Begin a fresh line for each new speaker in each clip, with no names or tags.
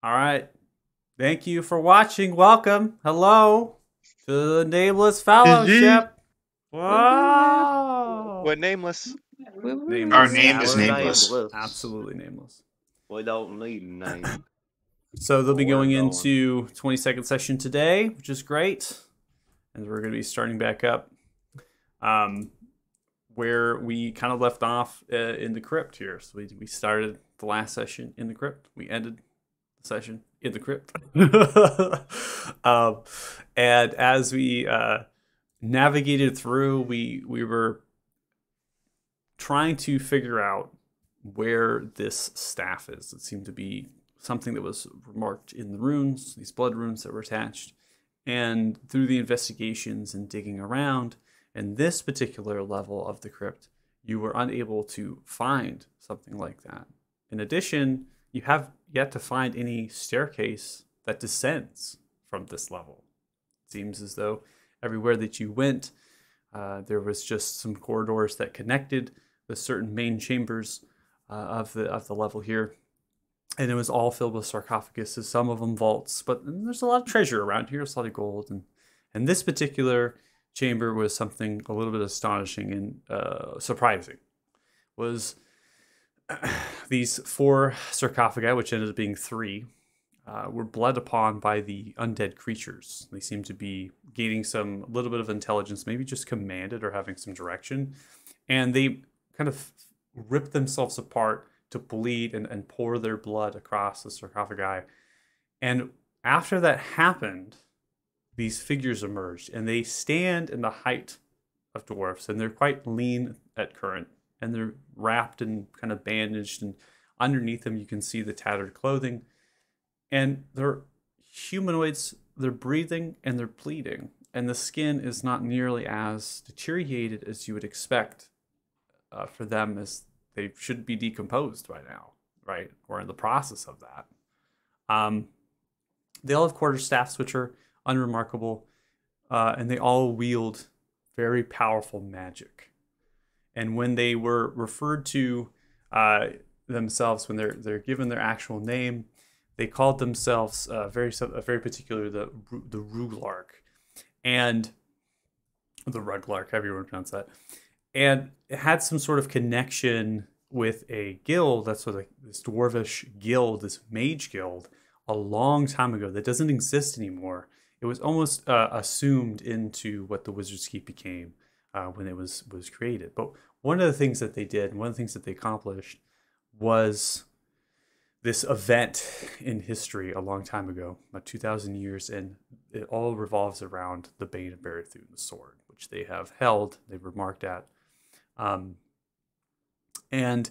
All right. Thank you for watching. Welcome. Hello to the Nameless
GG.
Fellowship. Wow.
We're nameless.
Our
Nameless.
name is
We're
nameless.
Absolutely nameless.
We don't need a name.
So they'll be
We're
going
going.
into 22nd session today, which is great. And we're going to be starting back up where we kind of left off in the crypt here. So we started the last session in the crypt. We ended the session in the crypt. And as we navigated through, we were trying to figure out where this staff is. It seemed to be something that was marked in the runes, these blood runes that were attached. And through the investigations and digging around, in this particular level of the crypt, you were unable to find something like that. In addition, you have yet to find any staircase that descends from this level. It seems as though everywhere that you went, there was just some corridors that connected the certain main chambers of the level here, and it was all filled with sarcophaguses. Some of them vaults, but there's a lot of treasure around here. There's a lot of gold, and this particular chamber was something a little bit astonishing and surprising. Was these 4 sarcophagi, which ended up being 3, were bled upon by the undead creatures. They seemed to be gaining some little bit of intelligence, maybe just commanded or having some direction, and they kind of ripped themselves apart to bleed and pour their blood across the sarcophagi. And after that happened, these figures emerged, and they stand in the height of dwarfs, and they're quite lean at current, and they're wrapped and kind of bandaged, and underneath them you can see the tattered clothing. And they're humanoids, they're breathing and they're bleeding, and the skin is not nearly as deteriorated as you would expect for them, as they should be decomposed by now, right? Or in the process of that. They all have quarterstaffs, which are unremarkable, and they all wield very powerful magic. And when they were referred to themselves, when they're given their actual name, they called themselves very particular the Ruglark, and the Ruglark, however you want to pronounce that, and it had some sort of connection with a guild. That's sort of like this dwarvish guild, this mage guild, a long time ago that doesn't exist anymore. It was almost assumed into what the Wizard's Keep became when it was created. But one of the things that they did, one of the things that they accomplished, was this event in history a long time ago, about 2,000 years, and it all revolves around the Bane of Barathun, the sword, which they have held, they were marked at. And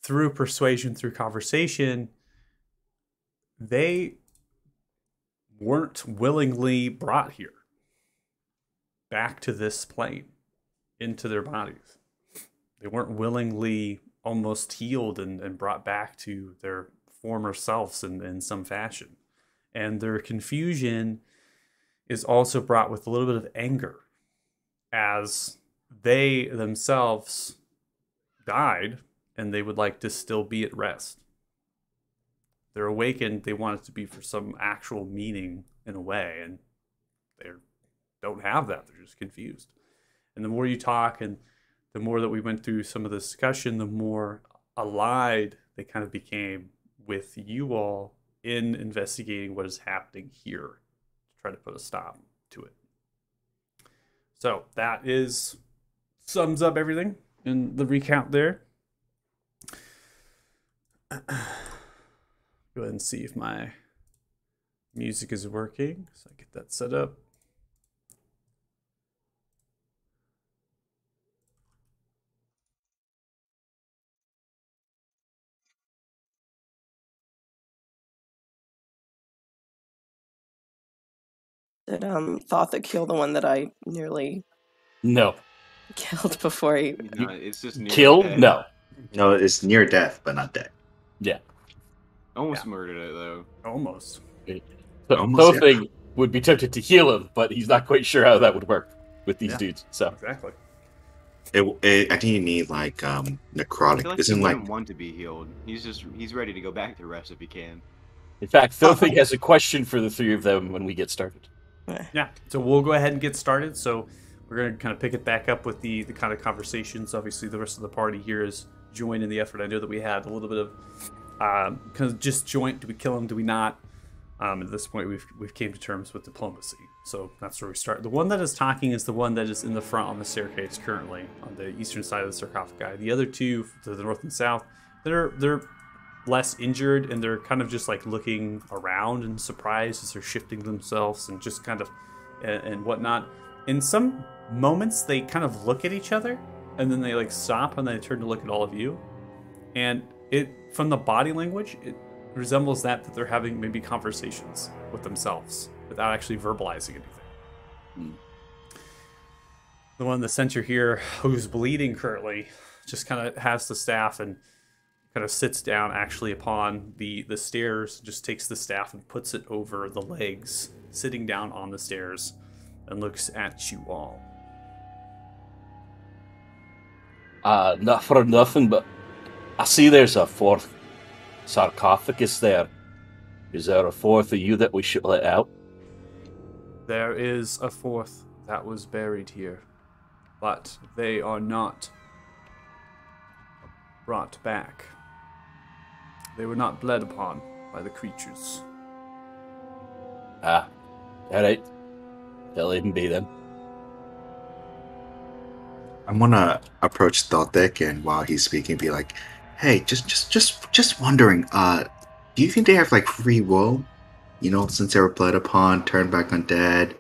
through persuasion, through conversation, they weren't willingly brought here, back to this plane, into their bodies. They weren't willingly almost healed and brought back to their former selves in some fashion. And their confusion is also brought with a little bit of anger, as they themselves died and they would like to still be at rest. They're awakened, they want it to be for some actual meaning in a way, and they don't have that. They're just confused. And the more you talk and the more that we went through some of the discussion, the more allied they kind of became with you all in investigating what is happening here to try to put a stop to it. So that sums up everything in the recount there. Go ahead and see if my music is working. So I get that set up.
Did Thotha kill the one that I nearly
No.
killed before he...
No, it's just near
Killed?
dead.
No.
No, it's near death, but not dead.
Yeah.
Almost murdered it though.
Almost.
Almost,
Thing would be tempted to heal him, but he's not quite sure how that would work with these dudes. So
Exactly.
I think you need like
I
necrotic.
feel like he
Isn't like
wouldn't want to be healed. He's ready to go back to rest if he can.
In fact, Filthy has a question for the three of them when we get started.
Yeah, so we'll go ahead and get started. So we're going to kind of pick it back up with the kind of conversations. Obviously, the rest of the party here is joined in the effort. I know that we had a little bit of kind of just joint. Do we kill him? Do we not? At this point, we've came to terms with diplomacy. So that's where we start. The one that is talking is the one that is in the front on the staircase currently, on the eastern side of the sarcophagi. The other two, to the north and south, they're less injured, and they're kind of just like looking around and surprised as they're shifting themselves and just kind of and whatnot. In some moments, they kind of look at each other, and then they like stop and they turn to look at all of you. And it, from the body language, it resembles that they're having maybe conversations with themselves without actually verbalizing anything. The one in the center here, who's bleeding currently, just kind of has the staff and kind of sits down actually upon the stairs, just takes the staff and puts it over the legs, sitting down on the stairs, and looks at you all.
Not for nothing, but I see there's a fourth sarcophagus there. Is there a fourth of you that we should let out?
There is a fourth that was buried here, but they are not brought back. They were not bled upon by the creatures.
Ah, alright. They'll even be then.
I'm gonna approach Thothic, and while he's speaking, be like, "Hey, just wondering. Do you think they have like free will? You know, since they were bled upon, turned back undead,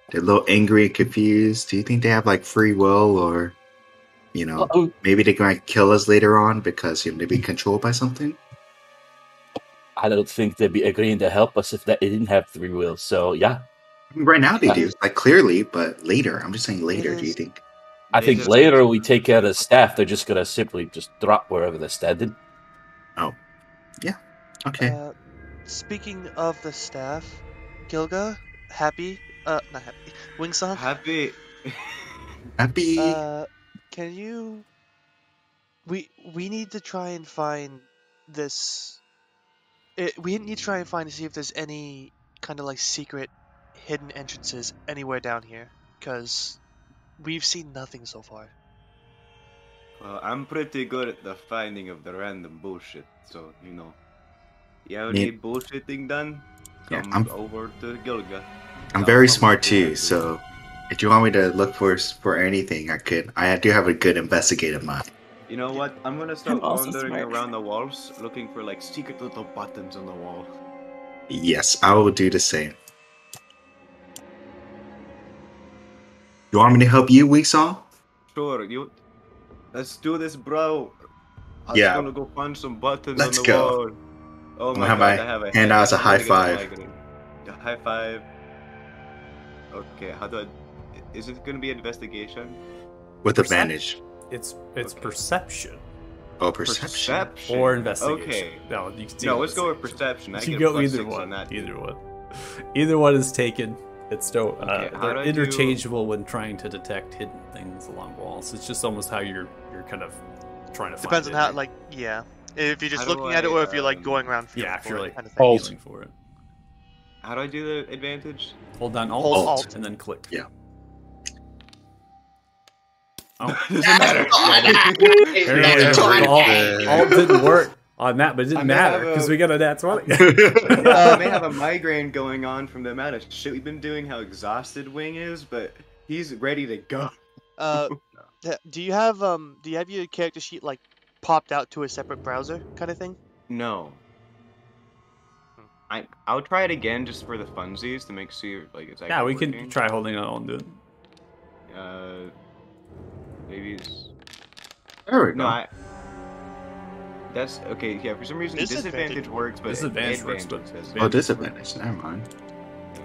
they're a little angry and confused. Do you think they have like free will, or you know, maybe they're gonna kill us later on because they'd be controlled by something?"
I don't think they'd be agreeing to help us if they didn't have free will. So yeah,
I mean, right now they do, like clearly, but later. I'm just saying later. Do you think?
I think later we take out his staff. They're just gonna simply just drop wherever they're standing.
Oh, yeah. Okay.
Speaking of the staff, Gilga, happy, not happy, Wingsong,
Happy.
Happy.
can you? We need to try and find this. We need to try and find to see if there's any kind of like secret, hidden entrances anywhere down here, because we've seen nothing so far.
Well, I'm pretty good at the finding of the random bullshit, so you know. You have
Me-
any bullshitting done?
Yeah,
Come over to Gilga.
I'm very smart too, so if you want me to look for anything, I could. I do have a good investigative mind.
You know what? I'm gonna start
I'm also
wandering
smart.
around the walls, looking for like secret little buttons on the wall.
Yes, I will do the same. You want me to help you, Weeksong?
Sure, you. Let's do this, bro. I'm
Yeah.
gonna go find some buttons
Let's
on the
go.
wall. Oh
I'm
my
gonna
god,
have
I have a
hand out as a
I'm
high
gonna get
five.
migraine. A high five. Okay, how do I? Is it gonna be investigation?
With advantage.
It's
Okay.
perception
Oh, perception.
or investigation.
Okay.
No, you can
No, let's go with perception. I
You
get
go
plus
either
6 on
one.
that.
Either one. Either one is taken. It's no.
Okay, how
They're
do I do-
interchangeable when trying to detect hidden things along walls. It's just almost how you're kind of trying to
Depends on
find
how,
it.
like, yeah. If you're just
How do
looking at it, or if you're like
I,
going around feeling
Yeah, if
for
you're
it,
like
kind of thing.
Hold.
feeling for it.
How do I do the advantage?
Hold down
Hold
Alt,
Alt.
and then click.
Yeah.
Oh,
Doesn't matter.
Alt didn't work on that, but it
I
didn't
may
matter
have a-
because we got a nat 20.
I may have a migraine going on from the amount of shit we've been doing, how exhausted Wing is, but he's ready to go.
Do you have your character sheet like popped out to a separate browser kind of thing?
No. I'll try it again just for the funsies to make sure like it's actually
Yeah, we
working.
can try holding on and do it.
Maybe it's
There we go.
no. That's okay. Yeah, for some reason
Disadvantage.
disadvantage works, but
Disadvantage works,
advantage
but-
says-
Oh, disadvantage. Never mind.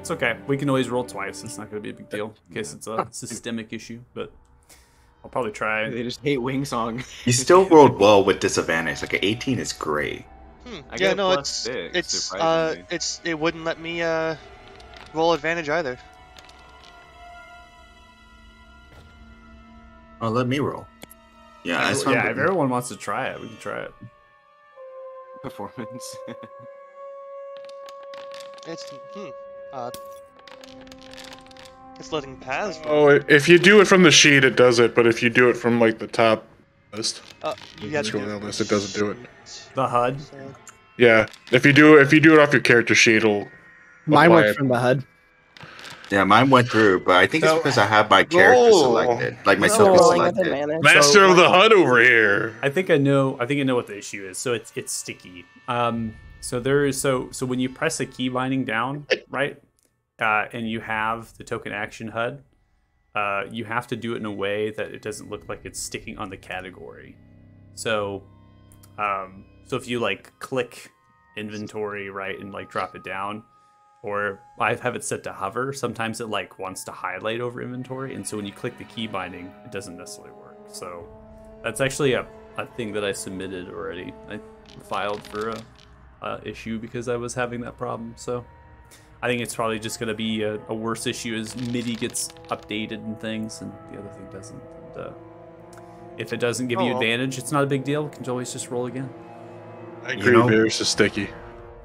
It's okay. We can always roll twice. It's not going to be a big deal in case it's a systemic issue, but I'll probably try.
They just hate Wing Song.
You still rolled well with disadvantage. Like an 18 is great.
I
Yeah,
get a
no,
plus 6,
it's
surprisingly.
it wouldn't let me roll advantage either.
Oh, let me roll. Yeah, that's fine.
Yeah,
with
if
me.
everyone wants to try it, we can try it.
Performance.
It's uh, it's letting paths.
Oh, if you do it from the sheet, it does it. But if you do it from like the top list,
You got to
scroll down list, it doesn't do it.
The HUD.
So,
Yeah, if you do it off your character sheet, it'll.
Mine
apply
went
it.
from the HUD.
Yeah, mine went through, but I think it's
So-
because I have my character
Roll.
selected, like my
Still
token
rolling with
selected.
advantage.
Master of the HUD over here.
I think I know what the issue is. So it's sticky. So when you press a key binding down, right, and you have the token action HUD, you have to do it in a way that it doesn't look like it's sticking on the category. So if you like click inventory, right, and like drop it down, or I have it set to hover, sometimes it like wants to highlight over inventory, and so when you click the key binding, it doesn't necessarily work. So that's actually a thing that I submitted already. I filed for a issue because I was having that problem. So I think it's probably just going to be a worse issue as MIDI gets updated and things, and the other thing doesn't. And, if it doesn't give you advantage, it's not a big deal. You can always just roll again.
I agree. Beerus is sticky.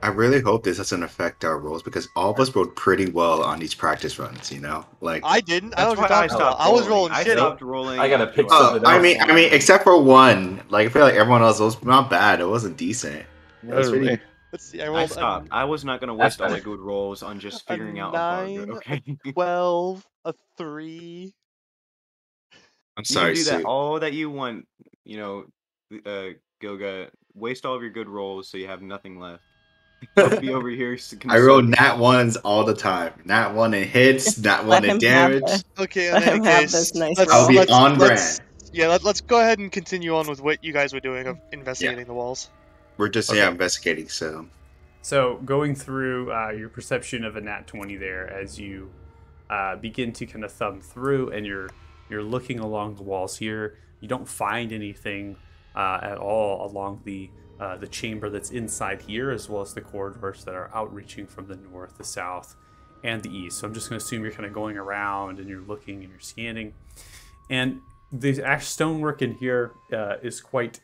I really hope this doesn't affect our rolls because all of us rolled pretty well on these practice runs. You know, like
I didn't. I
That's
don't
why I
know.
stopped.
I was rolling
I
shitty.
stopped rolling.
I gotta pick
after
something
I
else.
mean, except for one. Like I feel like everyone else was not bad. It wasn't decent. It was
Really?
really-
Let's see. I
I
rolled
stopped. I was not gonna
That's
waste all my
better.
good rolls on just
A
figuring out a bug.
9,
Okay, you
12, a 3.
I'm
can
sorry,
do that
Sue.
all that you want. You know, Goga. Waste all of your good rolls so you have nothing left. I'll be over here.
I roll nat ones all the time. Nat one in hits, nat one
Let
in
him have
damage.
it.
Okay, in
Let
any
him have
case,
this nice
let's,
roll.
I'll be
let's,
on
let's,
brand.
yeah, let's go ahead and continue on with what you guys were doing of investigating the walls.
We're just
Okay.
investigating.
So going through your perception of a nat 20 there as you begin to kind of thumb through, and you're looking along the walls here, you don't find anything at all along the chamber that's inside here, as well as the corridors that are outreaching from the north, the south, and the east. So I'm just going to assume you're kind of going around and you're looking and you're scanning. And the stonework in here is quite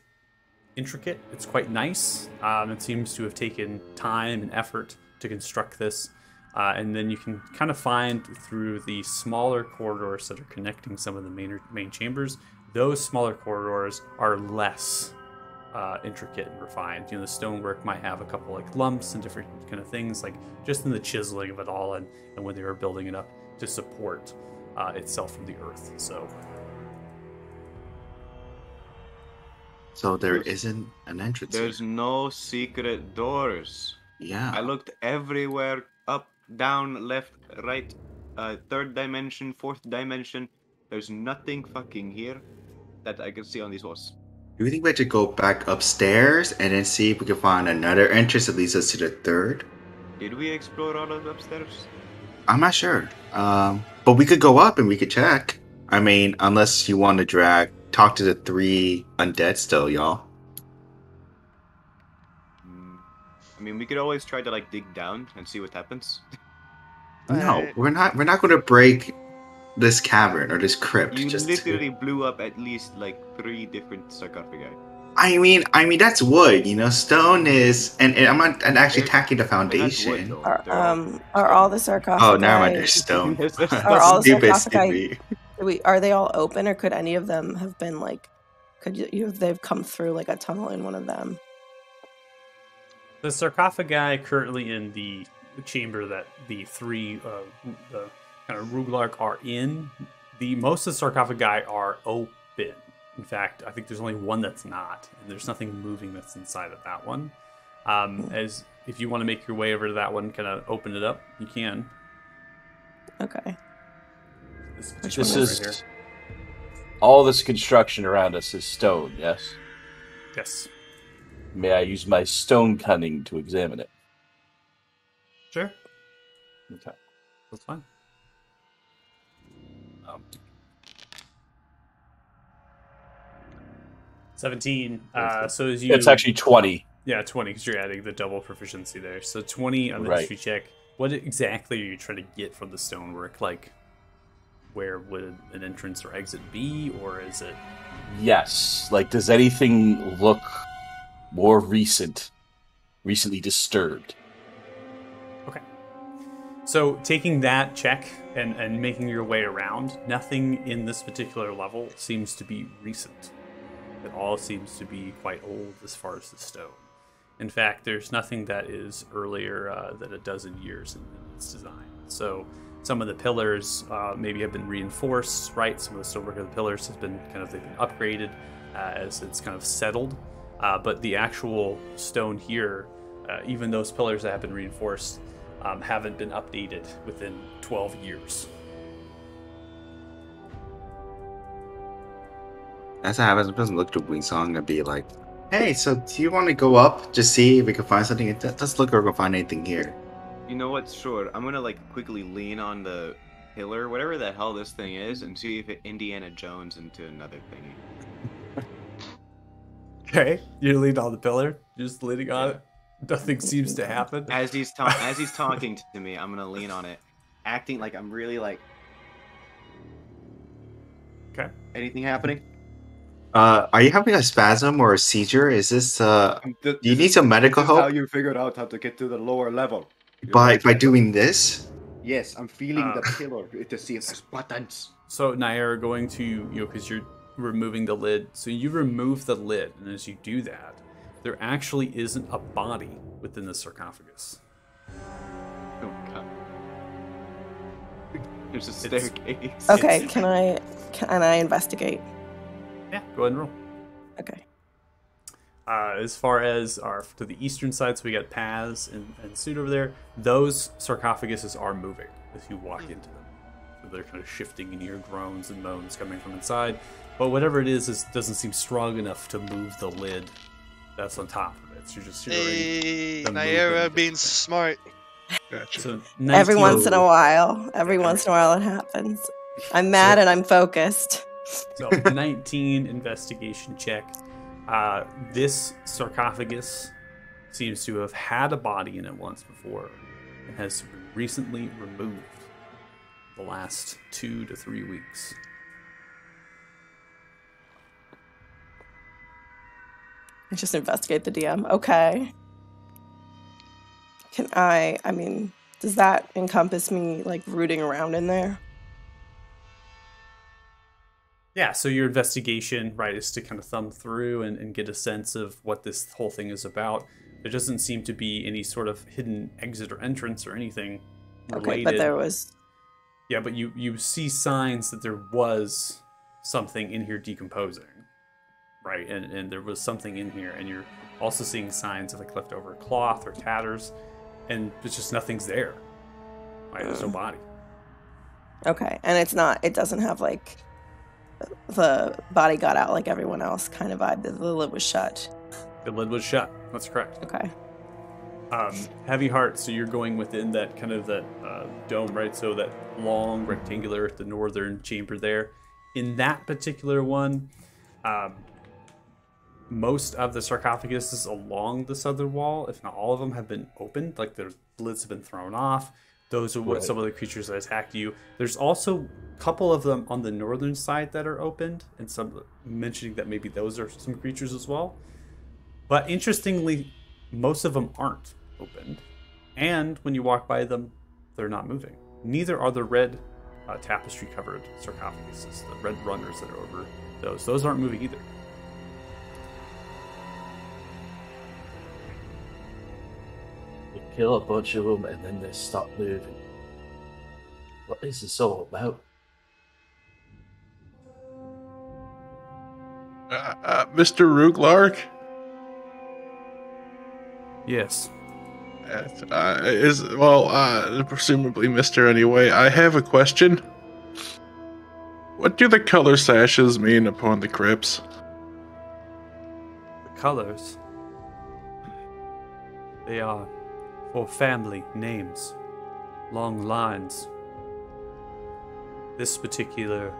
intricate. It's quite nice. It seems to have taken time and effort to construct this. And then you can kind of find through the smaller corridors that are connecting some of the main chambers, those smaller corridors are less intricate and refined. You know, the stonework might have a couple like lumps and different kind of things, like just in the chiseling of it all, and when they were building it up to support itself from the earth.
So there isn't an entrance.
There's
Here.
no secret doors.
Yeah.
I looked everywhere, up, down, left, right, third dimension, fourth dimension. There's nothing fucking here that I can see on these walls.
Do you think we have to go back upstairs and then see if we can find another entrance that leads us to the third?
Did we explore all of upstairs?
I'm not sure. But we could go up and we could check. I mean, unless you want to talk to the 3 undead still, y'all.
I mean, we could always try to like dig down and see what happens.
No, we're not going to break this cavern or this crypt.
You
just
literally blew up at least like 3 different sarcophagi.
I mean that's wood, you know. Stone is, and I'm not actually attacking the
They're not wood,
foundation.
though.
Are,
They're all
are all the sarcophagi?
Oh, never mind. There's stone.
Are all the
Stupid,
sarcophagi?
stupid.
Are they all open, or could any of them have been like? Could they've come through like a tunnel in one of them?
The sarcophagi currently in the chamber that the 3 the kind of Ruglark are in, most of the sarcophagi are open. In fact, I think there's only one that's not, and there's nothing moving that's inside of that one. As if you want to make your way over to that one, kind of open it up, you can.
Okay.
This is all this construction around us is stone. Yes.
Yes.
May I use my stone cunning to examine it?
Sure.
Okay.
That's fine. 17. So as you,
It's actually 20.
Yeah, 20 because you're adding the double proficiency there. So 20 on the
Right.
history check. What exactly are you trying to get from the stonework? Like, where would an entrance or exit be, or is it?
Yes. Like, does anything look more recently disturbed?
Okay. So taking that check and making your way around, nothing in this particular level seems to be recent. It all seems to be quite old as far as the stone. In fact, there's nothing that is earlier than a dozen years in its design. So some of the pillars maybe have been reinforced, right? Some of the stonework of the pillars has been they've been upgraded as it's kind of settled. But the actual stone here, even those pillars that have been reinforced, haven't been updated within 12 years.
As I happen to look to Wingsong and be like, "Hey, so do you want to go up to see if we can find something? Let's look if we can find anything here."
You know what? Sure. I'm gonna quickly lean on the pillar, whatever the hell this thing is, and see if it Indiana Jones into another thingy.
Okay, you lean on the pillar, just leaning on it. Nothing seems to happen.
As he's talking to me, I'm gonna lean on it, acting like I'm really
Okay.
Anything happening?
Are you having a spasm or a seizure? Is this do you need some medical help?
How you figured out how to get to the lower level?
By doing this?
Yes, I'm feeling the pillar to see if there's buttons.
So Naira, going to because you're removing the lid. So you remove the lid, and as you do that, there actually isn't a body within the sarcophagus.
Oh god. There's a staircase.
Okay, can I investigate?
Yeah, go ahead and roll.
Okay.
As far as to the eastern side, so we got Paz and Suit over there. Those sarcophaguses are moving as you walk into them. So they're kind of shifting, and you hear groans and moans coming from inside. But whatever it is doesn't seem strong enough to move the lid that's on top of it. So you're just hearing
Naira being smart.
Gotcha.
So
Every once in a while it happens. I'm mad and I'm focused.
So 19 investigation check. This sarcophagus seems to have had a body in it once before and has been recently removed the last 2 to 3 weeks.
Just investigate the DM. Okay. Can I mean, does that encompass me rooting around in there?
Yeah, so your investigation, right, is to kind of thumb through and get a sense of what this whole thing is about. There doesn't seem to be any sort of hidden exit or entrance or anything related.
Okay, but there was...
Yeah, but you see signs that there was something in here decomposing, right? And there was something in here, and you're also seeing signs of leftover cloth or tatters, and it's just nothing's there. Right? There's no body.
Okay, and it doesn't have the body got out like everyone else kind of vibe. The lid was shut.
The lid was shut. That's correct.
Okay.
Heavy heart. So you're going within that kind of that dome, right? So that long rectangular, the northern chamber there. In that particular one, most of the sarcophaguses along the southern wall, if not all of them, have been opened. Their lids have been thrown off. Those are what some of the creatures that attacked you. There's also a couple of them on the northern side that are opened, and some mentioning that maybe those are some creatures as well. But interestingly, most of them aren't opened. And when you walk by them, they're not moving. Neither are the red tapestry-covered sarcophaguses, the red runners that are over those. Those aren't moving either.
You kill a bunch of them and then they stop moving. What is this all about?
Mr. Ruglark?
Yes.
Presumably Mr. anyway. I have a question. What do the color sashes mean upon the Crips?
The colors. They are for family names, long lines. This particular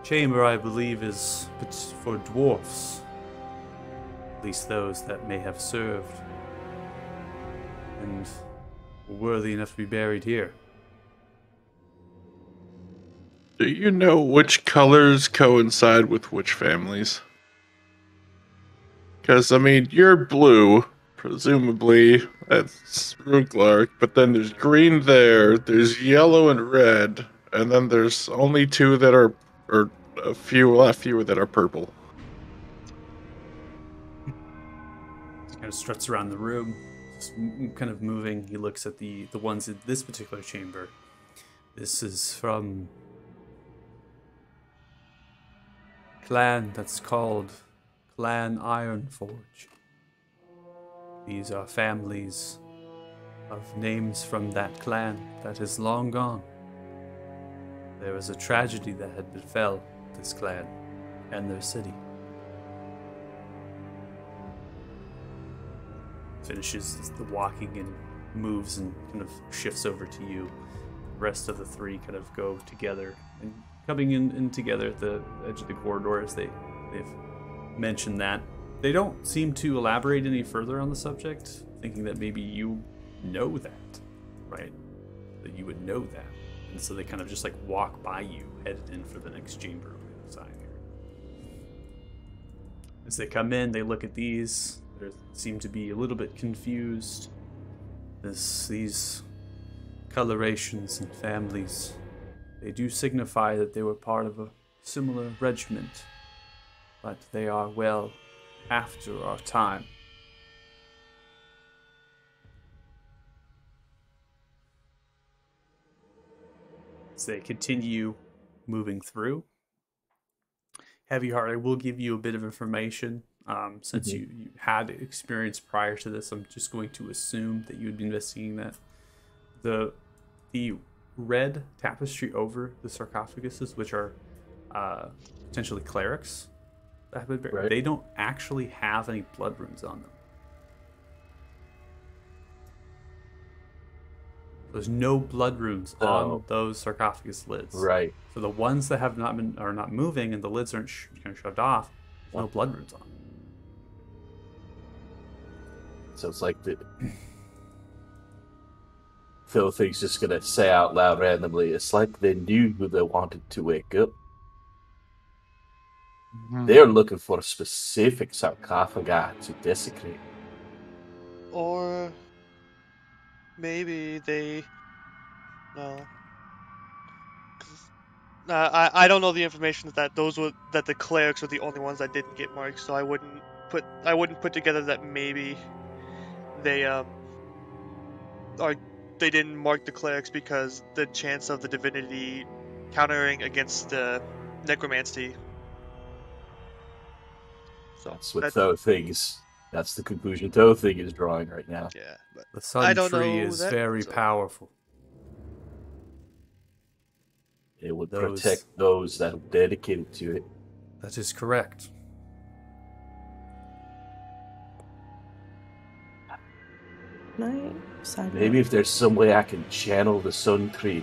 chamber, I believe, is for dwarfs. At least those that may have served and were worthy enough to be buried here.
Do you know which colors coincide with which families? Because, you're blue, Presumably, that's Ruglark, but then there's green there, there's yellow and red, and then there's only two that are, or a lot fewer that are purple.
He kind of struts around the room, just kind of moving. He looks at the ones in this particular chamber. This is from clan that's called Clan Ironforge. These are families of names from that clan that is long gone. There was a tragedy that had befell this clan and their city. Finishes the walking and moves and kind of shifts over to you. The rest of the three kind of go together and coming in together at the edge of the corridor as they've mentioned that. They don't seem to elaborate any further on the subject, thinking that maybe you know that, right? That you would know that. And so they kind of just like walk by you, headed in for the next chamber on the other side here. As they come in, they look at these. They seem to be a little bit confused. These colorations and families, they do signify that they were part of a similar regiment, but they are well after our time. As they continue moving through, Heavyheart, I will give you a bit of information. Since you had experience prior to this, I'm just going to assume that you would be investigating that. The red tapestry over the sarcophaguses, which are potentially clerics, that have been buried,
Right.
they don't actually have any blood runes on them. There's no blood runes on those sarcophagus lids.
Right.
So the ones that have not been are not moving and the lids aren't kind of shoved off, there's no blood runes on them.
So it's like the Filthy's just gonna say out loud randomly, it's like they knew who they wanted to wake up. They're looking for a specific sarcophagi to desecrate.
Or maybe they. No. 'Cause, I don't know the information that the clerics were the only ones that didn't get marked, so I wouldn't put together that maybe they they didn't mark the clerics because the chance of the divinity countering against the necromancy. So
That's what Thing that's the conclusion Thing is drawing right now.
yeah, but
The
I
sun
don't
tree
know
is
that,
very
so-
powerful.
It would
Those-
protect those that are dedicated to it.
That is correct.
Can I side
Maybe
note?
if there's some way I can channel the sun tree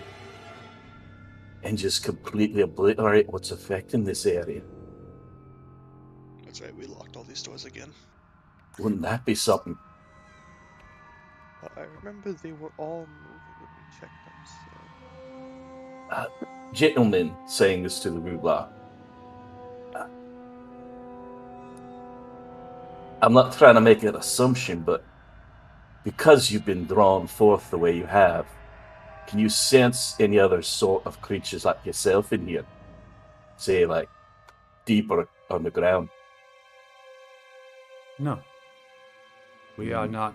and just completely obliterate what's affecting this area.
That's right. We locked all these doors again.
Wouldn't that be something?
I remember they were all moving when we checked them. So
Gentlemen saying this to the Rubla. I'm not trying to make an assumption, but because you've been drawn forth the way you have, can you sense any other sort of creatures like yourself in here? Say, like, deeper underground?
No. We are not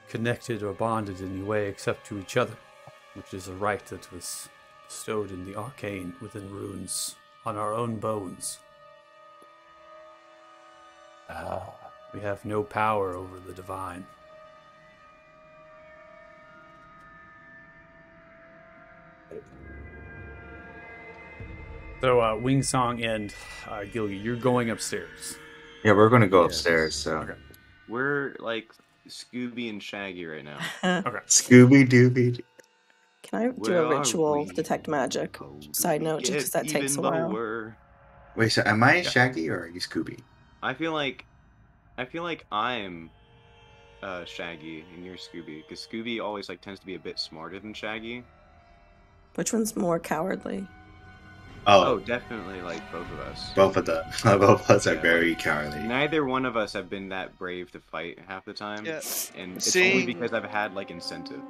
connected or bonded in any way except to each other, which is a right that was bestowed in the arcane within runes on our own bones. We have no power over the divine. So, Wingsong and Gilgy, you're going upstairs.
Yeah, we're gonna go
Yes.
upstairs. So
Okay.
We're like Scooby and Shaggy right now.
Okay.
Scooby Dooby.
Can I do
Where
a
are
ritual
we?
detect magic?
How do
Side
we
note, just
get
'cause that takes
even
a while.
lower?
Wait, so am I Shaggy or are you Scooby?
I feel like I'm Shaggy and you're Scooby, because Scooby always like tends to be a bit smarter than Shaggy.
Which one's more cowardly?
Oh, definitely, like both of us.
Both of them. Both of us are
Yeah.
very cowardly.
Neither one of us have been that brave to fight half the time.
Yeah.
And it's
Seeing-
only because I've had like incentive.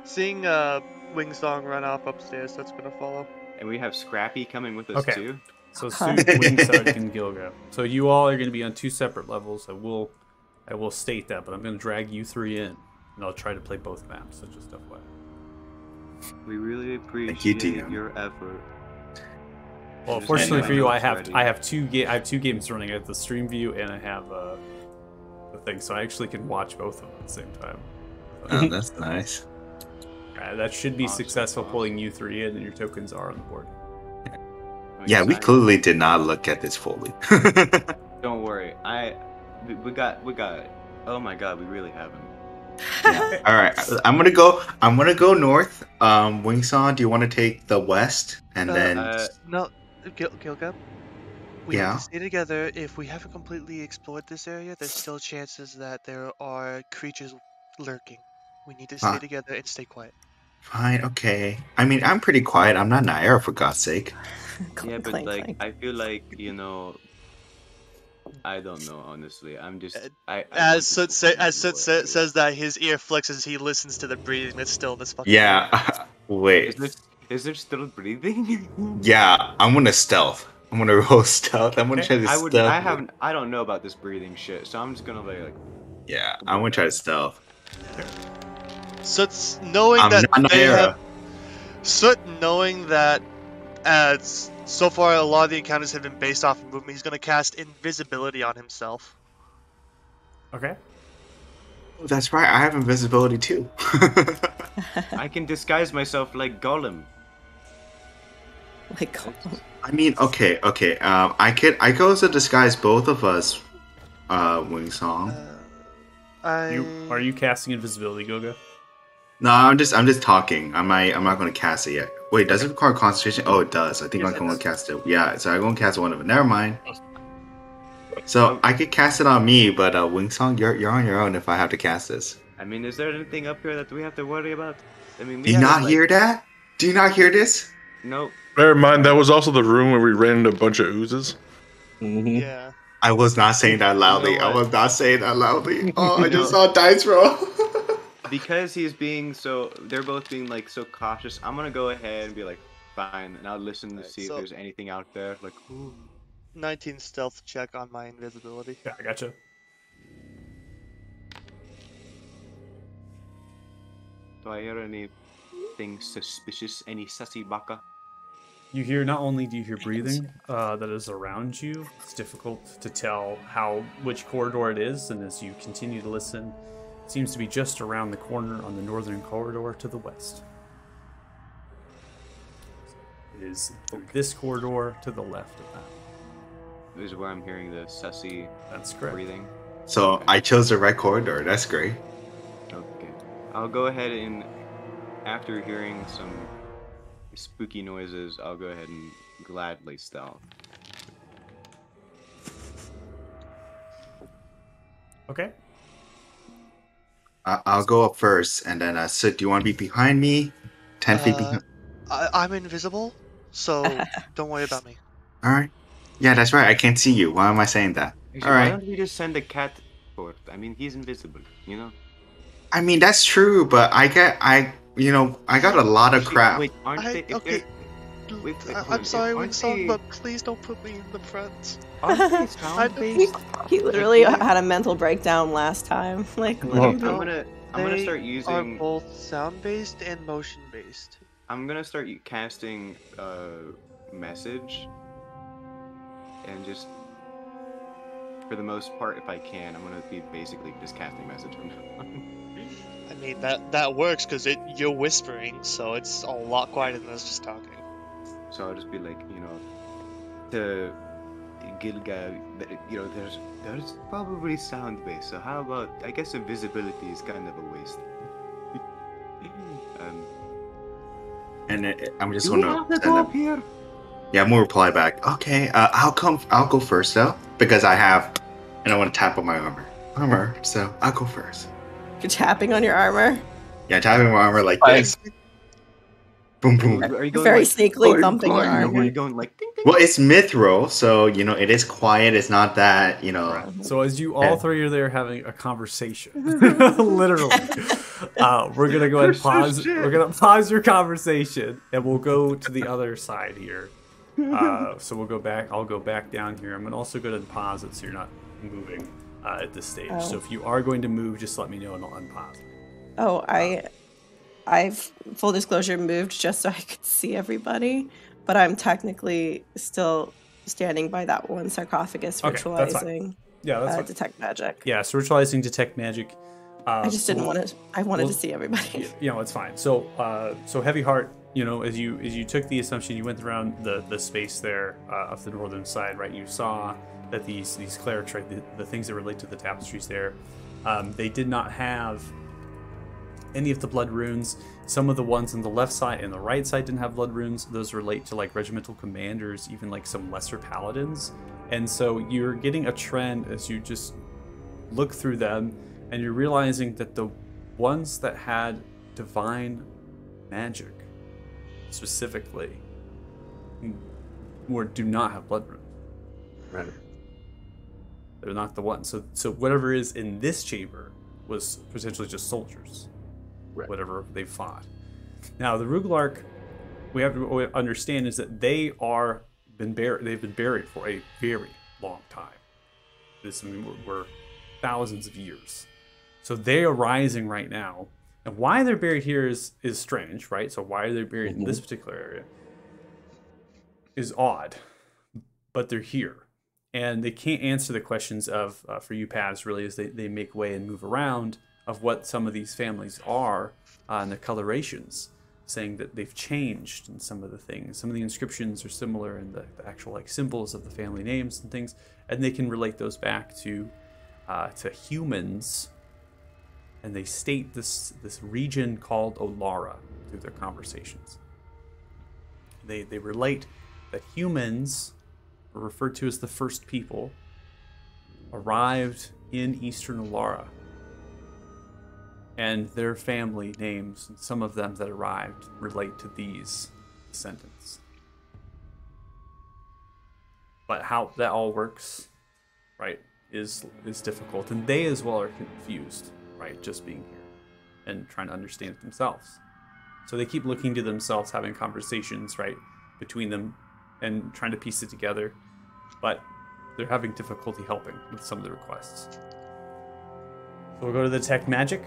Seeing Wingsong run off upstairs, that's gonna follow.
And we have Scrappy coming with us
Okay.
too.
So Suit, Wingsug, and Gilga. So you all are going to be on 2 separate levels. I will state that, but I'm going to drag you 3 in, and I'll try to play both maps. So just FYI.
We really
Thank you,
appreciate
DM.
your effort.
Well,
Just
fortunately
anyway,
for you, I
it's
have 2 games running. I have the stream view and I have the thing, so I actually can watch both of them at the same time.
Oh, that's nice.
That should be
Awesome,
successful
awesome.
pulling you 3 in, and your tokens are on the board.
I'm
Yeah, we
excited.
clearly did not look at this fully.
Don't worry. We got it. Oh my god, we really haven't.
All right, I'm gonna go north. Wingsong, do you want to take the west and then?
No, Gilga. We
Yeah.
need to stay together. If we haven't completely explored this area, there's still chances that there are creatures lurking. We need to stay together and stay quiet.
Fine, okay. I mean, I'm pretty quiet. I'm not Naira, for God's sake.
Yeah, but
Clank,
like
clank.
I feel like, you know, I don't know, honestly. I'm just I
As
want
Soot
to explore it.
says that, his ear flexes, he listens to the breathing that's still this fucking.
Yeah. Wait.
Is there still breathing?
Yeah, I'm gonna stealth. I'm gonna roll stealth. I'm gonna try to stealth.
I don't know about this breathing shit, so I'm just gonna like
Yeah, I'm gonna try to stealth.
Soot's knowing
I'm
that
not
they
Naira.
have. Soot knowing that, so far a lot of the encounters have been based off of movement. He's gonna cast invisibility on himself.
Okay.
Oh, that's right. I have invisibility too.
I can disguise myself like Gollum.
Like,
I mean, okay. I could also disguise both of us. Wingsong.
Are you casting invisibility, Goga?
No, I'm just talking. I'm not gonna cast it yet. Wait, does it require concentration? Oh, it does. I think
Yes,
I'm
it
gonna
does.
cast it. Yeah, so I'm gonna cast one of it. Never mind. So I could cast it on me, but Wingsong, you're on your own if I have to cast this.
I mean, is there anything up here that we have to worry about? I mean,
Do you not hear that? Do you not hear this?
Nope.
Bear in mind, that was also the room where we ran into a bunch of oozes.
Mhm.
Yeah.
I was not saying that loudly.
You know
I
what?
was not saying that loudly. Oh, I just saw dice roll.
Because he's being so, they're both being like so cautious. I'm gonna go ahead and be like, fine, and I'll listen to
Alright,
see
so-
if there's anything out there. Like, ooh.
19 stealth check on my invisibility.
Yeah, I gotcha.
Do I hear anything suspicious? Any sussy baka?
You hear, not only do you hear breathing that is around you, it's difficult to tell which corridor it is, and as you continue to listen, it seems to be just around the corner on the northern corridor to the west. It is this corridor to the left of that.
This is where I'm hearing the sussy
That's correct.
breathing.
So I chose the right corridor. That's great.
Okay. I'll go ahead and, after hearing some spooky noises, I'll go ahead and gladly stealth.
Okay.
I'll go up first, and then Sid, do you want to be behind me? 10 feet behind.
I'm invisible, so don't worry about me.
All right. Yeah, that's right. I can't see you. Why am I saying that?
Actually,
All
why
right.
don't we just send a cat forth? I mean, he's invisible, you know?
I mean, that's true, but I got a lot of
Actually,
crap.
Wait, aren't they? If
Okay.
they're- wait, hold
I'm
on,
sorry,
aren't
Wingsong,
they-
but please don't put me in the front.
Aren't they sound-based?
he literally had a mental breakdown last time. Like, let him
I'm
go.
gonna
They
start
are
using.
both sound-based and motion-based.
I'm gonna start casting message, and just for the most part, if I can, I'm gonna be basically just casting message from now on.
I mean, that works because you're whispering, so it's a lot quieter than us just talking.
So I'll just be like, you know, to Gilga, you know, there's probably sound based. So how about, I guess invisibility is kind of a waste.
And I'm just
Do we
gonna
have to
send
go
them.
up here?
Yeah, I'm gonna reply back. Okay, I'll go first though, because I want to tap on my armor. So I'll go first.
You're tapping on your armor.
Yeah, tapping my armor like
Fine.
this. Boom,
Are you,
boom.
are you going
Very
like,
sneakily
I'm
thumping your
flying
or are
armor.
you going like ding ding?
Well, it's Mithril, so it is quiet. It's not that
Right. So as you all
Yeah.
three are there having a conversation, literally, we're gonna go ahead and pause.
Shit.
We're gonna pause your conversation, and we'll go to the other side here. So we'll go back. I'll go back down here. I'm gonna also go to pause it so you're not moving at this stage.
Oh.
So if you are going to move, just let me know and I'll unpause.
Oh, I've full disclosure moved just so I could see everybody, but I'm technically still standing by that one sarcophagus
Okay, that's fine.
ritualizing
Yeah, that's fine.
detect magic.
Yeah, so ritualizing detect magic.
I just didn't want to. I wanted to see everybody.
It's fine. So so heavy heart, as you took the assumption, you went around the space there of the northern side, right? You saw that these clerics, right, the things that relate to the tapestries there, they did not have any of the blood runes. Some of the ones on the left side and the right side didn't have blood runes. Those relate to like regimental commanders, even like some lesser paladins. And so you're getting a trend as you just look through them, and you're realizing that the ones that had divine magic specifically do not have blood runes.
Right.
They're not the ones. So whatever is in this chamber was potentially just soldiers.
Right.
Whatever they fought. Now the Ruglark, we have to understand is that they've been buried for a very long time. We're thousands of years. So they are rising right now. And why they're buried here is strange, right? So why are they buried in this particular area is odd, but they're here. And they can't answer the questions of, for you Paz, really, as they make way and move around, of what some of these families are and the colorations, saying that they've changed in some of the things. Some of the inscriptions are similar in the actual like symbols of the family names and things, and they can relate those back to humans. And they state this region called Olara through their conversations. They relate that humans, are referred to as the first people, arrived in Eastern Olara. And their family names, and some of them that arrived, relate to these descendants. But how that all works, right, is difficult. And they as well are confused, right, just being here and trying to understand it themselves. So they keep looking to themselves, having conversations, right, between them and trying to piece it together. But they're having difficulty helping with some of the requests. So we'll go to the detect magic.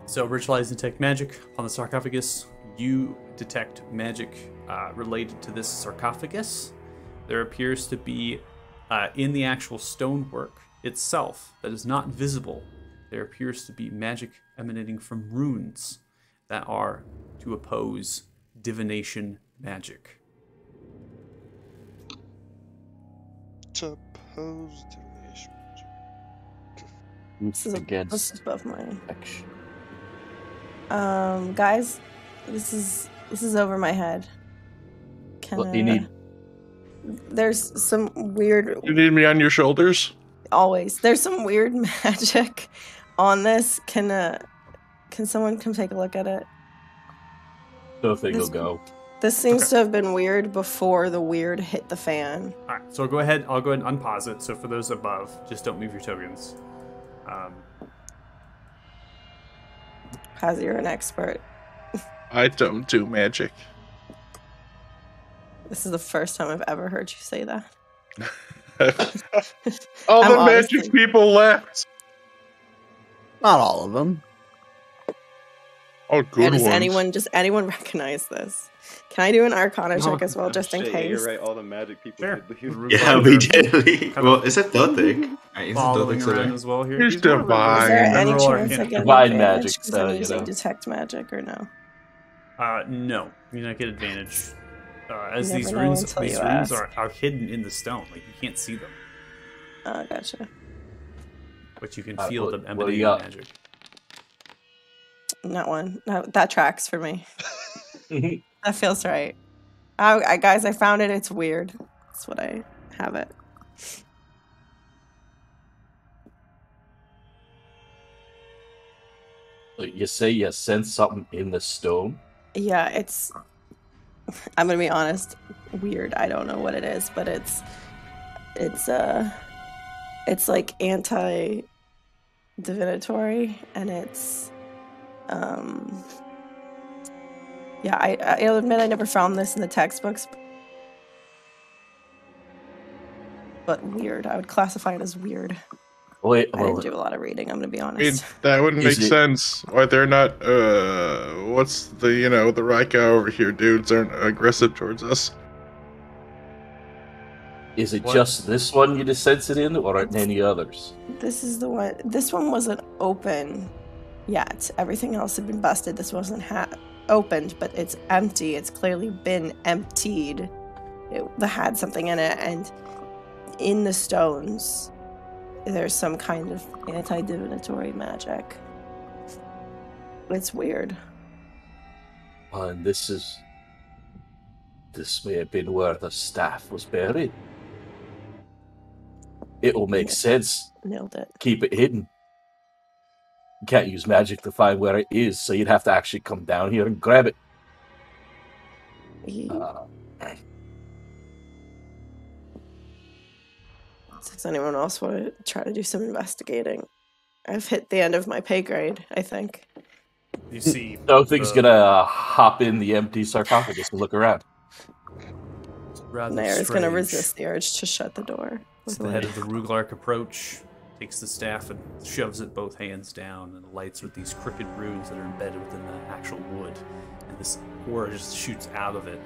So ritualize detect magic on the sarcophagus. You detect magic related to this sarcophagus. There appears to be, in the actual stonework itself, that is not visible, there appears to be magic emanating from runes that are to oppose divination magic.
To oppose divination.
This is
Against
above my.
action.
Guys, this is over my head.
What do you need?
There's some weird.
You need me on your shoulders?
Always. There's some weird magic on this. Can someone come take a look at it?
So if they go.
This seems to have been weird before the weird hit the fan.
All right, so go ahead. I'll go ahead and unpause it. So for those above, just don't move your tokens.
Paz, you're an expert.
I don't do magic.
This is the first time I've ever heard you say that.
All
I'm
the
honestly-
magic people left.
Not all of them.
Oh, good
And
ones.
does anyone recognize this? Can I do an Arcana check as well, just in
Shit,
case?
You're right. All the magic people
Sure.
did leave.
Yeah, we did leave. Well, is it Dothic? Right, is it
Following
Dothic
around
today?
as well here.
Here's
These are
divine.
Is there any
Roll
chance I
Arcana.
get
Divine
an
magic,
advantage 'cause
so,
I'm
you
using
know.
detect magic or no?
No, you don't get advantage. As
You
these
never know
runes,
until
these
you
runes
ask.
are hidden in the stone. Like you can't see them,
Oh, gotcha.
but you can
Alright,
feel
what-
them
what do
emanating
you got?
magic.
Not one. No, that tracks for me. That feels right. Guys, I found it. It's weird. That's what I have it.
You say you sense something in the stone?
Yeah, it's. I'm gonna be honest. Weird. I don't know what it is, but it's like anti-divinatory, and it's yeah. I'll admit I never found this in the textbooks, but weird. I would classify it as weird.
Wait,
I didn't do a lot of reading. I'm gonna be
I mean,
honest.
that wouldn't make
Is it-
sense. Why they're not, what's the, the right guy over here dudes aren't aggressive towards us.
is it
What?
just this one you just sense it in, or are any others?
This is the one. This one wasn't open yet. Everything else had been busted. This wasn't opened, but it's empty. It's clearly been emptied. It had something in it, and in the stones, there's some kind of anti-divinatory magic. It's weird.
And this may have been where the staff was buried. It will make
Yeah.
sense.
Nailed it.
Keep it hidden. You can't use magic to find where it is, so you'd have to actually come down here and grab it.
Does anyone else want to try to do some investigating? I've hit the end of my pay grade, I think.
You see,
Nothing's gonna hop in the empty sarcophagus and look around.
rather
Nair is going to
strange.
resist the urge to shut the door.
It's the head of the Ruglark approach, takes the staff and shoves it both hands down, and lights with these crooked runes that are embedded within the actual wood. And this aura just shoots out of it,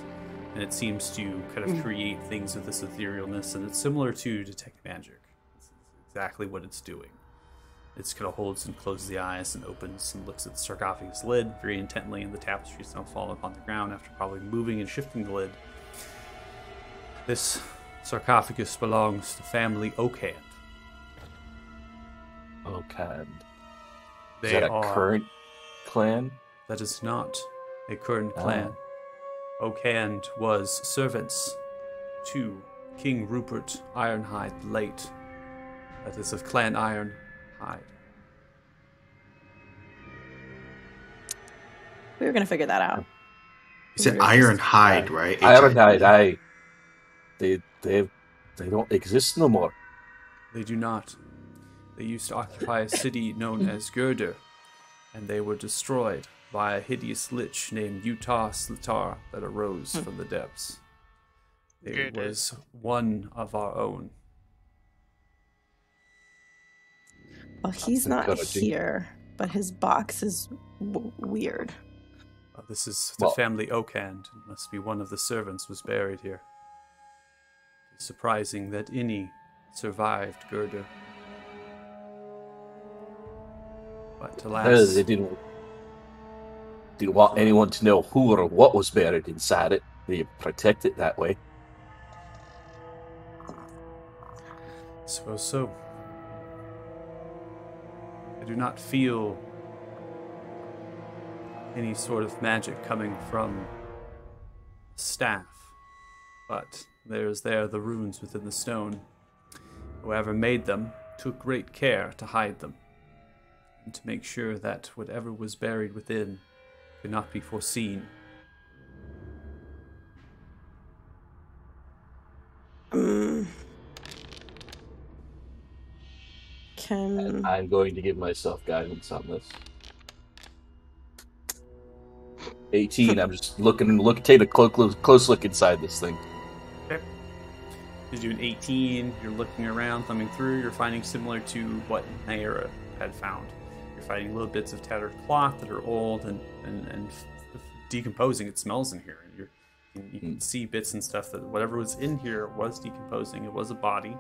and it seems to kind of create things with this etherealness, and it's similar to detect magic. It's exactly what it's doing. It's kind of holds and closes the eyes and opens and looks at the sarcophagus lid very intently, and the tapestries now fall upon the ground after probably moving and shifting the lid. This sarcophagus belongs to family Oakhand.
Okay.
They
Is that a
are
current clan?
That is not a current clan. Oakhand was servants to King Rupert Ironhide the Late. That is of Clan Ironhide.
We were going to figure that out.
You said Ironhide, right?
Ironhide, they don't exist no more.
They do not. They used to occupy a city known as Gerder, and they were destroyed by a hideous lich named Utah Slitar that arose from the depths. It
Gerder.
was one of our own.
Well, he's
That's
not
encouraging.
here, but his box is weird.
This is the
Well-
family Oakhand. It must be one of the servants was buried here. It's surprising that any survived Gerder. But alas,
They didn't want anyone to know who or what was buried inside it. They protect it that way.
suppose so. I do not feel any sort of magic coming from staff, but there's the runes within the stone. Whoever made them took great care to hide them, and to make sure that whatever was buried within could not be foreseen.
Can
I'm going to give myself guidance on this. 18. I'm just take a close look inside this thing.
Okay. You do an 18, you're looking around, thumbing through, you're finding similar to what Naira had found. You're finding little bits of tattered cloth that are old and decomposing. It smells in here. You can see bits and stuff that whatever was in here was decomposing. It was a body.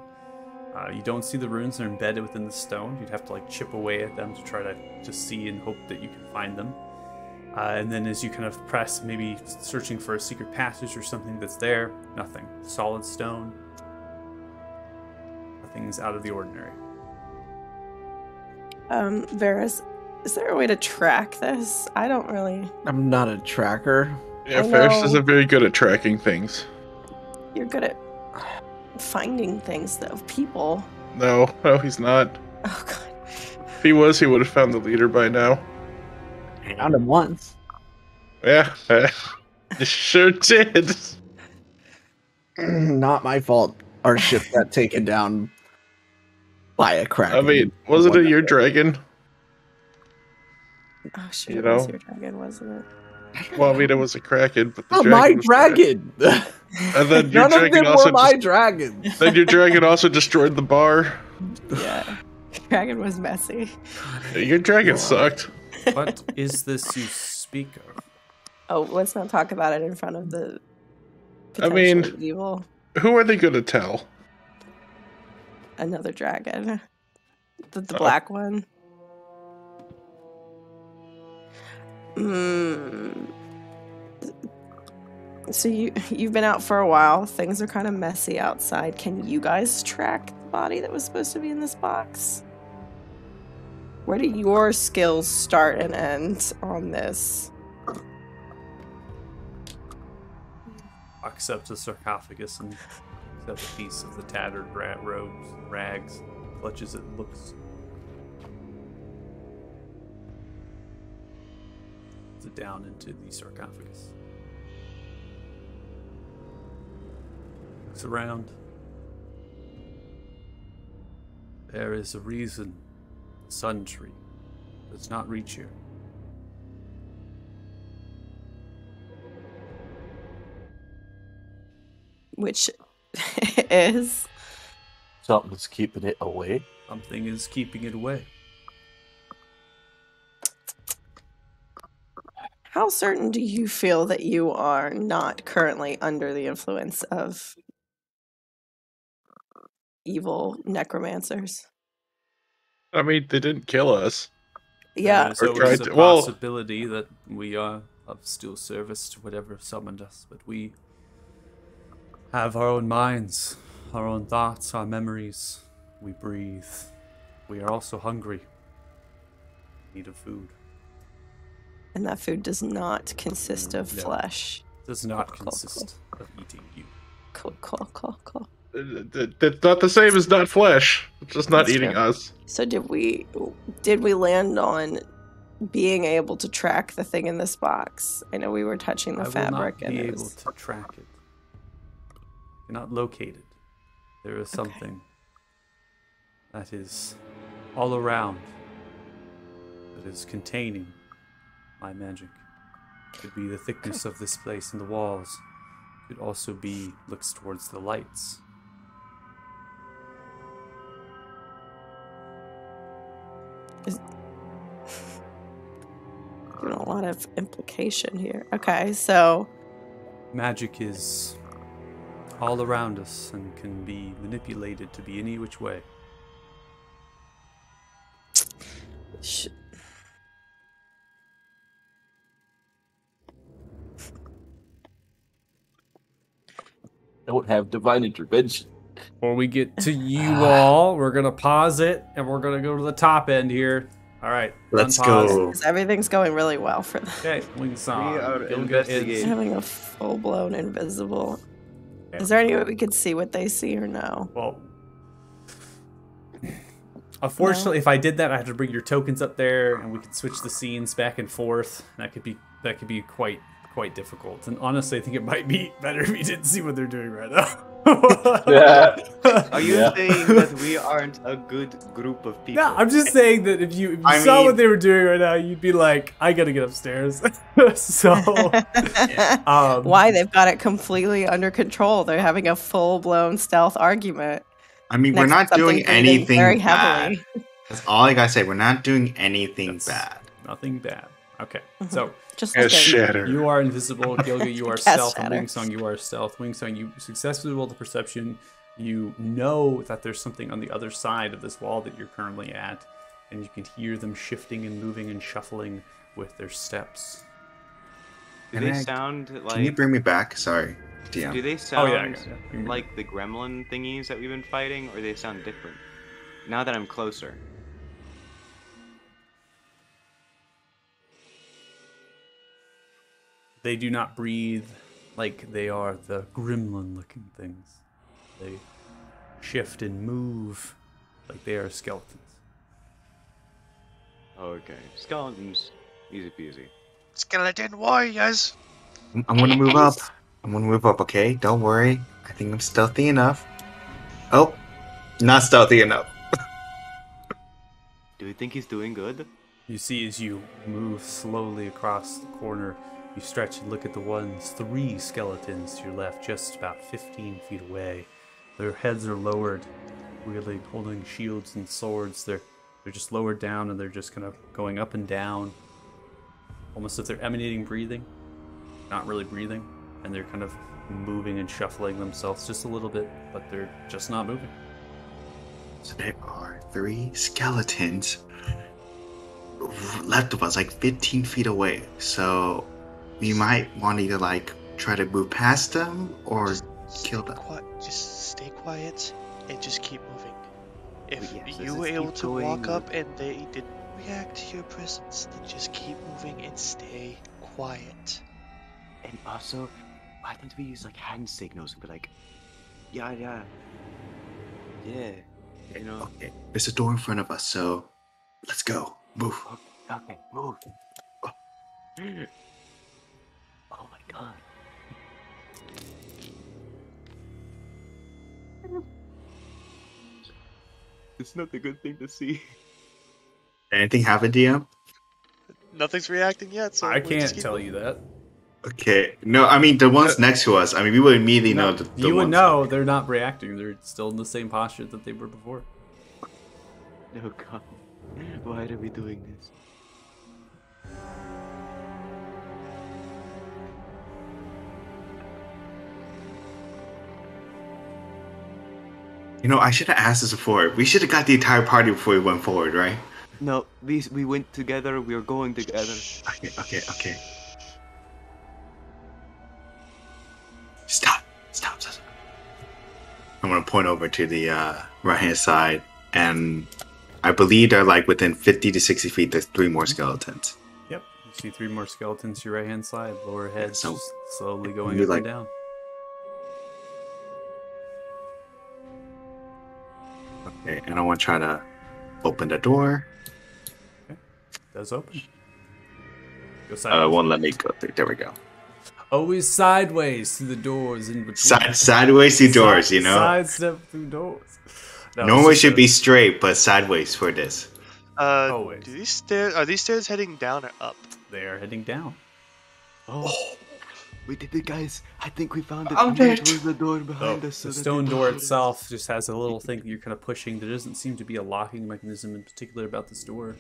You don't see the runes that are embedded within the stone. You'd have to like chip away at them to try to just see and hope that you can find them. And then as you kind of press, maybe searching for a secret passage or something that's there, nothing. Solid stone. Nothing's out of the ordinary.
Varys, is there a way to track this? I don't really.
I'm not a tracker.
Yeah,
I
Ferris
know.
isn't very good at tracking things.
You're good at finding things of people.
No, he's not.
Oh god.
If he was, he would have found the leader by now.
Found him once.
Yeah, you sure did.
Not my fault. Our ship got taken down by a kraken.
I mean, wasn't it your dragon?
Oh shoot,
You
it was
know?
your dragon, wasn't it?
Well, I mean, it was a kraken, but the
Oh,
dragon
my
was trash.
dragon!
And then your
None of
dragon
them
also
were my dragons.
then your dragon also destroyed the bar.
Yeah. Dragon was messy.
Your dragon sucked.
What is this you speak of?
Oh, let's not talk about it in front of the
I mean-
potentially evil
Who are they gonna tell?
another dragon. The black one. So you've been out for a while. Things are kind of messy outside. Can you guys track the body that was supposed to be in this box? Where do your skills start and end on this?
Accepts a sarcophagus and accepts a piece of the tattered robes, rags, clutches it, looks. Puts it down into the sarcophagus. Looks around. There is a reason the sun tree does not reach here.
Which is
Something's keeping it away.
Something is keeping it away.
how certain do you feel that you are not currently under the influence of evil necromancers?
I mean, they didn't kill us.
Yeah,
There's
Or
always
tried
a
to- well-
possibility that we are of still service to whatever summoned us, but we have our own minds, our own thoughts, our memories. We breathe. We are also hungry. Need of food.
and that food does not consist of
No.
flesh.
Does not
Cool,
consist of eating you.
Cool.
That's not the same as not flesh. It's just not
That's
eating
true.
us.
So did we land on being able to track the thing in this box? I know we were touching the
I will
fabric
not
and
be
it
able
was
to track it. Cannot locate it. There is something that is all around that is containing my magic. Could be the thickness of this place and the walls. Could also be looks towards the lights.
giving a lot of implication here. Okay, so
Magic is all around us and can be manipulated to be any which way.
Don't have divine intervention.
Before we get to you all, we're gonna pause it and we're gonna go to the top end here. All right,
Let's
unpause.
go.
'cause everything's going really well for them.
Okay, wing song.
We are
Gilga
investigating.
is-
Having a full-blown invisible. Is there any way we could see what they see or no?
Well, unfortunately, if I did that, I have to bring your tokens up there, and we could switch the scenes back and forth. That could be quite difficult. And honestly, I think it might be better if you didn't see what they're doing right now.
Are you
Yeah.
saying that we aren't a good group of people?
No, I'm just saying that if you
I
saw
mean-
what they were doing right now, you'd be like, I gotta get upstairs. So,
Why? They've got it completely under control. They're having a full-blown stealth argument.
I mean, we're
next to
not
something
doing
breathing
anything
very
bad.
heavily.
That's all I gotta say. We're not doing anything
That's
bad.
nothing bad. Okay,
Mm-hmm.
so
Just
As
looking.
shatter.
you are invisible. Gilga, you are
Cast
stealth. And
shatter.
Wingsong, you are stealth. Wingsong, you successfully rolled the perception. You know that there's something on the other side of this wall that you're currently at, and you can hear them shifting and moving and shuffling with their steps.
Do
Can
they
I-
sound
Can you
like?
bring me back? Sorry,
Do
DM.
they sound
Oh, yeah.
like the gremlin thingies that we've been fighting, or they sound different? Now that I'm closer.
They do not breathe like they are the gremlin-looking things. They shift and move like they are skeletons.
Okay, skeletons, easy peasy.
Skeleton warriors.
I'm gonna move up. I'm gonna move up, okay? Don't worry. I think I'm stealthy enough. Oh, not stealthy enough.
Do you think he's doing good?
You see, as you move slowly across the corner, you stretch and look at the ones, 3 skeletons to your left, just about 15 feet away. Their heads are lowered, weirdly holding shields and swords. They're just lowered down, and they're just kind of going up and down, almost as if they're emanating breathing, not really breathing, and they're kind of moving and shuffling themselves just a little bit, but they're just not moving.
So there are 3 skeletons left of us, like 15 feet away. So we might want to either like try to move past them or kill them.
Just stay quiet and just keep moving. If
Yes,
you
let's
were
keep
able to walk
going.
up and they didn't react to your presence, then just keep moving and stay quiet.
And also, why don't we use like hand signals and be like, yeah, yeah, yeah, you know?
Okay, there's a door in front of us, so let's go. Move.
Okay, move. Oh my god. It's not a good thing to see.
Anything happen, DM?
Nothing's reacting yet, so
I
we'll
can't
just keep
tell
moving.
you that.
Okay. No, I mean the ones next to us. I mean, we would immediately know the
You would
ones.
know they're not reacting. They're still in the same posture that they were before.
Oh god. Why are we doing this?
You know, I should have asked this before. We should have got the entire party before we went forward, right?
No, we went together, we are going together.
Okay. Stop. I'm gonna point over to the right-hand side, and I believe they're like within 50 to 60 feet. There's 3 more skeletons.
Yep. You see 3 more skeletons to your right hand side, lower heads
so-
just slowly going
you
up
like-
and down.
Okay, and I want to try to open the door.
Does open. Go sideways.
Won't let me go through. There we go.
Always sideways through the doors in between.
Sideways through doors, you know.
Sidestep through doors. No,
Normally
it's
should
just
be straight, but sideways for this.
Always.
Are these stairs heading down or up?
They are heading down.
Oh, we did it, guys. I think we found it.
I'm
I'm gonna
dead.
close the door behind us. so
The
that
stone
they
door
don't shoot us.
itself just has a little thing that you're kind of pushing. There doesn't seem to be a locking mechanism in particular about this door.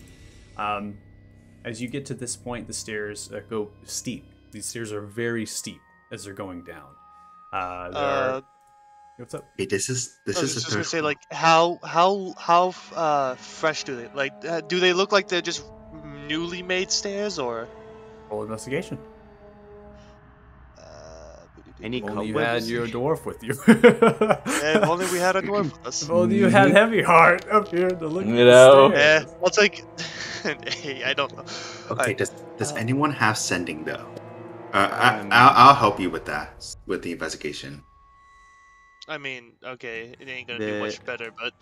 As you get to this point, the stairs go steep. These stairs are very steep as they're going down. What's up?
Hey, this is
I was
the
just
third
gonna say,
floor.
like, how fresh do they do they look like they're just newly made stairs, or
Roll investigation.
Any
Only you had
cobwebs?
your dwarf with you.
if only we had a dwarf with us.
If only you had Heavy Heart up here to look at
You
the
know?
stairs.
I'll take. Hey, I don't know.
Okay, does anyone have sending though?
Um,
I'll help you with that, with the investigation.
I mean, okay, it ain't gonna do
The-
much better, but.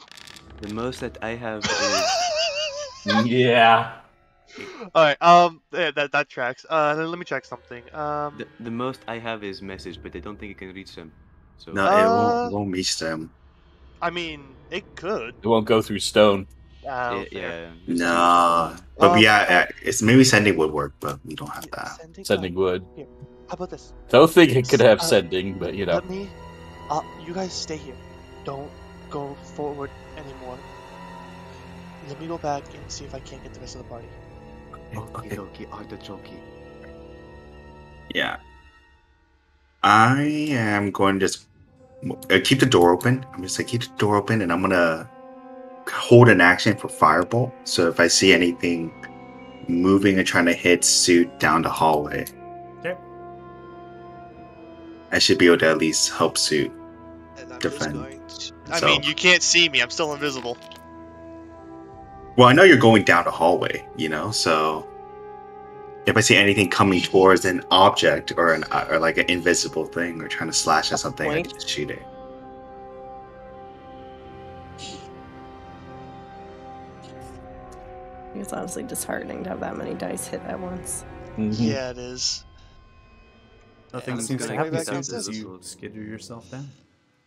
The most that I have is
Yeah.
All right. Yeah, that tracks. Let me check something.
the most I have is message, but I don't think it can reach them. So
No, it won't reach them.
I mean, it could.
It won't go through stone.
Fair.
yeah.
No, but
Um,
it's maybe sending would work, but we don't have that.
Sending wood.
Here, how about this?
Don't think it could have sending, but you know.
Let me. You guys stay here. Don't go forward anymore. Let me go back and see if I can't get the rest of the party.
Okay.
Okie artichoke.
Yeah, I am going to just keep the door open. I'm just gonna keep the door open, and I'm gonna hold an action for firebolt. So if I see anything moving and trying to hit suit down the hallway,
Okay.
I should be able to at least help suit.
And I'm
Defend.
just going to... I
So-
mean, you can't see me. I'm still invisible.
Well, I know you're going down the hallway, you know, so if I see anything coming towards an object or like an invisible thing or trying to slash at something, I
Point.
can just shoot it.
It's honestly disheartening to have that many dice hit at once.
Yeah, it is.
Nothing
I'm
seems
just
to
gonna go
happen
back
as
downstairs.
you skitter yourself down.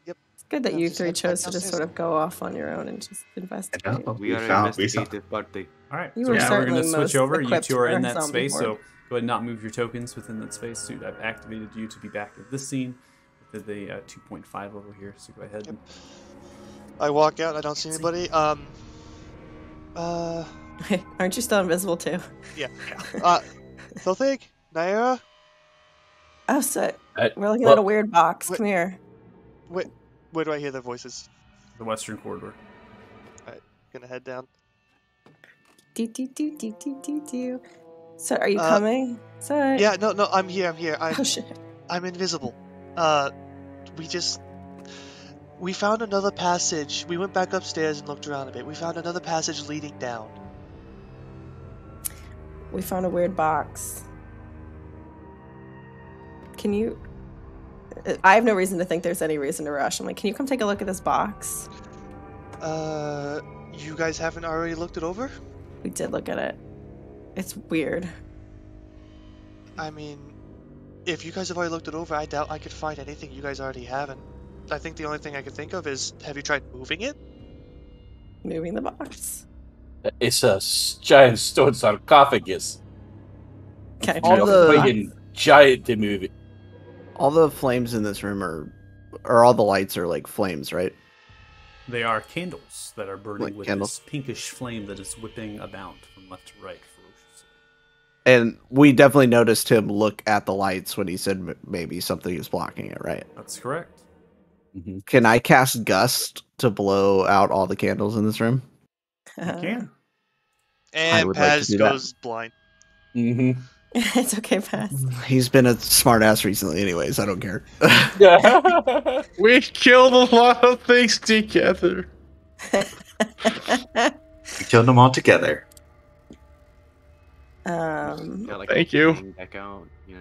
It's good that
I'm
you
just
three
heading back
chose to just
downstairs.
sort of go off on your own and just investigate.
No,
We are an
found
investigative party.
All right,
You
so
were
now we're
certainly
going to switch
most
over. You
equipped
two are in
for a
that
zombie
space, so
horde.
go ahead and not move your tokens within that space. So I've activated you to be back at this scene with the 2.5 over here. So go ahead.
Yep. I walk out. I don't see anybody.
Aren't you still invisible too?
Yeah. Thilthig? Naira?
Oh, so
I-
we're looking
well-
at a weird box.
Wait.
Come here.
Where do I hear their voices?
The western corridor.
Gonna head down.
Do, do, do, do, do, do, do. So, are you
Uh,
coming? So,
Yeah, no, I'm here.
Oh shit.
I'm invisible. We found another passage. We went back upstairs and looked around a bit. We found another passage leading down.
We found a weird box. Can you? I have no reason to think there's any reason to rush. I'm like, can you come take a look at this box?
You guys haven't already looked it over?
We did look at it. It's weird.
I mean, if you guys have already looked it over, I doubt I could find anything you guys already haven't. I think the only thing I could think of is, have you tried moving it?
Moving the box.
It's a giant stone sarcophagus.
Okay.
All
You're
the-
freaking giant to move it.
All the flames in this room or all the lights are like flames, right?
They are candles that are burning
Like
with
candles?
this pinkish flame that is whipping about from left to right ferociously.
And we definitely noticed him look at the lights when he said maybe something is blocking it, right?
That's correct.
Can I cast Gust to blow out all the candles in this room?
You can.
And
would like to
Paz
do that.
goes blind.
Mm-hmm.
It's okay, Pass.
He's been a smartass recently, anyways. I don't care.
We killed a lot of things together.
We killed them all together.
Yeah, like
Thank you.
bring Back out, do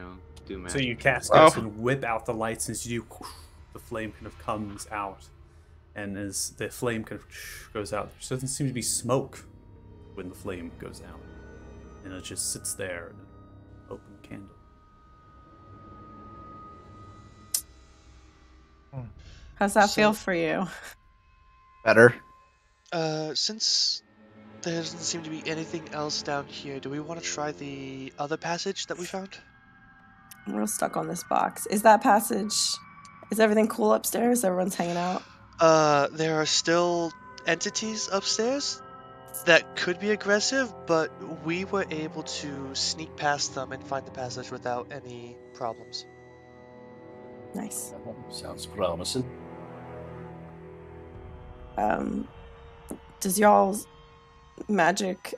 So
magic.
you cast
Wow.
Gust and whip out the lights. As you do, the flame kind of comes out, and as the flame kind of goes out, there doesn't seem to be smoke when the flame goes out, and it just sits there in an open candle.
How's that
So-
feel for you?
Better.
Since there doesn't seem to be anything else down here, do we want to try the other passage that we found?
I'm real stuck on this box. Is that passage? Is everything cool upstairs? Everyone's hanging out.
There are still entities upstairs that could be aggressive, but we were able to sneak past them and find the passage without any problems.
Nice.
Sounds promising.
Does y'all's magic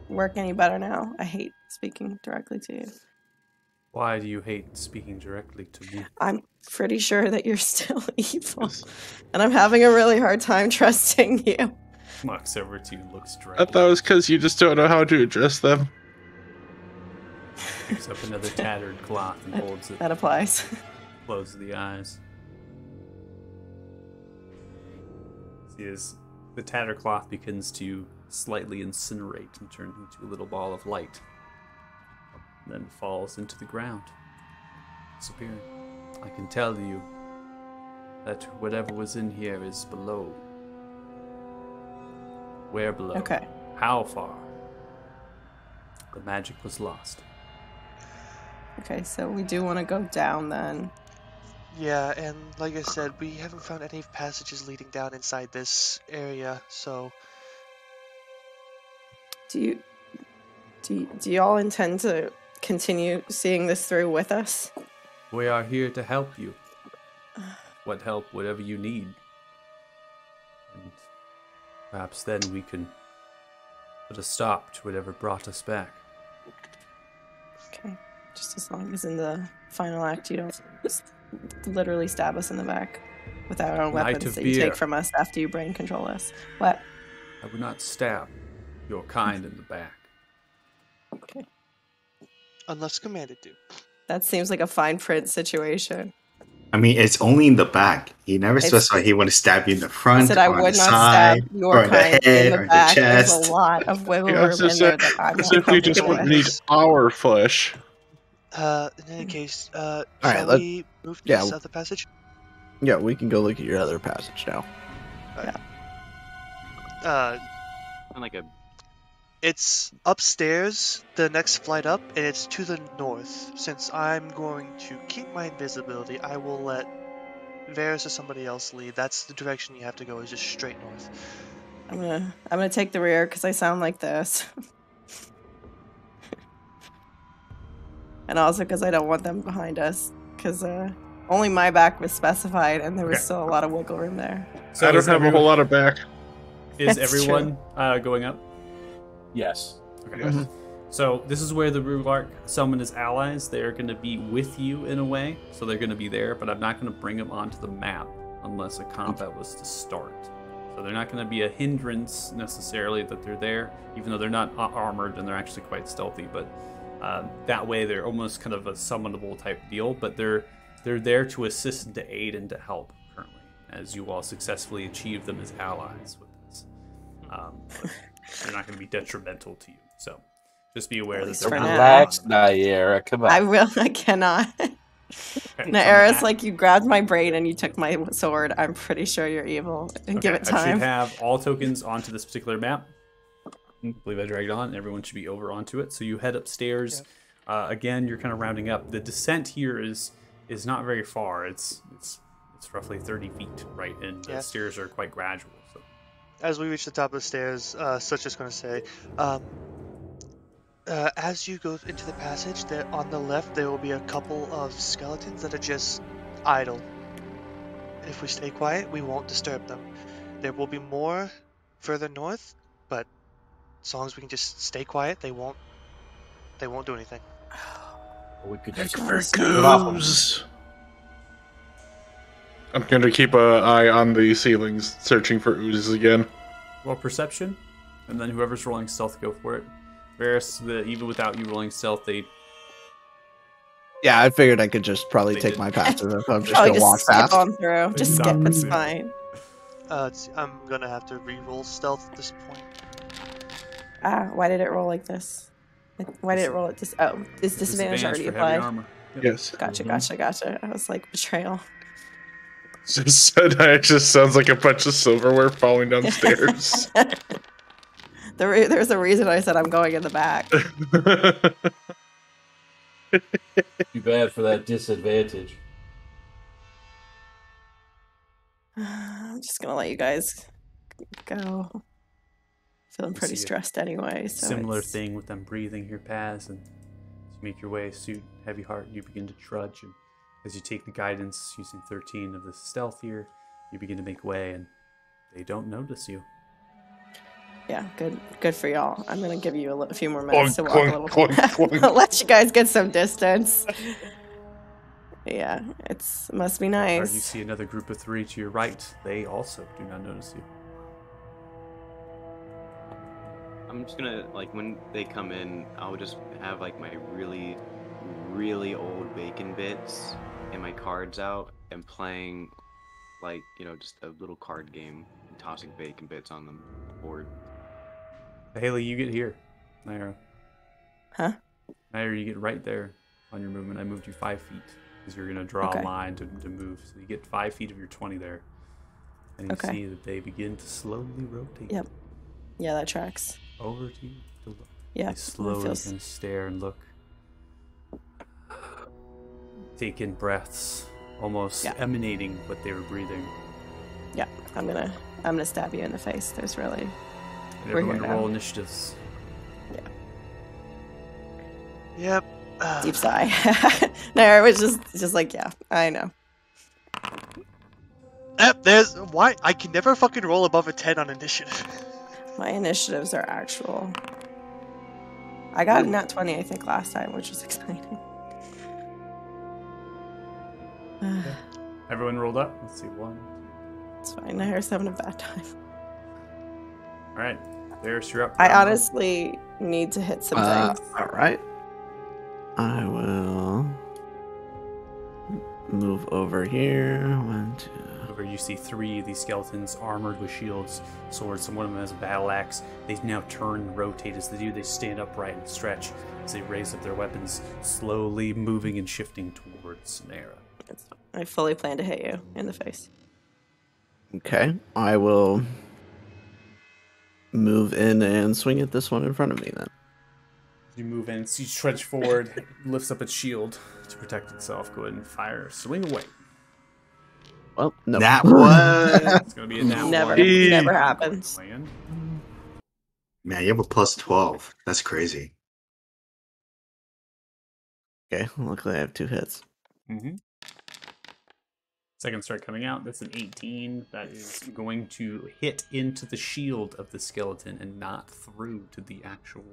work any better now? I hate speaking directly to you.
Why do you hate speaking directly to me?
I'm pretty sure that you're still evil, and I'm having a really hard time trusting you.
Walks over to you and looks
I
directly.
thought it was because you just don't know how to address them.
Picks up another tattered cloth and holds it.
That applies.
Closes the eyes. See as the tattered cloth begins to slightly incinerate and turn into a little ball of light. Then falls into the ground, disappearing. I can tell you that whatever was in here is below. Where below?
Okay.
How far? The magic was lost.
Okay, so we do want to go down then.
Yeah, and like I said, we haven't found any passages leading down inside this area, so
Do y'all intend to continue seeing this through with us?
We are here to help you. What help, whatever you need. And perhaps then we can put a stop to whatever brought us back.
Okay. Just as long as in the final act you don't just literally stab us in the back with our own
Night
weapons
of
that you
beer.
take from us after you brain control us. What?
I would not stab your kind in the back.
Okay.
unless commanded to.
That seems like a fine print situation.
I mean, it's only in the back. He never
It's-
specified he want to stab you in the
I
front,
said I
or on
would
the
not
side,
stab
or
your
in the
kind in
head,
the
or in the
back. There's a
chest.
lot of wiggle
Yeah,
room
so
in there that I'm not
if we just
comfortable
wouldn't
with.
need our flesh.
In any case,
right,
shall we move to
yeah.
this other passage?
Yeah, we can go look at your other passage now.
And like a
It's upstairs, the next flight up, and it's to the north. Since I'm going to keep my invisibility, I will let Varys or somebody else lead. That's the direction you have to go, is just straight north.
I'm gonna take the rear because I sound like this, and also because I don't want them behind us. Because only my back was specified, and there was
Okay.
still a lot of wiggle room there.
So
I don't
is
have a whole lot of back.
Is
That's
everyone going up?
Yes.
Okay.
Yes.
So this is where the Rulark summoned his allies. They're going to be with you in a way, so they're going to be there. But I'm not going to bring them onto the map unless a combat was to start. So they're not going to be a hindrance necessarily that they're there, even though they're not armored and they're actually quite stealthy. But that way they're almost kind of a summonable type deal. But they're there to assist and to aid and to help currently, as you all successfully achieve them as allies with this. But they're not going to be detrimental to you. So just be aware that
least
they're
for
not
now.
Relax, Naira. Come on.
I cannot.
Okay,
Now,
so
Eris, like you grabbed my brain and you took my sword. I'm pretty sure you're evil. And give it
I should
time.
have all tokens onto this particular map. I believe I dragged on, and everyone should be over onto it. So you head upstairs. Again, you're kind of rounding up. The descent here is not very far. It's roughly 30 feet, right? And the
Yeah.
stairs are quite gradual. So
As we reach the top of the stairs, Such is going to say, as you go into the passage, there on the left there will be a couple of skeletons that are just idle. If we stay quiet, we won't disturb them. There will be more further north, but as long as we can just stay quiet, they won't do anything.
We could just
Goose. I'm going to keep an eye on the ceilings, searching for oozes again.
roll perception, and then whoever's rolling stealth, go for it. Varys, even without you rolling stealth, they
Yeah, I figured I could just probably
They
take
did.
my passive if I'm just
Probably
gonna walk
just skip
past.
on through. Just
Stop.
skip. It's
Yeah.
fine.
I'm gonna have to re-roll stealth at this point.
Why did it roll like this? Why did it roll at this? Oh, is disadvantage already
for heavy
applied?
armor. Yep.
Yes.
Gotcha. I was like, betrayal.
That just sounds like a bunch of silverware falling downstairs.
There's a reason I said I'm going in the back.
Too bad for that disadvantage.
I'm just gonna let you guys go. Feeling pretty
see a
stressed anyway. So
Similar
it's-
thing with them breathing here, Paz, and as you make your way, suit heavy heart, you begin to trudge, and as you take the guidance using 13 of the stealth here, you begin to make way, and they don't notice you.
Yeah, good for y'all. I'm gonna give you a few more minutes to walk
Clunk,
a little.
clunk, clunk.
I'll let you guys get some distance. Yeah, it must be
Or you
nice.
see another group of 3 to your right. They also do not notice you.
I'm just gonna, like, when they come in, I'll just have, like, my really, really old bacon bits and my cards out and playing, like, you know, just a little card game and tossing bacon bits on the board.
Haley, you get here. Naira.
Huh?
Naira, you get right there on your movement. I moved you 5 feet because you're going to draw
Okay.
a line to move. So you get 5 feet of your 20 there. And you
Okay.
see that they begin to slowly rotate
Yep. Yeah, that tracks.
over to you to look.
Yeah,
They slowly
feels-
kind of stare and look. Take in breaths, almost
Yeah.
emanating what they were breathing.
Yeah, I'm gonna stab you in the face. There's really
And
We're
everyone
here
to
now.
roll initiatives.
Yep.
deep sigh. No, it was just like, yeah, I know.
Yep. There's why I can never fucking roll above a 10 on initiative.
My initiatives are actual. I got a nat 20, I think, last time, which was exciting.
Everyone rolled up. Let's see, 1.
It's fine. Nair's having a bad time.
All right, there's you're up.
I
Round one.
honestly need to hit some things.
All right. I will move over here. 1, 2.
Over you see 3 of these skeletons armored with shields, swords, and one of them has a battle axe. They now turn and rotate. As they do, they stand upright and stretch as they raise up their weapons, slowly moving and shifting towards Nara.
I fully plan to hit you in the face.
Okay, I will move in and swing at this one in front of me then.
You move in, so you trudge forward, lifts up its shield to protect itself. Go ahead and fire. Swing away.
Well, no.
That was.
It's going to be a nat
Never,
one.
never happens.
Land.
Man, you have a plus 12. That's crazy.
Okay, luckily I have 2 hits.
Mm-hmm. Second strike coming out. That's an 18. That is going to hit into the shield of the skeleton and not through to the actual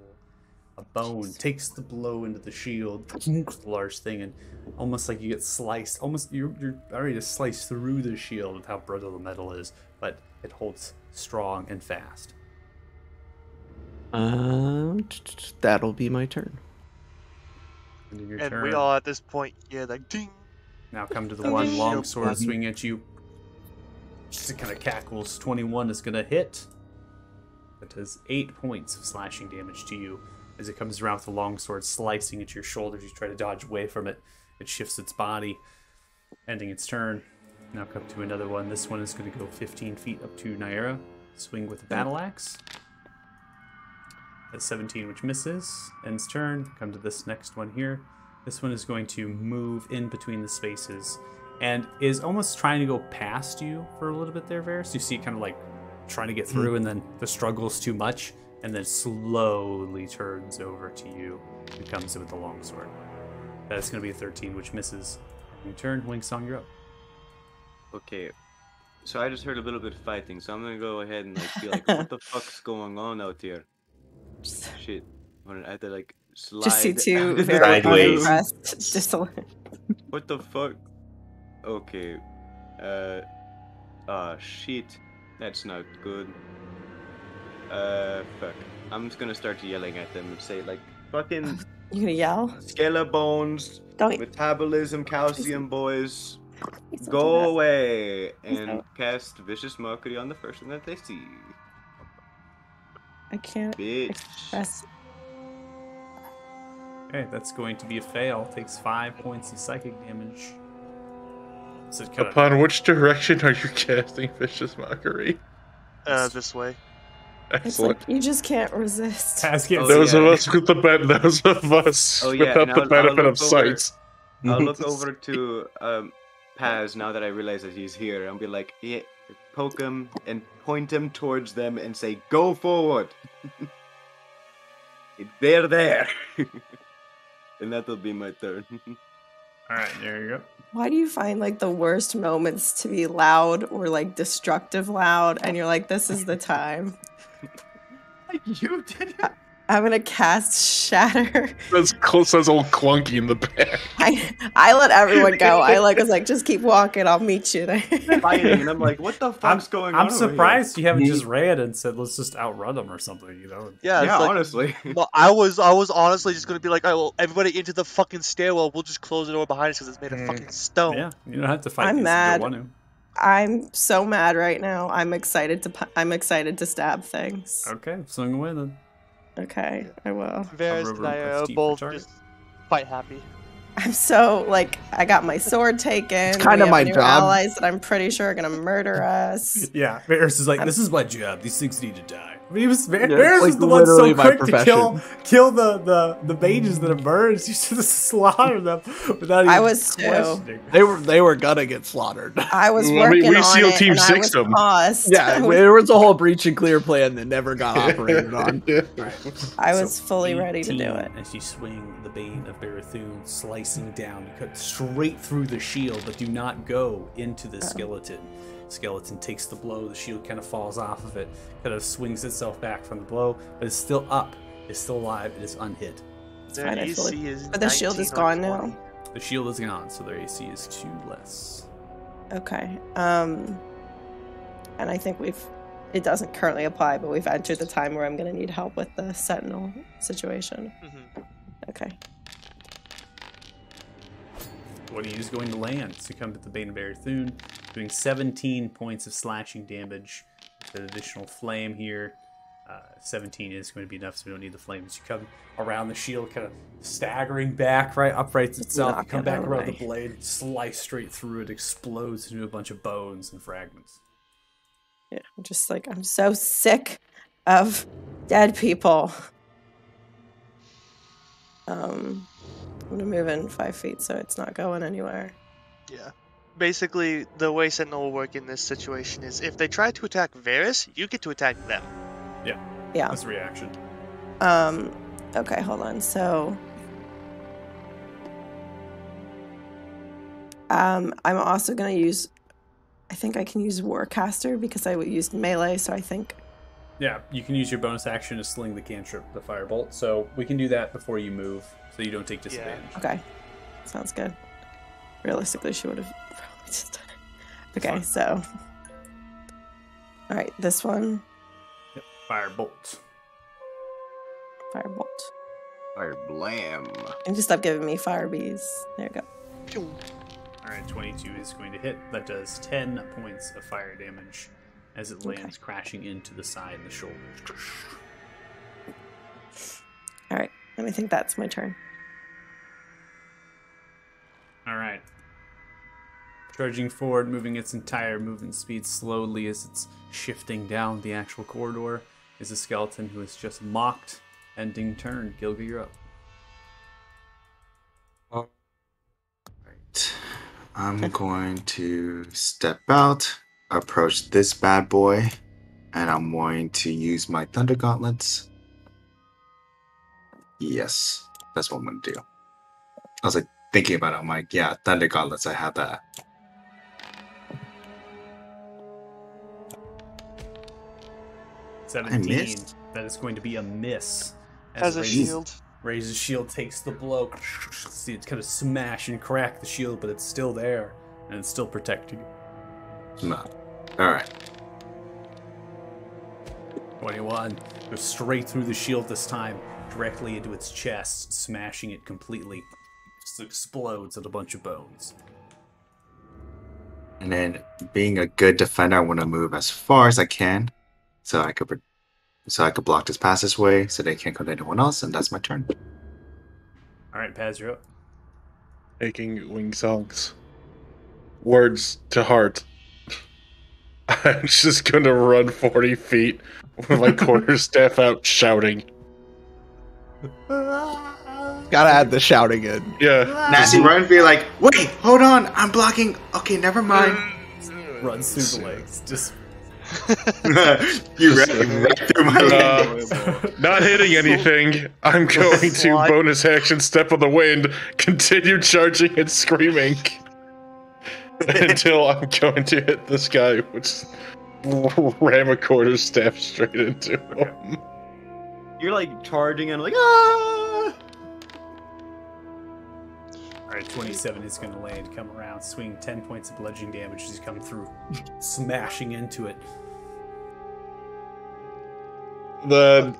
bone. Takes the blow into the shield, the large thing, and almost like you get sliced. Almost you're already to slice through the shield with how brittle the metal is, but it holds strong and fast.
That'll be my turn.
Your
And
turn.
we all at this point, like ding.
Now come to the one longsword swing at you. Just kind of cackles. 21 is going to hit. That does 8 points of slashing damage to you. As it comes around with the longsword slicing at your shoulders, you try to dodge away from it. It shifts its body, ending its turn. Now come to another one. This one is going to go 15 feet up to Naira. Swing with the battle axe. That's 17, which misses. Ends turn. Come to this next one here. This one is going to move in between the spaces and is almost trying to go past you for a little bit there, Varys. You see it kind of like trying to get through, and then the struggle's too much, and then slowly turns over to you and comes in with the longsword. That's going to be a 13, which misses. Your turn. Wingsong, you're up.
Okay. So I just heard a little bit of fighting, so I'm gonna go ahead and like be like, what the fuck's going on out here? Shit. I had to like slide.
Just see 2
out
very
Sideways.
unimpressed. Just
What the fuck? Okay. Shit. That's not good. Fuck. I'm just gonna start yelling at them and say like, fucking
you gonna yell?
Skeleton-bones,
Don't.
metabolism, calcium boys,
Please don't do
go
that.
away,
Please
and
don't.
cast vicious mockery on the first one that they see.
I can't
Bitch.
express.
Okay, that's going to be a fail. Takes 5 points of psychic damage. So it kind of
Upon which direction are you casting Vicious Mockery?
This way.
It's
Excellent.
like you just can't resist.
Taz can't
Oh,
see
Those
yeah.
of us with the those of us
Oh, yeah,
without
and
the
I'll
benefit
look
of sight.
I'll look over to Paz now that I realize that he's here and be like, yeah, poke him and point him towards them and say, go forward. They're there. And that'll be my turn.
All right, there you go.
Why do you find like the worst moments to be loud or like destructive loud, and you're like, this is the time?
You did it.
I'm gonna cast Shatter.
That's close as old Clunky in the back.
I let everyone go. I was like, just keep walking. I'll meet you there.
Fighting, and I'm like, what the fuck's going on?
I'm
over
surprised you haven't just ran and said, let's just outrun them or something, you know?
Yeah,
Here?
it's
Yeah,
like,
honestly.
well, I was honestly just gonna be like, well, everybody into the fucking stairwell. We'll just close the door behind us because it's made of fucking stone.
Yeah, you don't have to fight
I'm
these if you
mad.
don't want to.
I'm so mad right now. I'm excited to stab things.
Okay, swing away then.
Okay, I will.
Varys and I are both just fight happy.
I'm so like I got my sword taken.
It's kinda
We have
my
new
job.
allies that I'm pretty sure are gonna murder us.
Yeah, Varys is like, this is my job. These things need to die. But
it's
Varys
like
is the one so
literally my
quick to kill the mages that emerged. You should just slaughter them without even
I was too.
questioning.
They were gonna get slaughtered.
I was
Well, I mean,
working
we
on
SEAL
it,
Team
and I
6
was
them.
paused.
Yeah, there was a whole breach and clear plan that never got operated on.
I was fully ready to do
18
it.
As you swing the Bane of Barathun, slicing down, you cut straight through the shield, but do not go into the skeleton. Skeleton takes the blow, the shield kind of falls off of it, kind of swings itself back from the blow, but it's still up, it's still alive, it is unhit.
It's
Their
fine, I
AC
fully-
is
But the shield is
19 or
gone
20.
now.
The shield is gone, so their AC is 2 less.
Okay. And I think it doesn't currently apply, but we've entered the time where I'm gonna need help with the sentinel situation.
Mhm.
Okay.
What he is going to land. Succumb to the Bane of Barathun, doing 17 points of slashing damage. With an additional flame here. 17 is going to be enough, so we don't need the flames. You come around the shield, kind of staggering back, right, uprights itself. You come back around the blade, slice straight through it, explodes into a bunch of bones and fragments.
Yeah, I'm just like, I'm so sick of dead people. I'm gonna move in 5 feet so it's not going anywhere.
Yeah. Basically, the way Sentinel will work in this situation is if they try to attack Varys, you get to attack them.
Yeah.
Yeah.
That's a reaction.
Okay, hold on. So, I'm also gonna use. I think I can use Warcaster because I used melee. So I think.
Yeah, you can use your bonus action to sling the cantrip, the firebolt. So we can do that before you move, so you don't take disadvantage.
Yeah.
Okay, sounds good. Realistically, she would have probably just done it. Okay, so. All right, this one.
Yep. Firebolt.
Firebolt.
Fire blam.
And just stop giving me fire bees. There you go.
All right, 22 is going to hit. That does 10 points of fire damage as it lands crashing into the side and the shoulder.
All right, and I think that's my turn.
All right. Charging forward, moving its entire movement speed slowly as it's shifting down the actual corridor, is a skeleton who is just mocked. Ending turn. Gilga, you're up.
Right. I'm going to step out, approach this bad boy, and I'm going to use my Thunder Gauntlets. Yes, that's what I'm going to do. I was like thinking about it. I'm like, yeah, Thunder Gauntlets, I have that. I
17.
missed.
That is going to be a miss.
As a shield.
Raises shield, takes the blow. See it kind of smash and crack the shield, but it's still there. And it's still protecting you.
No. Alright.
21. Goes straight through the shield this time. Directly into its chest, smashing it completely. Just explodes at a bunch of bones.
And then, being a good defender, I want to move as far as I can, so I could block this passageway, so they can't come to anyone else, and that's my turn.
All right, Paz, you're up.
Taking wing songs. Words to heart. I'm just gonna run 40 feet with my quarterstaff out shouting.
Gotta add the shouting in.
Yeah.
Nasty run, be like, wait, hold on, I'm blocking. Okay, never mind.
Runs through the legs. Just
You right through my leg.
Not hitting anything. I'm going to bonus action step of the wind, continue charging and screaming until I'm going to hit this guy, which ram a quarterstaff straight into him.
You're like charging and like, ah!
Alright, 27 is going to land, come around, swing 10 points of bludgeoning damage as you come through, smashing into it.
Then,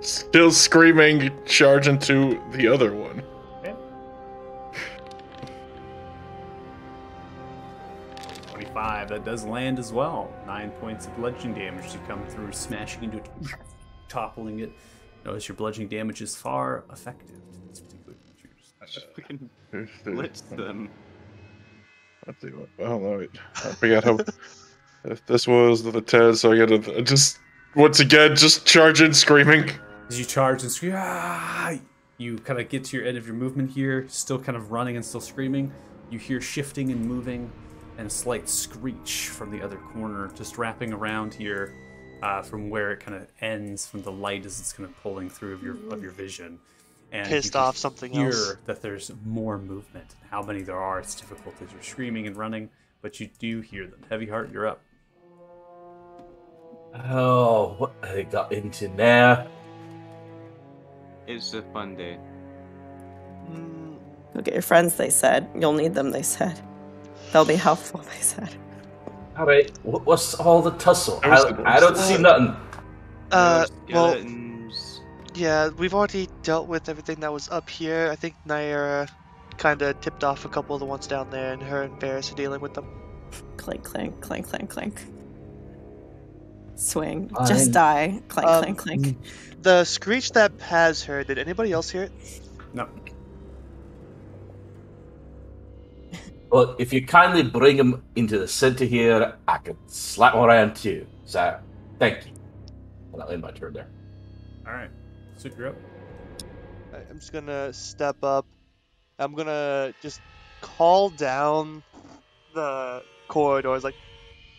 still screaming, charge into the other one.
Okay. 25, that does land as well. 9 points of bludgeoning damage as you come through, smashing into it, toppling it. Notice your bludgeoning damage is far effective to these particular creatures.
Fucking blitz them.
Let's see what. Oh no! Wait. I forgot how. If this was the 10, so I gotta just once again just charge in, screaming.
As you charge and scream, ah! You kind of get to your end of your movement here, still kind of running and still screaming. You hear shifting and moving, and a slight screech from the other corner, just wrapping around here, from where it kind of ends from the light as it's kind of pulling through of your vision. And
Pissed off something
hear
else.
that there's more movement. How many there are, it's difficult as you're screaming and running, but you do hear them. Heavy Heart, you're up.
Oh, what I got into there?
It's a fun day.
Go get your friends, they said. You'll need them, they said. They'll be helpful, they said.
Alright, what's all the tussle? I don't see nothing.
Well,
Skeletons.
yeah, we've already dealt with everything that was up here. I think Naira kind of tipped off a couple of the ones down there, and her and Varys are dealing with them.
Clink, clink, clink, clink, clink. Swing.
Fine.
Just die. Clink, clink, clink.
The screech that Paz heard, did anybody else hear it?
No.
Well, if you kindly bring him into the center here, I could slap him around too. So, thank you. And I'll end my turn there.
All right. So you're up.
Alright, I'm just gonna step up. I'm gonna just call down the corridors like,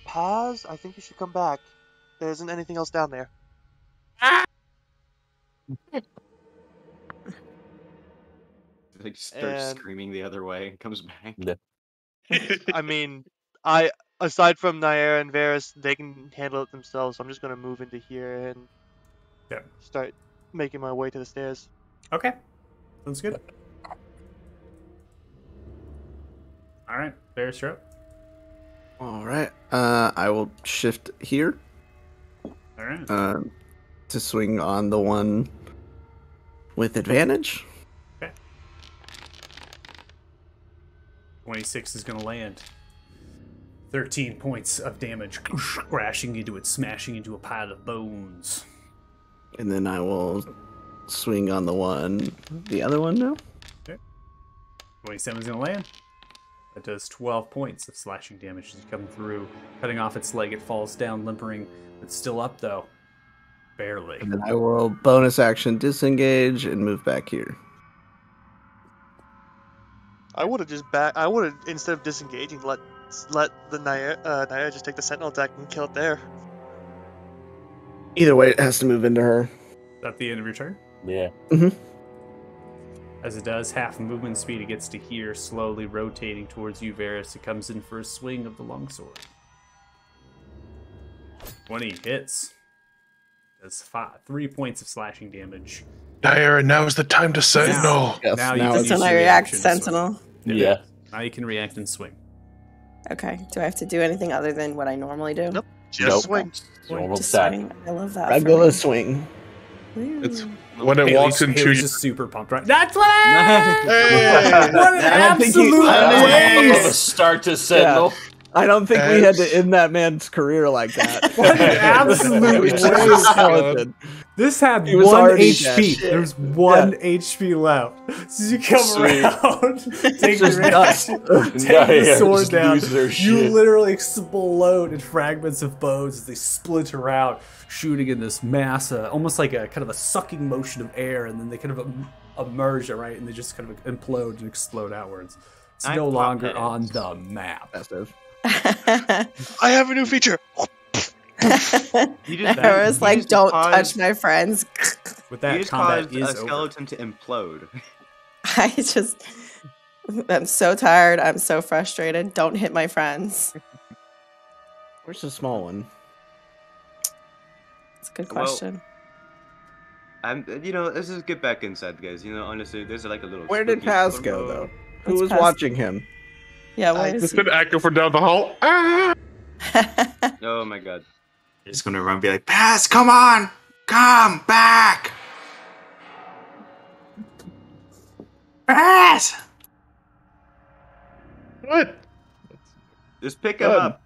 Paz, I think you should come back. There isn't anything else down there.
Like starts
And-
screaming the other way and comes back.
Yeah.
I mean, aside from Naira and Varys, they can handle it themselves. So I'm just gonna move into here and
Yeah.
start making my way to the stairs.
Okay. Sounds good. All right. There's your up.
All right. I will shift here
All right.
to swing on the one with advantage.
26 is going to land. 13 points of damage crashing into it, smashing into a pile of bones.
And then I will swing on the other one now.
27 is going to land. That does 12 points of slashing damage as you come through. Cutting off its leg, it falls down, limpering. It's still up, though. Barely.
And then I will bonus action disengage and move back here.
I would have I would have, instead of disengaging, let the Naira just take the sentinel attack and kill it there.
Either way, it has to move into her.
Is that the end of your turn?
Yeah.
As it does, half movement speed, it gets to here, slowly rotating towards you, Varys. It comes in for a swing of the longsword. 20 hits. Does 3 points of slashing damage.
Naira, now is the time to Sentinel.
Yes,
Now
now
you
it's-
can
So
use
I
your
react
reaction to swing.
sentinel.
Yeah.
Now you can react and swing.
Okay. Do I have to do anything other than what I normally do?
Nope. Just
Nope.
swing.
Normal
Just
attack.
swing. I love that. for
Regular
me.
swing.
Woo.
It's when it walks into
Haley's
you.
just super pumped, right? That's what I
Hey!
What an
I don't think he-
absolute
I don't think-
Of a
waste!
start to Sentinel.
I don't think we had to end that man's career like that.
What an absolute
He was
waste.
just talented.
This had
He was
1
already
HP.
dead.
There's 1 HP left. So you come
Sweet.
around, take
just
your
dust.
reaction, take
Yeah,
the
yeah,
sword
just
down.
lose their
You
shit.
literally explode in fragments of bones as they splinter out, shooting in this mass, almost like a kind of a sucking motion of air, and then they kind of emerge, right, and they just kind of implode and explode outwards. It's
I
no
pop
longer
heads.
on the map.
Festive.
I have a new feature.
You just,
I was
you
like,
just
don't
caused-
touch my friends.
With
You
that,
just
combat
caused
is
a
over.
skeleton to implode.
I'm so tired. I'm so frustrated. Don't hit my friends.
Where's the small one?
It's a good
Well,
question.
Let's just get back inside, guys. Honestly, there's like a little.
Where did
spooky
Paz
photo.
go, though? Who
What's
was
Paz?
watching him?
Yeah, where is
It's
he?
been acting from down the hall. Ah!
Oh my god.
He's gonna run and be like, Paz, come on! Come back! Paz!
What?
Just pick him
Good.
up.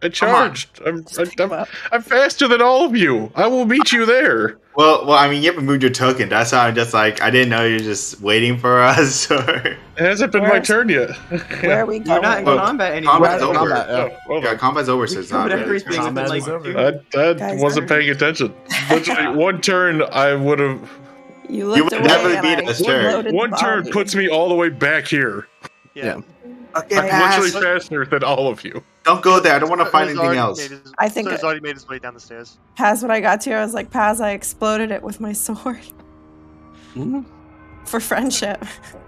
I charged.
pick him up.
I'm faster than all of you. I will meet you there.
Well, I mean, you haven't moved your token. That's why I'm just like, I didn't know you're just waiting for us. Or...
It hasn't been my
Where's-
turn yet.
Where are we
We're
going?
not in
Well,
combat anymore.
combat's
We're out of
over.
combat, yeah.
Oh, well,
Yeah, combat's over, so it's not
But
really.
everything's been
Combat
like
is over.
2.
I
Guys,
wasn't paying attention. Literally, one turn I would have.
You
You
looked
would
away
definitely
and
be
I
the turn.
loaded the
One turn
body.
puts me all the way back here.
Yeah.
Okay,
I'm
Paz,
literally faster than all of you.
don't go there. I don't want to find
He's
anything
already
else.
made his-
I think
He's already made his way down the stairs.
Paz, when I got to you, I was like, Paz, I exploded it with my sword.
Mhm.
For friendship.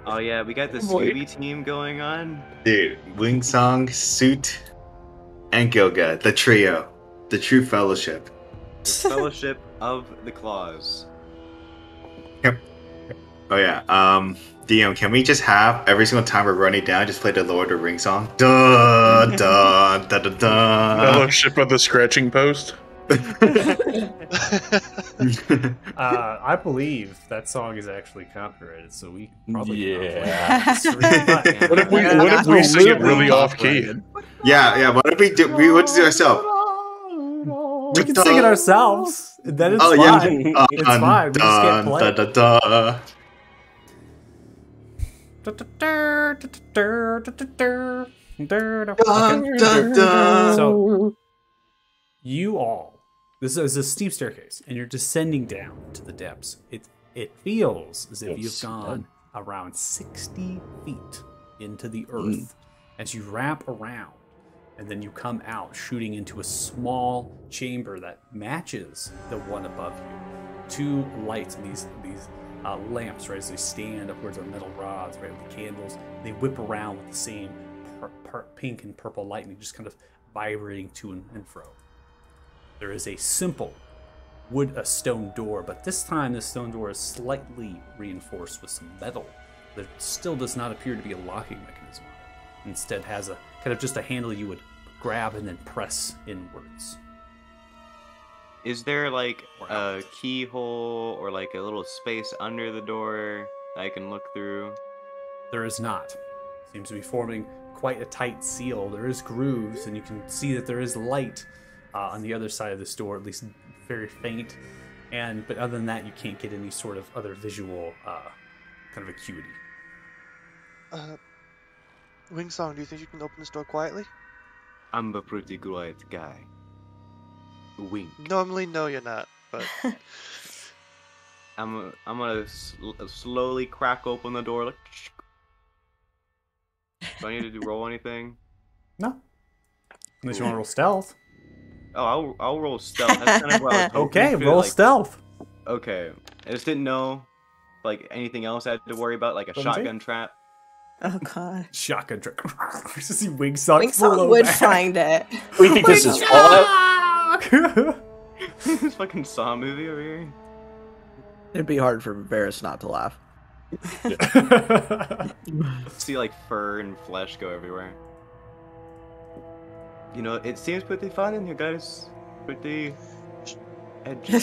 Oh yeah, we got the
Wait.
Scooby team going on.
Dude, Wingsong, Suit, and Gilga, the trio, the true fellowship.
The Fellowship of the Claws.
Oh yeah, DM, can we just have every single time we're running down, just play the Lord of the Rings song? Dun dun dun dun dun.
Fellowship of the Scratching Post.
I believe that song is actually copyrighted, so we probably
Yeah.
What if we sing it really off key?
Yeah. What if we do? We would do ourselves.
We can sing it ourselves. Then it's
Oh
fine.
yeah.
It's fine. We just can't play. So you all, this is a steep staircase, and you're descending down to the depths. It feels as if you've gone around 60 feet into the earth as you wrap around, and then you come out shooting into a small chamber that matches the one above you. Two lights and these lamps, right, as they stand upwards of metal rods, right, with the candles. They whip around with the same pink and purple lightning, just kind of vibrating to and fro. There is a simple stone door, but this time the stone door is slightly reinforced with some metal. There still does not appear to be a locking mechanism on it. Instead has a kind of just a handle you would grab and then press inwards.
Is there like a keyhole or like a little space under the door that I can look through?
There is not. Seems to be forming quite a tight seal. There is grooves, and you can see that there is light on the other side of this door, at least very faint. But other than that, you can't get any sort of other visual kind of acuity.
Wingsong, do you think you can open this door quietly?
I'm a pretty quiet guy. Wink.
Normally, no, you're not. But
I'm gonna slowly crack open the door. Like, do I need to roll anything?
No. Unless you want to roll stealth.
Oh, I'll roll stealth. That's kind of what I was hoping.
Okay, roll stealth.
Okay, I just didn't know like anything else I had to worry about, like a shotgun trap.
Oh god.
Shotgun trap. Just see Wingsong
Wingsong would find it.
We think this is Fallout.
This fucking Saw movie over here.
It'd be hard for Varys not to laugh.
See like fur and flesh go everywhere. You know, it seems pretty fun in here, guys. Pretty edgy.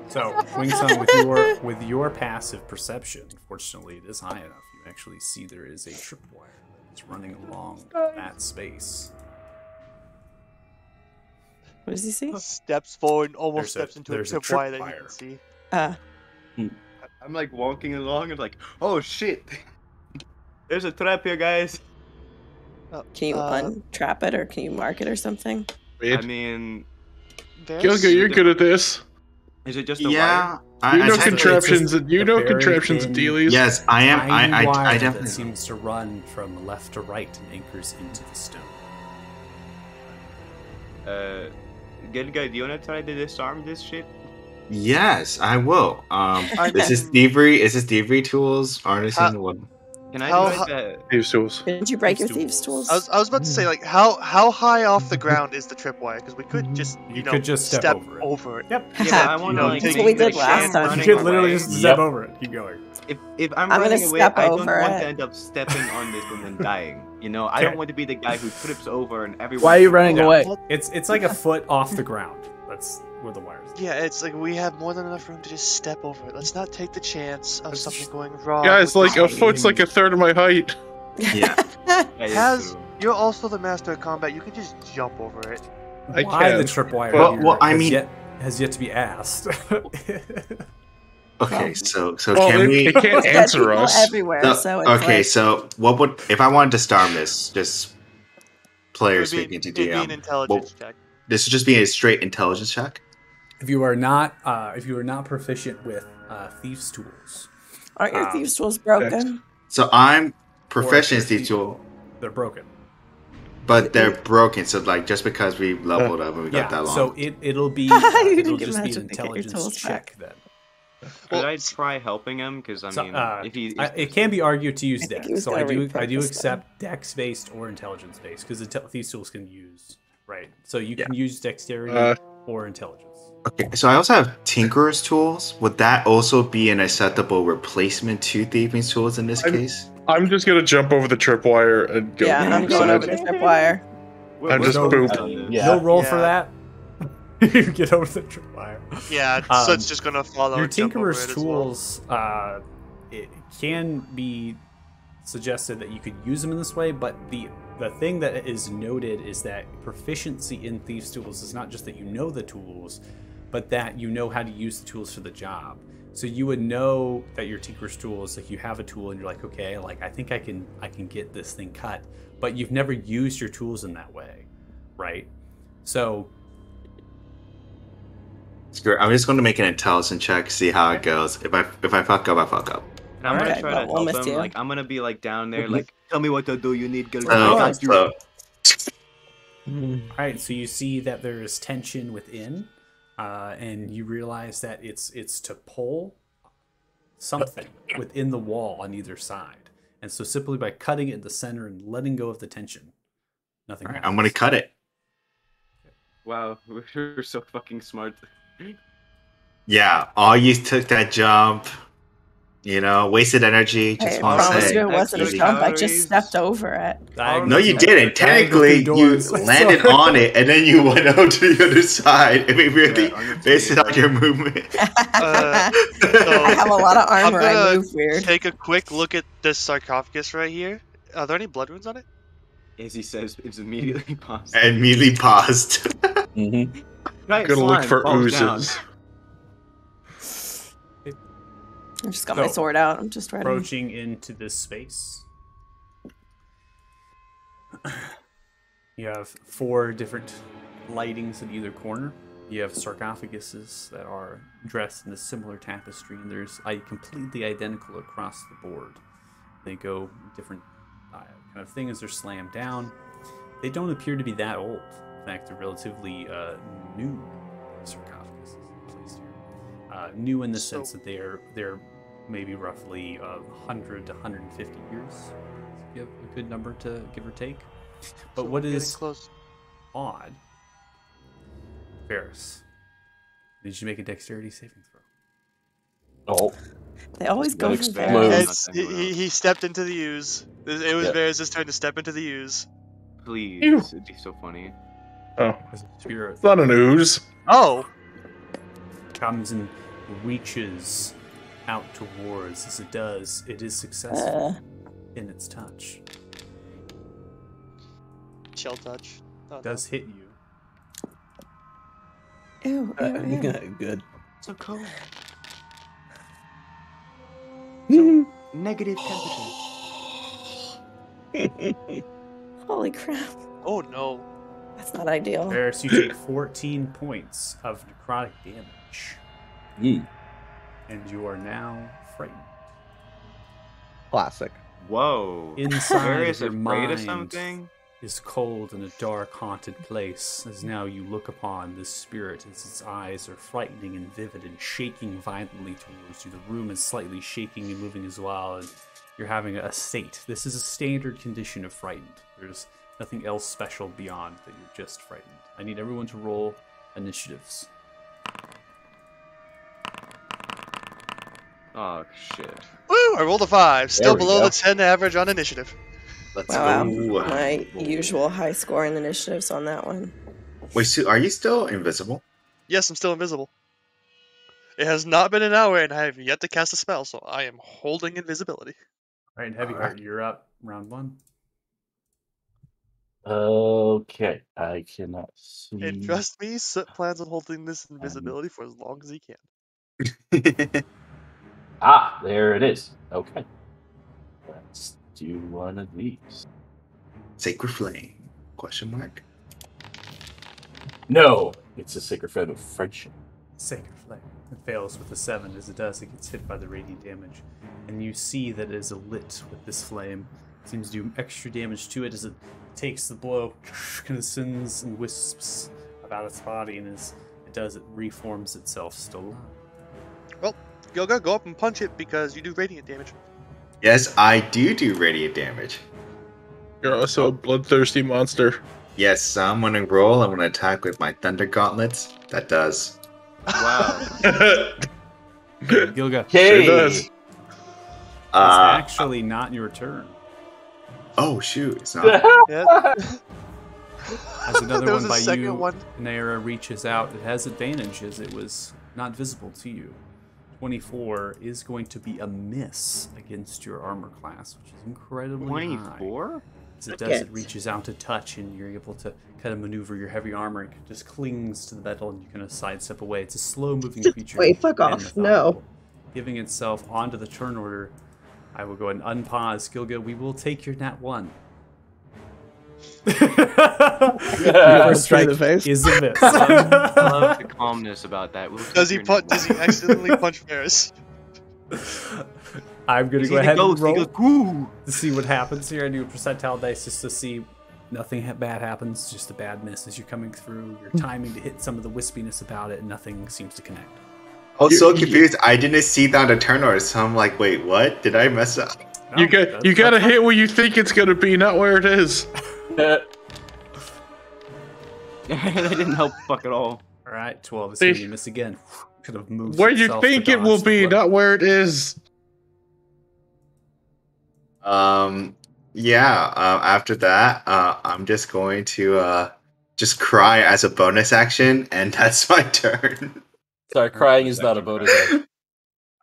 So, Wingsong, with your passive perception, fortunately it is high enough, you actually see there is a tripwire that's running along that space.
What does he see?
steps forward and almost
There's
steps into a
a
tripwire that you
tripwire.
can see.
I'm like walking along and like, oh shit, there's a trap here, guys.
Can you untrap it, or can you mark it or something?
I mean,
Gilga, you're good at this.
Is it just a
Yeah.
wire?
You know
I-
contraptions. You know
very
contraptions and
thin-
dealies.
Yes, I am.
Tiny
I
wire that
definitely.
seems to run from left to right and anchors into the stone.
Good guy, do you wanna try to disarm this shit?
Yes, I will. This is thievery. Is this thievery tools? Artisan. What?
Can I
How
do like that?
Thieves' tools.
Did you break your
Thieves'
thieves'
tools.
tools?
I was about to say, like, how high off the ground is the tripwire? Because we could just,
You could just step over it. Yep.
Yeah, but I wanna
know,
like
that's
make
what we
the
did last
sham
time.
You
running
could literally
away.
just step over it. Keep going.
If I'm
I'm gonna
running away,
step
I don't
over
want
it.
to end up stepping on this and then dying. You know, I
Okay.
don't want to be the guy who trips over and everyone.
Why are you running
Yeah.
away?
It's like a foot off the ground. That's where the wires are.
Yeah, it's like we have more than enough room to just step over it. Let's not take the chance of something going wrong.
Guys,
with
like
this
a
game.
foot's like a third of my height.
Yeah.
That is
Has
true.
you're also the master of combat. You can just jump over it.
I
Why
can.
the tripwire
Well,
here
I
has
mean-
has yet to be asked.
Okay, so
Well,
can we?
it can't
There's
answer
people
us.
everywhere, so it's
Okay,
like,
so what would if I wanted to disarm this? Just players
It'd
speaking to
be an
DM.
intelligence check.
This would just be a straight intelligence check.
if you are not proficient with thieves' tools,
aren't your thieves' tools broken?
So I'm proficient
Or
in these tools,
they're broken.
but they're broken. So like just because we leveled up and we got
Yeah,
that long.
so it'll be
You
it'll
can
just be an
imagine to get your
intelligence
tools
check
back.
then.
Could I try helping him? Because I
So,
mean, if he,
it can be argued to use
I think
dex.
he was
So I
gonna
do
repurpose them.
accept dex based or intelligence based because the thieves tools can use right. So you can use dexterity or intelligence.
Okay, so I also have Tinkerer's tools. Would that also be an acceptable replacement to thieving tools in this case?
I'm just gonna jump over the tripwire and go.
Yeah, I'm going over the tripwire.
I'm just
No-
boop.
Yeah.
No roll for
Yeah.
that. You get over the tripwire.
Yeah, so it's just gonna follow.
Your
and jump over
Tinkerer's
it as well.
tools, it can be suggested that you could use them in this way, but the thing that is noted is that proficiency in Thieves' tools is not just that you know the tools, but that you know how to use the tools for the job. So you would know that your Tinkerer's tools, like you have a tool and you're like, okay, like I think I can get this thing cut, but you've never used your tools in that way, right? So
Screw it. I'm just going to make an intelligence check, see how it goes. If I fuck up, I fuck up.
And I'm
Alright,
gonna try to
well, we'll
help
miss
him.
you.
Like I'm gonna be like down there, like tell me what to do. You need good.
All
right, so you see that there is tension within, and you realize that it's to pull something within the wall on either side. And so simply by cutting it in the center and letting go of the tension, nothing happens.
I'm going to cut it.
Wow, we're so fucking smart.
Yeah, all you took that jump, wasted energy. Just
I
want to
promise
say.
you it wasn't a
Easy
jump. I
calories.
just stepped over it.
No, you didn't. Technically, you landed on it, and then you went out to the other side. I mean, really, based it on your movement.
I have a lot of
I'm
armor. I
gonna
move weird.
take a quick look at this sarcophagus right here. Are there any blood wounds on it?
As he says, it's immediately paused.
And immediately paused.
Mm-hmm.
Right,
Gonna look
slime
for
falls down.
oozes.
I just got my
So,
sword out. I'm just ready.
Approaching into this space, you have 4 different lightings in either corner. You have sarcophaguses that are dressed in a similar tapestry, and there's completely identical across the board. They go different kind of thing as they're slammed down. They don't appear to be that old. In fact, they're relatively new sarcophaguses placed here. New in the sense that they're maybe roughly 100 to 150 years. You have a good number to give or take. But
So
what
we're getting
is
close.
odd, Ferris, did you make a dexterity saving throw?
Oh,
They always go
Next
for
move.
Ferris.
He stepped into the ooze. It was
Yeah.
Varys' turn to step into the ooze.
Please,
Ew.
it'd be so funny.
Oh,
As a spirit
it's not an ooze.
Oh!
comes and reaches out towards, as it does, it is successful in its touch.
Chill touch. Oh,
It does hit you.
Ew, ew, ew.
Good.
So cold. So negative temperature.
Holy crap.
Oh no.
That's not ideal.
Ferris, you take 14 points of necrotic damage,
mm.
and you are now frightened.
Classic.
Whoa.
Inside
Various
of your
afraid of
mind
something?
is cold in a dark, haunted place, as now you look upon this spirit as its eyes are frightening and vivid and shaking violently towards you. The room is slightly shaking and moving as well, and you're having a state. This is a standard condition of frightened. There's nothing else special beyond that you're just frightened. I need everyone to roll initiatives.
Oh shit.
Woo! I rolled a 5. Still
we
below
go.
the 10 average on initiative.
Let's
Wow.
go.
My usual high score in initiatives on that one.
Wait, Sue, are you still invisible?
Yes, I'm still invisible. It has not been an hour and I have yet to cast a spell, so I am holding invisibility.
All right, Heavyheart, you're up. Round 1.
Okay, I cannot see.
And trust me, Soot plans on holding this invisibility for as long as he can.
Ah, there it is. Okay. Let's do one of these.
Sacred Flame? Question mark.
No, it's a sacred flame of friendship.
Sacred Flame. It fails with a 7. As it does, it gets hit by the radiant damage. And you see that it is lit with this flame. It seems to do extra damage to it as it takes the blow, kind of sends and wisps about its body, and as it does, it reforms itself still alive.
Well, Gilga, go up and punch it because you do radiant damage.
Yes, I do radiant damage.
You're also a bloodthirsty monster.
Yes, so I'm gonna roll. I'm gonna attack with my Thunder Gauntlets. That does.
Wow.
Gilga,
Okay.
Sure does.
it's actually not your turn.
Oh shoot, it's not.
Yeah.
As another
There
one
was a
by
second
you,
one.
Naira reaches out. It has advantage as it was not visible to you. 24 is going to be a miss against your armor class, which is incredibly high.
24?
As it does, it reaches out to touch, and you're able to kind of maneuver your heavy armor, and it just clings to the metal, and you kind of sidestep away. It's a slow-moving creature.
Wait, fuck
and
off. No.
methodical. Giving itself onto the turn order, I will go ahead and unpause. Gilga, we will take your nat 1. Your first strike
the face.
is a miss.
I love the calmness about that. We'll
Does
take
he
your
does he accidentally punch Ferris?
I'm gonna
He's
go
the
ahead and
ghost. He
roll
goes, "Woo!"
to see what happens here. I do a percentile dice just to see nothing bad happens, just a bad miss as you're coming through. You're timing to hit some of the wispiness about it, and nothing seems to connect.
I was so confused. I didn't see that on the turn order, so I'm like, wait, what? Did I mess up?
No,
You gotta hit where you think it's gonna be, not where it is.
That didn't help fuck at all.
All right, 12 is going to miss again. Could have moved
Where you
itself to
think it will
dodge the
be,
blow.
not where it is.
Yeah. After that, I'm just going to just cry as a bonus action, and that's my turn.
Sorry, crying is not a bonus action.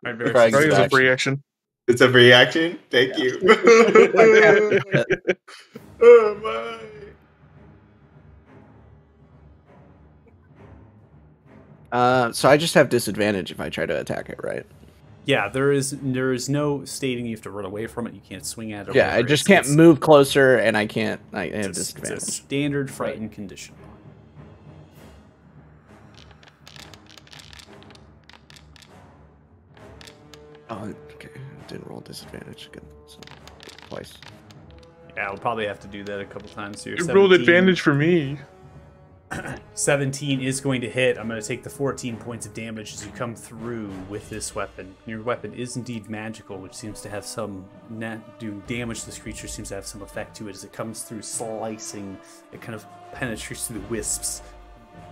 All right, Varys,
Crying
Right,
is
it's
an
a free action.
It's a free action. Thank you. Oh my.
So I just have disadvantage if I try to attack it, right?
Yeah, there is no stating you have to run away from it. You can't swing at it. or
Yeah, I
whatever.
just
It's-
can't move closer, and I can't. I have
It's a
disadvantage.
standard frightened condition.
Oh, okay. Didn't roll disadvantage again. So twice.
Yeah, we'll probably have to do that a couple times here.
You rolled advantage for me.
17 is going to hit. I'm going to take the 14 points of damage as you come through with this weapon. Your weapon is indeed magical, which seems to have some doing damage to this creature seems to have some effect to it as it comes through, slicing. It kind of penetrates through the wisps,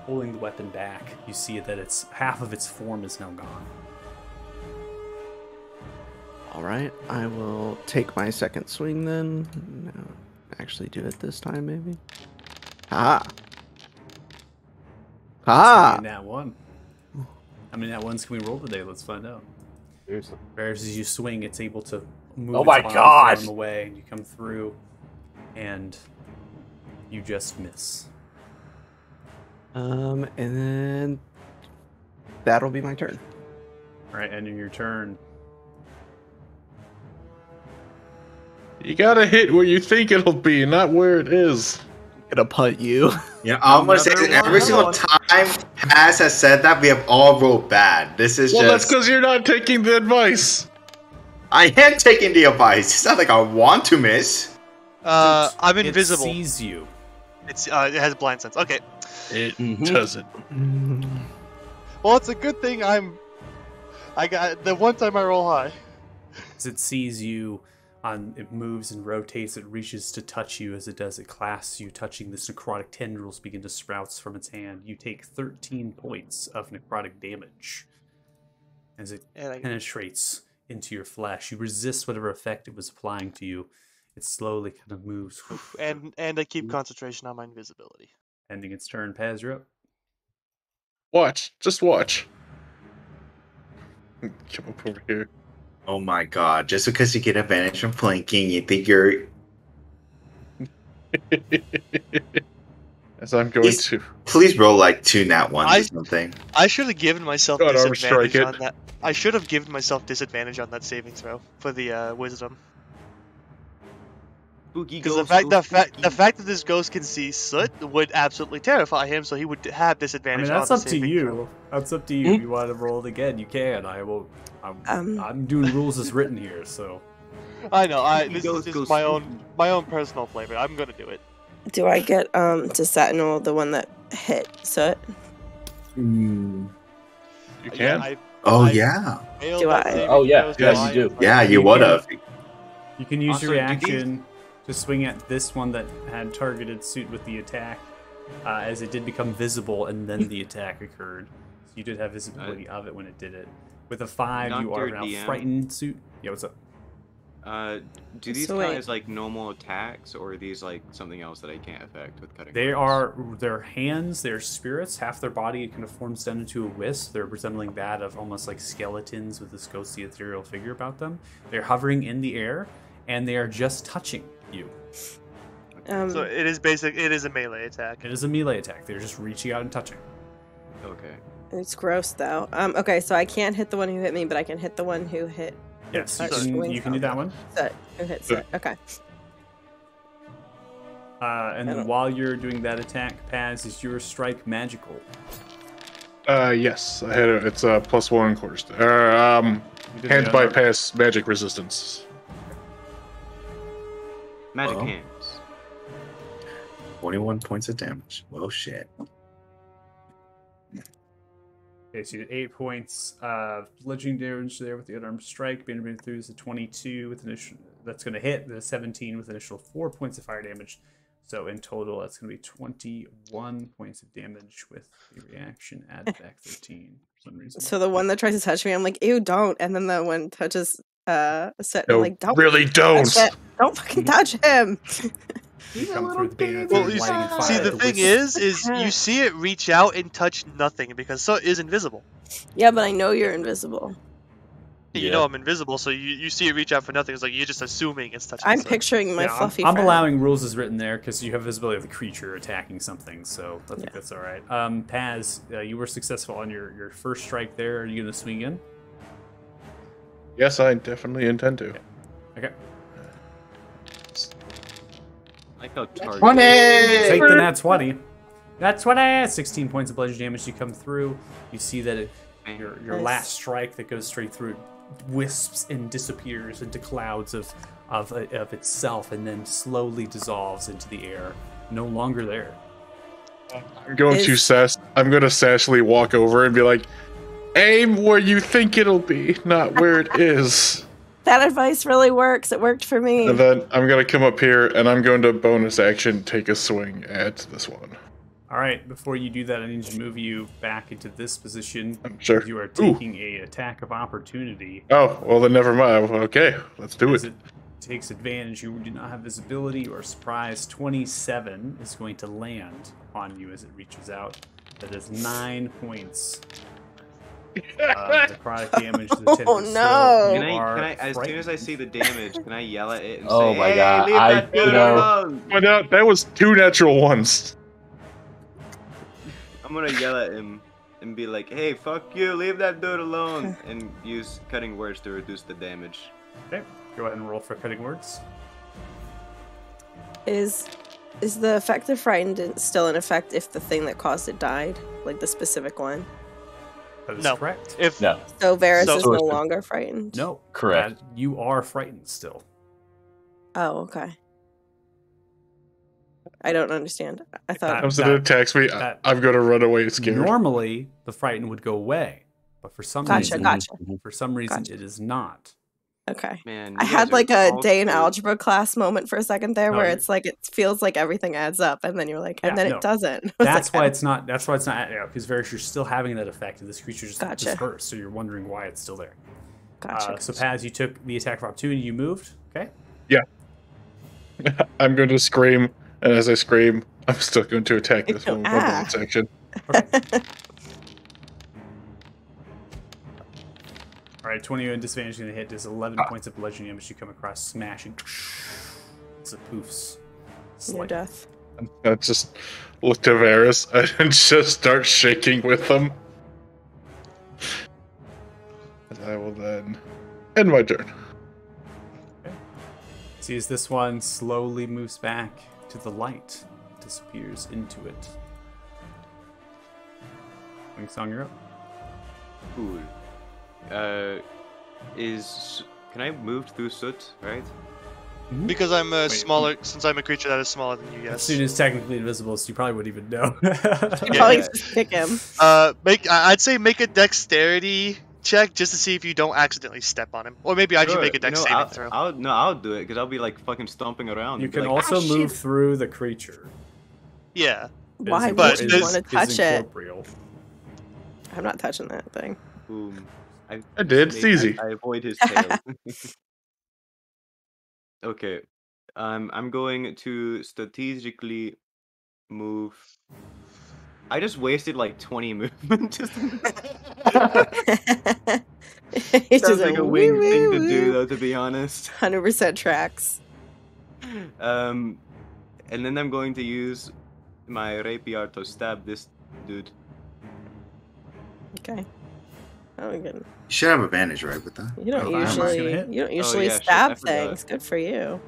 pulling the weapon back. You see that it's half of its form is now gone.
All right, I will take my second swing then. No, actually do it this time, maybe. Ah. Ah.
Nat 1. How many nat 1s can we roll today? Let's find out.
Seriously.
Whereas as you swing, it's able to move
Oh my
its arm
God!
from away, and you come through, and you just miss.
And then that'll be my turn.
All right, ending your turn.
You gotta hit where you think it'll be, not where it is.
Gonna punt you.
Yeah, I'm gonna say
Another
every
one.
single time Has has said that, we have all rolled bad. This is
Well, that's
just.
because you're not taking the advice.
I am taking the advice. It's not like I want to miss.
I'm invisible.
It sees you.
It has blind sense. Okay.
It
Mhm.
doesn't.
Well, it's a good thing I got the one time I roll high.
As it sees you, it moves and rotates. It reaches to touch you. As it does, it clasps you, touching this necrotic tendrils begin to sprout from its hand. You take 13 points of necrotic damage as it
And I,
penetrates into your flesh. You resist whatever effect it was applying to you. It slowly kind of moves,
and I keep concentration on my invisibility.
ending its turn. Paz, you're up.
Watch. Just watch. Come up over here.
Oh my god, just because you get advantage from flanking, you think you're.
As I'm going
Please-
to.
Please roll like 2 nat 1s or something.
I should have given myself
God, armor
disadvantage
strike
on
it.
that. I should have given myself disadvantage on that saving throw for the wisdom.
Spooky
Because
ghost,
the fact that this ghost can see soot would absolutely terrify him, so he would have
I
disadvantage.
mean, that's
on
up
the
to
saving
you.
throw.
That's up to you. If you want to roll it again, you can. I'm doing rules as written here, so.
I know.
Spooky
This
ghost
is
goes
just
spooky.
my own personal flavor. I'm gonna do it.
Do I get to Sentinel the one that hit Soot?
Mm.
You can?
Oh,
I
yeah.
failed
Do
that
I?
saving
Oh, yeah.
throw, so
Yes,
I
you
am
do.
Yeah, you
You
would
can-
have.
You can use your
Also, do these-
reaction to swing at this one that had targeted suit with the attack, as it did become visible and then the attack occurred. So you did have visibility of it when it did it. With a 5, you are
Dr.
now
DM.
frightened suit. Yeah, what's up?
Do these
So
count
wait.
as like normal attacks, or are these like something else that I can't affect with cutting?
They
words?
are their hands, their spirits. Half their body kind of forms down into a wisp. They're resembling that of almost like skeletons with this ghostly ethereal figure about them. They're hovering in the air, and they are just touching you.
So it is basic. It is a melee attack.
It is a melee attack. They're just reaching out and touching.
Okay.
It's gross though. Okay, so I can't hit the one who hit me, but I can hit the one who hit.
Yes, you
touched
can,
Wing
you can do that one.
Set. Who hit set? Okay.
And then while you're doing that attack, Paz, is your strike magical?
Yes, I had it. It's a +1 quarters. Hand bypass magic resistance.
Magic
Well.
hands.
21 points of damage. Well, shit.
Okay, so you did 8 points of bludgeoning damage there with the unarmed strike. Bannerman through is a 22 with initial. That's going to hit. The 17 with initial 4 points of fire damage. So in total, that's going to be 21 points of damage with the reaction. Add back 13 for some reason.
So the one that tries to touch me, I'm like, ew, don't. And then the one touches set,
No,
I'm like, don't.
really don't.
Touch it. Don't fucking touch him.
You come through the banner
Well,
through
you
lighting fire.
see, the thing is you see it reach out and touch nothing because so is invisible.
Yeah, but I know you're invisible.
You know I'm invisible, so you see it reach out for nothing. It's like you're just assuming it's touching.
I'm
something.
picturing my
Yeah,
fluffy
I'm
friend.
allowing rules as written there because you have visibility of the creature attacking something, so I think that's all right. Paz, you were successful on your first strike there. Are you going to swing in?
Yes, I definitely intend to.
Okay.
I like how target.
20!
Take the nat 20. Nat 20! 16 points of bludgeoning damage. You come through. You see that your
Nice.
last strike that goes straight through it wisps and disappears into clouds of itself and then slowly dissolves into the air. No longer there.
I'm going to sashily walk over and be like, aim where you think it'll be, not where it is.
That advice really works. It worked for me.
And then I'm going to come up here and I'm going to bonus action take a swing at this one.
All right, before you do that, I need to move you back into this position.
Sure.
You are taking a attack of opportunity.
Oh, well then never mind. Okay, let's do
As
it.
it takes advantage, you do not have visibility or surprise. 27 is going to land on you as it reaches out. That is 9 points of necrotic damage to the tendon.
Oh, no.
Can I, as soon as I see the damage, can I yell at it and
Oh
say,
my
"Hey,
God,
leave that dude
know.
alone"?
Find out that was 2 natural ones.
I'm gonna yell at him and be like, "Hey, fuck you! Leave that dude alone!" and use cutting words to reduce the damage.
Okay, go ahead and roll for cutting words.
Is the effect of frightened still in effect if the thing that caused it died? Like the specific one?
That is
No.
correct.
If
No.
So Varus
So-
is no longer frightened?
No,
Correct.
you are frightened still.
Oh, okay. I don't understand. I thought...
Comes and attacks me. I'm going to run away scared.
Normally, the frighten would go away, but for some
Gotcha,
reason,
gotcha.
it is not.
Okay.
Man,
I
you
had
guys
like
are
a
all
day in
screwed.
algebra class moment for a second there,
No,
where
you're-
it's like it feels like everything adds up, and then you're like, and
Yeah,
then
no.
it doesn't. I was
That's
like,
why it's not. That's why it's not. Because Varus, you're still having that effect, and this creature just
Gotcha.
dispersed. So you're wondering why it's still there.
Gotcha.
So Paz, you took the attack of opportunity. You moved. Okay.
I'm going to scream, and as I scream, I'm still going to attack this one with my
Ah.
bonus action.
All right. 20 and disadvantage is going to hit. Does 11 points of bludgeoning damage. You come across, smashing. It's a poofs.
Near
Slight.
death.
I just look to Varus and just start shaking with them. And I will then end my turn.
See as this one slowly moves back to the light, disappears into it. Wing Song, you're up.
Cool. Can I move through soot? Right?
because I'm
Wait,
smaller, since I'm a creature that is smaller than you, yes.
Student is technically invisible, so you probably wouldn't even know.
You probably just pick him.
I'd say make a dexterity check just to see if you don't accidentally step on him, or maybe I should make a dex saving throw.
I'll do it because I'll be like fucking stomping around.
You
and be
can
like,
also
"Ah,
move
shit."
through the creature.
Yeah.
Why
Is-
would
would
you
you want to touch it?
incorporeal.
I'm not touching that thing.
Boom.
I did, it's easy.
I avoid his tail. Okay. I'm going to strategically move. I just wasted like 20 movement. Just
It's
sounds
just
like a wing thing to do, though. To be honest.
100% tracks.
And then I'm going to use my rapier to stab this dude.
Okay. Oh, good.
You should have advantage, right, with that?
You don't
Oh, firearm's gonna hit?
usually
yeah, shit,
stab
I forgot.
things. Good for you.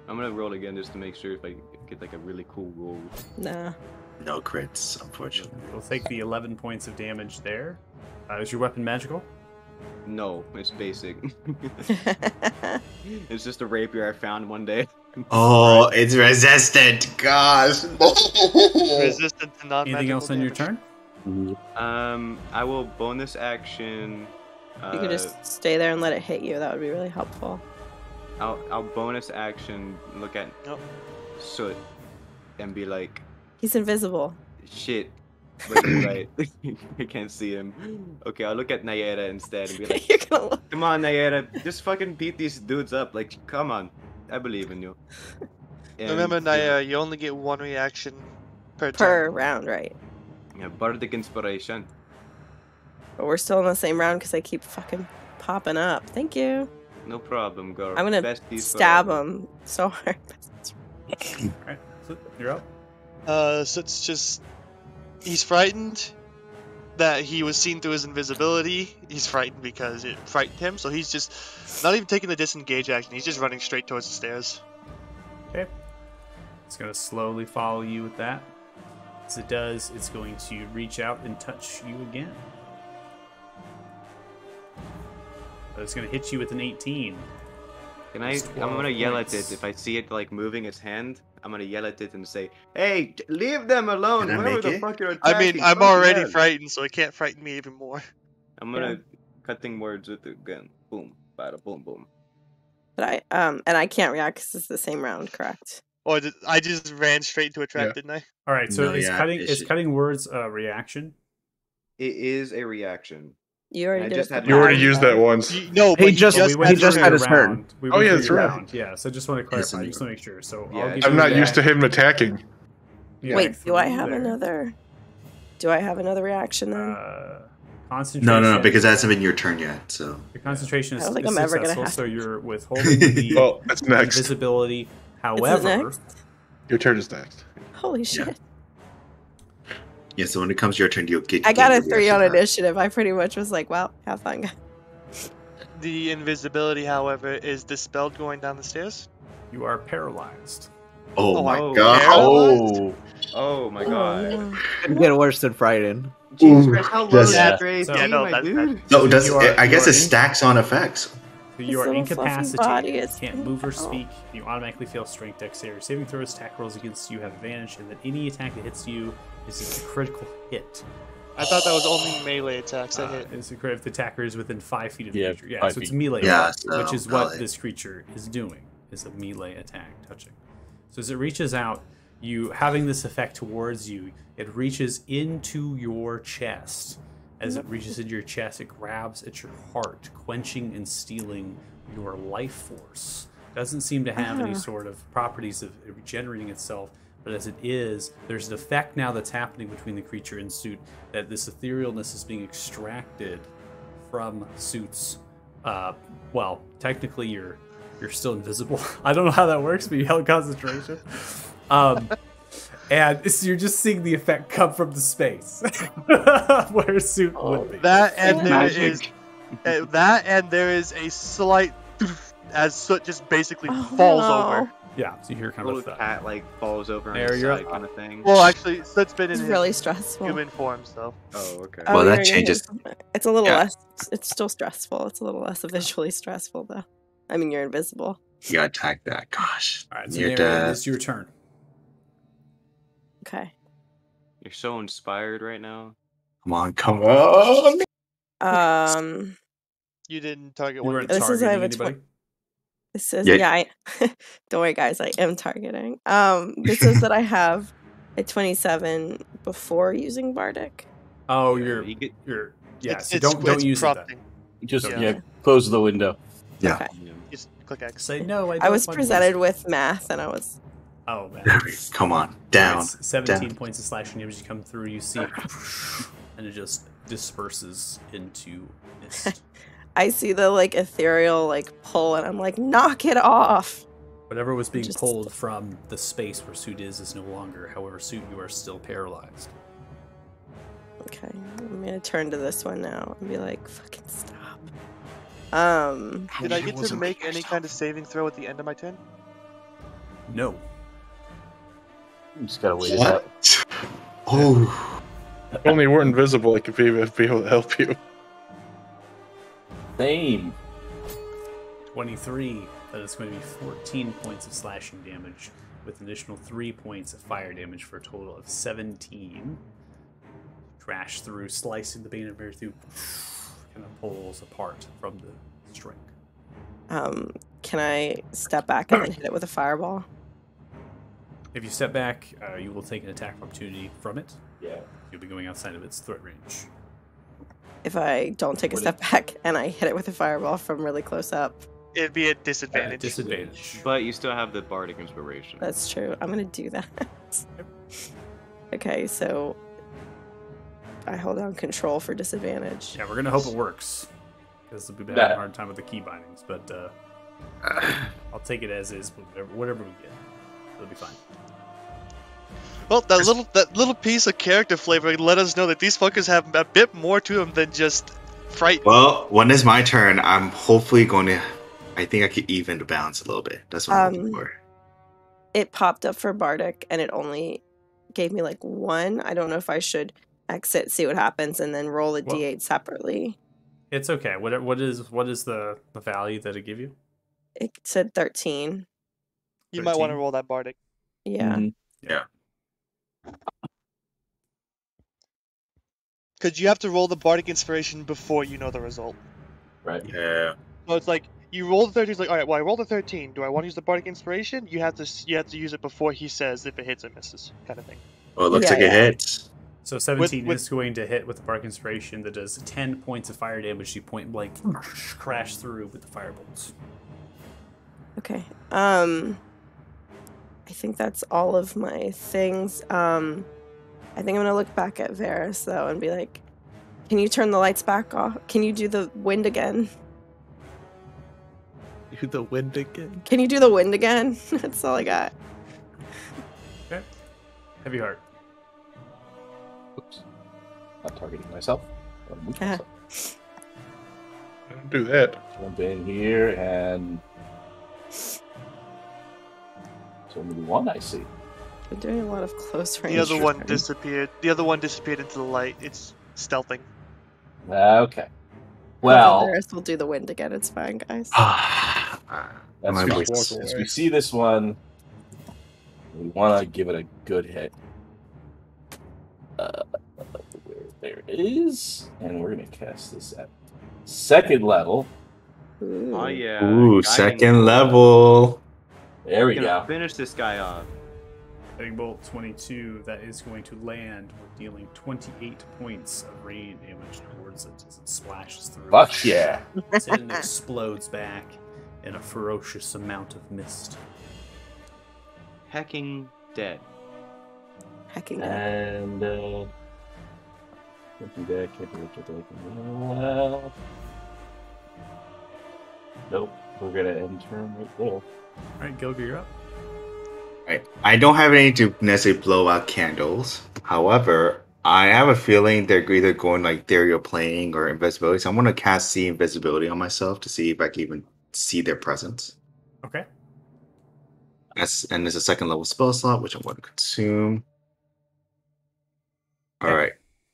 I'm gonna roll again just to make sure if I get like a really cool roll.
Nah.
No crits, unfortunately.
We'll take the 11 points of damage there. Is your weapon magical?
No, it's basic. It's just a rapier I found one day.
Oh, it's resistant. Gosh.
Resistant to non-magical
Anything else on your
damage.
turn?
I will bonus action.
You could just stay there and let it hit you. That would be really helpful.
I'll bonus action look at
Nope.
Soot and be like,
He's invisible.
shit. Wait, you're right. I can't see him. Okay, I'll look at Nayera instead and be like,
You're gonna look.
come on, Nayera, just fucking beat these dudes up. Like, come on. I believe in you. And,
Remember, Naya, you only get one reaction per turn.
Per round, right?
Yeah, Bardic Inspiration.
But we're still in the same round because I keep fucking popping up. Thank you.
No problem, girl.
I'm gonna
Besties
stab
forever.
him so hard.
Alright, so you're up.
So it's just... He's frightened that he was seen through his invisibility. He's frightened because it frightened him, so he's just not even taking the disengage action. He's just running straight towards the stairs.
Okay. It's going to slowly follow you with that. As it does, it's going to reach out and touch you again. But it's going to hit you with an 18.
Can I?
That's
I'm
12
gonna yell at
points.
it if I see it like moving its hand. I'm gonna yell at it and say, "Hey, leave them alone!
Can I
Whoever
make
the
it?
fuck you're
I
attacking."
mean, I'm
fuck
already
them."
frightened, so it can't frighten me even more.
I'm gonna cutting words with the gun. Boom, bada, boom, boom.
But and I can't react because it's the same round, correct?
Or I just ran straight into a trap,
Yeah.
didn't I?
All right, so
No,
is
yeah,
cutting
it
is
should-
cutting words a reaction?
It is a reaction.
You already
I
did
just
it.
had
You already
Last
used that once.
No, but
He
you
just-
Well,
just
we went
he just
through
had
your
his turn.
round. We
Oh,
went
yeah,
through
that's
your
right.
round. Yeah, so just want to
Yes,
clarify.
and
Just want to make sure. So
Yeah,
I'll give
I'm
you
not
that.
used to him attacking.
Yeah,
Wait, do I
through
have
there.
another? Do I have another reaction then?
Concentration.
No, because that hasn't been your turn yet. So
Your concentration
I
is,
don't think
is
I'm ever gonna
successful,
have
so
to-
you're withholding the
Well, that's next.
invisibility.
Is it
However,
next?
Your turn is next.
Holy shit!
yeah, so when it comes to your turn, you'll get.
I got a
your
3 on
reaction back.
initiative. I pretty much was like, "Well, have fun, guys."
The invisibility, however, is dispelled going down the stairs.
you are paralyzed.
Oh
Oh,
my
oh,
god!
Oh,
Oh my
Oh,
god.
no.
It'd get worse than frightened.
Jesus Christ, how low
That's-
is
Yeah.
that grade?
So-
Yeah, no,
my
that's
dude?
No, does
You are-
I
you
guess
are
it
in-
stacks on effects.
So
His
you are
little fluffy
incapacitated.
body
You
is
can't
in
move or
hell.
speak. You automatically fail strength dexterity. Saving throws, attack rolls against you have advantage, and that any attack that hits you is a critical hit.
I thought that was only melee attacks that hit.
It's a crit if the attacker is within 5 feet of the
Yeah,
creature. Yeah,
5
so it's
feet.
melee,
Yeah,
attack,
so
which is what
probably-
this creature is doing. Is a melee attack, touching. So as it reaches out, you having this effect towards you, it reaches into your chest. As it reaches into your chest, it grabs at your heart, quenching and stealing your life force. Doesn't seem to have any sort of properties of regenerating itself, but as it is, there's an effect now that's happening between the creature and Suit that this etherealness is being extracted from Suit's. Well, technically you're still invisible. I don't know how that works, but you held concentration. And so you're just seeing the effect come from the space where Suit would be.
That and there
Magic.
is that and there is a slight as Soot just basically
Oh,
falls
no.
over.
Yeah, so you hear kind of
Little
a thud.
cat like falls over on
There,
his
you're
side
up.
kind of thing.
Well, actually, Soot's been in
It's
his
really stressful.
human form, so.
Oh, okay.
Well, that
you're
changes-
It's a little
Yeah.
less. It's still stressful. It's a little less visually stressful, though. I mean, you're invisible.
You gotta attack that. Gosh.
All right, so
Near
Nary,
death.
it's your turn.
Okay.
You're so inspired right now.
Come on, come on.
You didn't target
You
one.
weren't
of the-
This is- I have
targeting
a
anybody.
This says,
Yeah.
yeah, don't worry, guys. I am targeting. This says that I have a 27 before using Bardic.
Oh,
You get-
yeah.
It's-
So
it's-
don't
it's
use it then.
corrupting.
just
Yeah.
yeah, close the window.
Yeah.
Okay.
yeah.
Just Click X.
Say no.
I was
want
presented
this.
with math, and I was.
Oh man.
Come on, down.
It's 17
down.
points of slashing damage. You come through. You see, and it just disperses into mist.
I see the like ethereal like pull, and I'm like, knock it off.
Whatever was being
Just-
pulled from the space where Suit is no longer. However, Suit, you are still paralyzed.
Okay, I'm gonna turn to this one now and be like, fucking stop.
Did I
It
get to
wasn't
make
your
any
stuff.
kind of saving throw at the end of my turn?
No.
You just gotta wait it out.
What? Oh,
If only you weren't invisible, I could be able to help you.
Same.
23. That is going to be 14 points of slashing damage with an additional 3 points of fire damage for a total of 17. Crash through, slicing the bane of mirror through, kind of pulls apart from the string.
Can I step back and then hit it with a fireball?
If you step back, you will take an attack opportunity from it.
Yeah.
You'll be going outside of its threat range.
If I don't take a step back and I hit it with a fireball from really close up,
It'd be a disadvantage.
Disadvantage.
But you still have the bardic inspiration.
that's true. I'm gonna do that. Okay, so I hold down control for disadvantage.
Yeah, we're going to hope it works. Because we'll be having a hard time with the key bindings. But I'll take it as is, whatever we get. It'll be fine.
Well, that little piece of character flavor let us know that these fuckers have a bit more to them than just fright.
well, when it's my turn, I'm hopefully going to. I think I could even the balance a little bit. That's what I'm looking for.
It popped up for Bardic and it only gave me like 1. I don't know if I should exit, see what happens, and then roll a
Well-
d8 separately.
It's okay. What is the value that it give you?
It said 13.
You might want to
13.
roll that bardic.
Yeah.
Mhm.
Because you have to roll the bardic inspiration before you know the result.
Right.
Yeah.
So it's like you roll the 13. It's like, all right, well, I rolled a 13. Do I want to use the bardic inspiration? You have to use it before he says if it hits or misses, kind of thing.
Well, it looks
Yeah,
like it
yeah.
hits.
So 17
with-
is going to hit with the Bark Inspiration that does 10 points of fire damage. You point blank crash through with the firebolts.
Okay. I think that's all of my things. I think I'm gonna look back at Varys though and be like, "Can you turn the lights back off? Can you do the wind again?
Do the wind again.
Can you do the wind again?" That's all I got.
Okay. Heavy heart.
Oops. Not targeting myself. I'll move
Uh-huh.
myself.
Don't do that.
Jump in here and. It's only one I see.
We're doing a lot of close range.
The other one
shooting.
disappeared. The other one disappeared into the light. It's stealthing.
Okay.
Hopefully
Well,
Varys will do the wind again. It's fine, guys.
as
My
we,
voice.
Walk
as
away.
we see this one, we want to give it a good hit. There it is, and we're gonna cast this at second level.
Ooh.
Oh yeah.
Ooh,
guiding
second
bolt.
level.
There we
We're gonna
go.
finish this guy off.
Guiding Bolt 22, that is going to land. We're dealing 28 points of rain damage towards it as it splashes through.
Fuck yeah!
And explodes back in a ferocious amount of mist.
Hecking dead.
Hacking it.
And can't do that. Can't do that. Can't do that. Well, nope. We're gonna end turn right there.
All right, Gilger, you're up.
Right. I don't have any to necessarily blow out candles. However, I have a feeling they're either going like ethereal playing or invisibility. So I'm gonna cast see invisibility on myself to see if I can even see their presence.
Okay.
And there's a second level spell slot, which I'm going to consume. All
Okay.
right.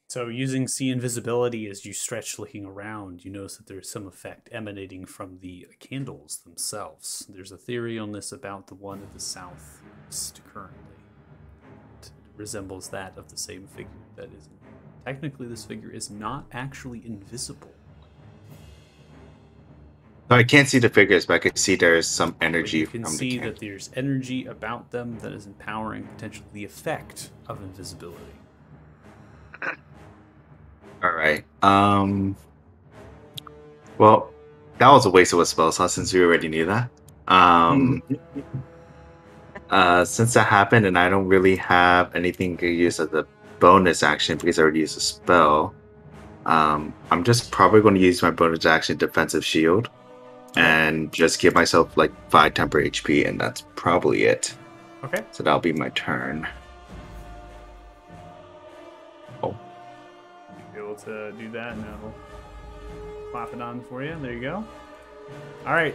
So using see invisibility as you stretch looking around, you notice that there's some effect emanating from the candles themselves. There's a theory on this about the one at the southeast currently. It resembles that of the same figure that is... Technically, this figure is not actually invisible.
So I can't see the figures, but I can see there's some
But
energy
you can
from
see
the
that
candle.
there's energy about them that is empowering potentially the effect of invisibility.
All right. Well, that was a waste of a spell slot since we already knew that. Since that happened, and I don't really have anything to use as a bonus action because I already used a spell, I'm just probably going to use my bonus action defensive shield and just give myself like 5 temporary HP, and that's probably it.
Okay.
So that'll be my turn.
You'll be able to do that, and that'll plop it on for you. There you go. All right.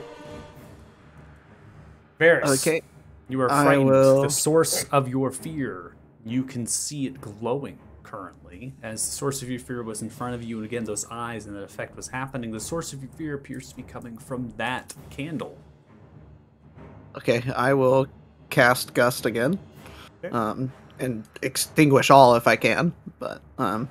Varys.
Okay.
You are
I
frightened.
will-
The source of your fear, you can see it glowing currently. As the source of your fear was in front of you, and again, those eyes and that effect was happening, the source of your fear appears to be coming from that candle.
Okay, I will cast Gust again.
Okay.
And extinguish all if I can, but no,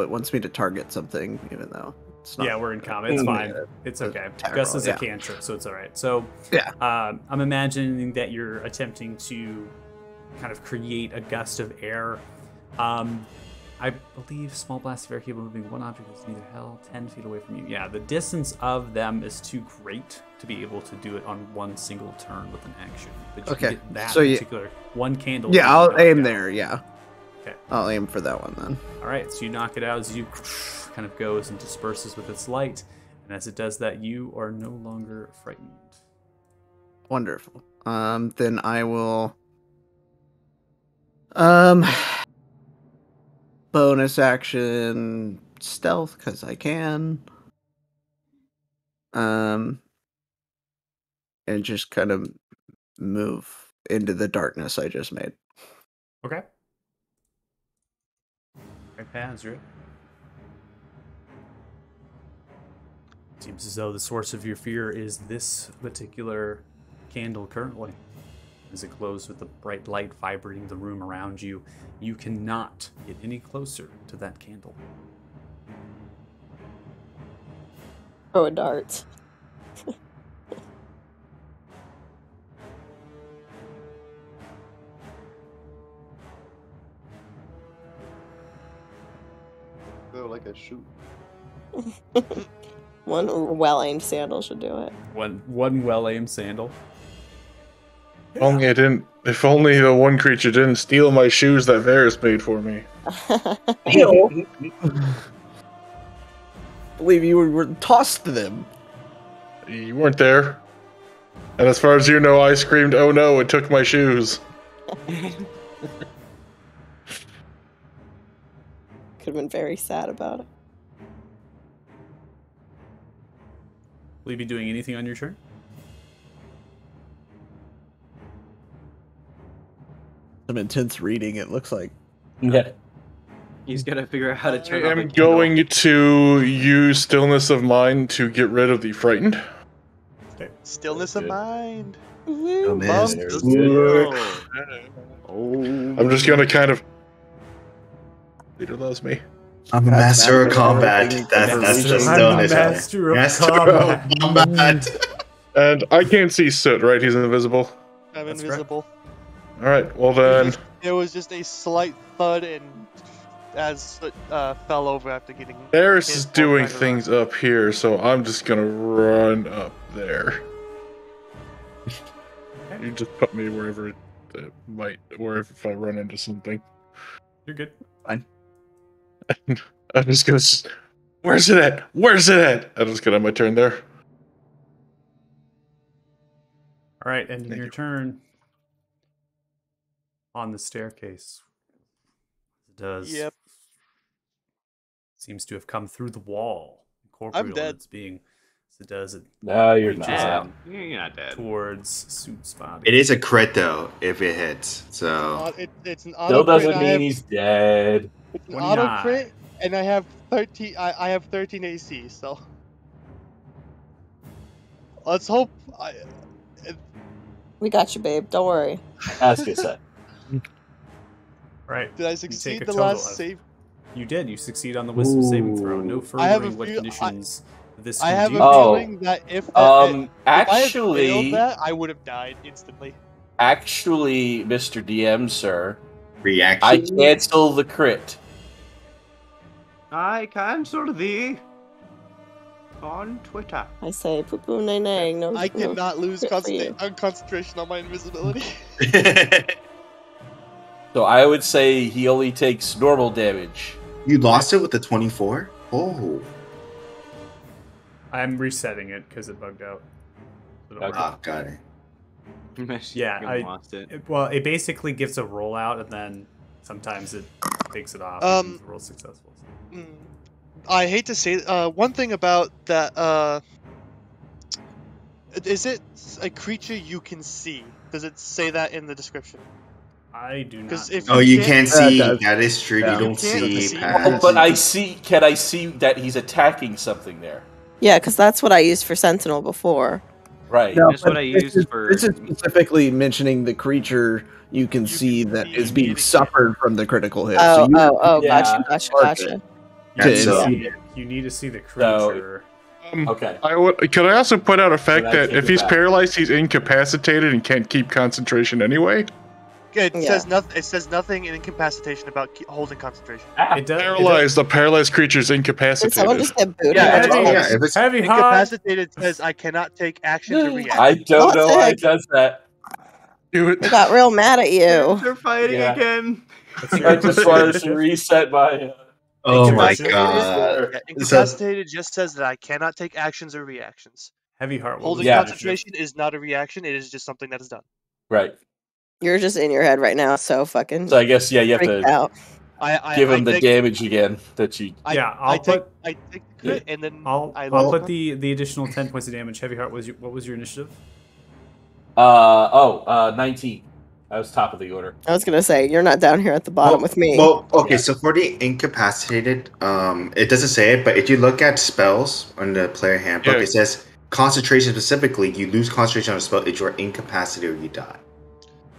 it wants me to target something, even though it's not.
Yeah, we're in combat. It's fine. It's okay. Gus is a cantrip, so it's all right. So
Yeah.
I'm imagining that you're attempting to kind of create a gust of air. I believe small blasts of air capable of moving one object is neither held 10 feet away from you. Yeah, the distance of them is too great to be able to do it on one single turn with an action. But you can get that particular one candle.
Yeah, I'll aim there, yeah.
Okay.
I'll aim for that one then.
All right, so you knock it out as you kind of goes and disperses with its light. And as it does that, you are no longer frightened.
Wonderful. Then I will bonus action stealth because I can. And just kind of move into the darkness I just made.
Okay. Right, Paz, you're it. Seems as though the source of your fear is this particular candle currently. As it glows with the bright light vibrating the room around you, you cannot get any closer to that candle.
Throw a dart.
Go like a shoot.
One well-aimed sandal should do it.
One well-aimed sandal.
If only the one creature didn't steal my shoes that Varys made for me.
Believe you were tossed to them.
You weren't there. And as far as you know, I screamed, "Oh no," and took my shoes.
Could have been very sad about it.
Will you be doing anything on your turn?
Some intense reading, it looks like.
Yeah.
He's gotta figure out how to turn
I
off
am
a candle.
going to use Stillness of Mind to get rid of the frightened.
Stillness of
Good.
mind.
Oh, man.
Bum.
Very
Still.
I'm just gonna kind of... Leader loves me.
I'm a
That's
master of
master
combat.
everything.
That's just
I'm
stillness.
a master of
Master
combat.
of combat.
And I can't see Soot, right? He's invisible.
I'm
That's
invisible.
Alright, well then...
There was just a slight thud and as fell over after getting.
Varys
hit
is
all
doing
kinda
things up here, so I'm just gonna run up there. You just put me wherever it wherever if I run into something.
You're good.
I'm just gonna... Where's it at? Where's it at? I'm just gonna have my turn there.
All right, and
Thank
your
you.
turn on the staircase. It does.
Yep.
Seems to have come through the wall. Corporeal
dead.
It's being. So it does it
No, you're
reaches
not.
out
You're not dead.
towards Suit's body.
It is a crit though if it hits. So
It's an
Still
auto crit.
doesn't mean he's dead.
It's an
29.
auto crit, and I have 13. I have 13 AC. So let's hope.
We got you, babe. Don't worry.
Ask yourself.
Right.
Did I
You
succeed
take a
the
total
last
of-
save?
You did. You succeed on the wisdom saving throw. No
I have a
furthering what
few-
conditions this
I
can
have
do.
a
Oh.
feeling that if I had
Actually,
failed that, I would have died instantly.
Mr. DM, sir,
reaction.
I cancel the crit.
I cancel thee. on Twitter.
I say poo poo nay nay. No,
I cannot lose
good for you.
concentration on my invisibility.
So I would say he only takes normal damage.
You lost it with the 24? Oh.
I'm resetting it because it bugged out. So don't
Okay.
worry.
Ah, got it.
Yeah, I
lost it.
Well, it basically gives a rollout, and then sometimes it takes it off.
Um,
If the roll's successful.
I hate to say one thing about that. Is it a creature you can see? Does it say that in the description?
I do not.
'Cause if
Oh, you can't see.
does.
That is true.
Yeah.
You don't
You can't
see
see.
past.
Oh, but can I see that he's attacking something there?
Yeah, because that's what I used for Sentinel before.
Right.
No,
That's what
but
I
this
used
is-
for-
This is specifically mentioning the creature you can see that is being suffered from the critical hit.
Oh,
so you
Yeah.
gotcha.
Yeah,
to
so-
see it.
You need to see the creature.
Okay.
Could I also point out a fact
Then I
that
take
if
it
he's
back.
paralyzed, he's incapacitated and can't keep concentration anyway?
It
Yeah.
says nothing. It says nothing in incapacitation about holding concentration.
It does.
Paralyzed, the paralyzed creature is
Did
incapacitated.
someone just get booted?
Yeah,
heavy,
yeah, if it's-
heavy hot.
Incapacitated says I cannot take actions or
I
reactions.
don't know why
Sick.
it does that.
Do it.
They got real mad at you.
They're fighting
Yeah.
again.
I just wanted to reset my.
Oh my
Incapacitated?
god.
Yeah, incapacitated just says that I cannot take actions or reactions.
Heavy heart. What was
Holding
your
Yeah.
concentration is not a reaction. It is just something that is done.
Right.
You're just in your head right now, so fucking
So I guess you have
freaked
to
out.
I
give him the
take,
damage again that you.
Yeah,
I
I'll
take
put-
I take the crit and then
I'll
I
put the additional 10 points of damage. Heavy heart was what was your initiative?
19. I was top of the order.
I was gonna say you're not down here at the bottom with me.
Well, okay,
Yeah.
so for the incapacitated, it doesn't say it, but if you look at spells on the player handbook,
Yeah.
it says concentration specifically. You lose concentration on a spell if you are incapacitated or you die.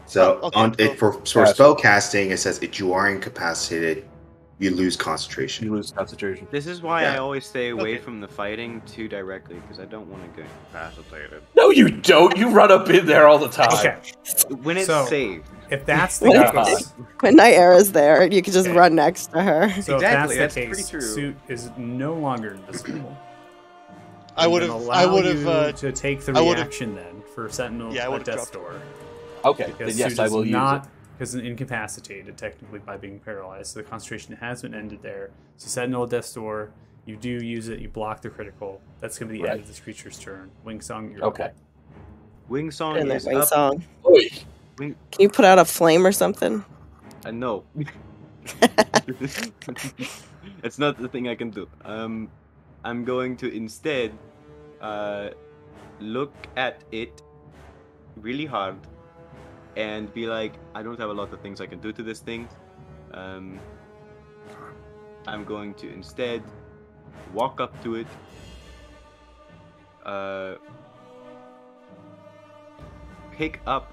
So
Oh, okay,
on
so-
it for
Gotcha.
spell casting, it says if you are incapacitated, you lose concentration.
You lose concentration.
This is why I
Yeah.
always stay away
Okay.
from the fighting too directly, because I don't want to get incapacitated.
No, you don't. You run up in there all the time.
Okay,
When it's
So-
safe.
if that's the
What
case,
When Night Era's there, you can just
Okay.
run next to her.
so
Exactly,
if
that's
that's the
pretty
case,
true.
suit is no longer invisible.
I would
And
have
allow
I would
you
have
to take the
I would've-
reaction then for Sentinel
Yeah, I
at
would've
Death's
dropped.
Door.
Okay. Then
Because
yes,
suit
I
is
will use
not
it.
because an incapacitated technically by being paralyzed, so the concentration has been ended there. So Sentinel at Death's Door, you do use it, you block the critical. That's going to be the
Right.
end of this creature's turn. Wingsong, you're
Okay.
Wing Song
And that
is
wing
up.
song.
Oi.
Wing...
Can you put out a flame or something?
No. It's not the thing I can do. I'm going to instead look at it really hard and be like, I don't have a lot of things I can do to this thing. I'm going to instead walk up to it, pick up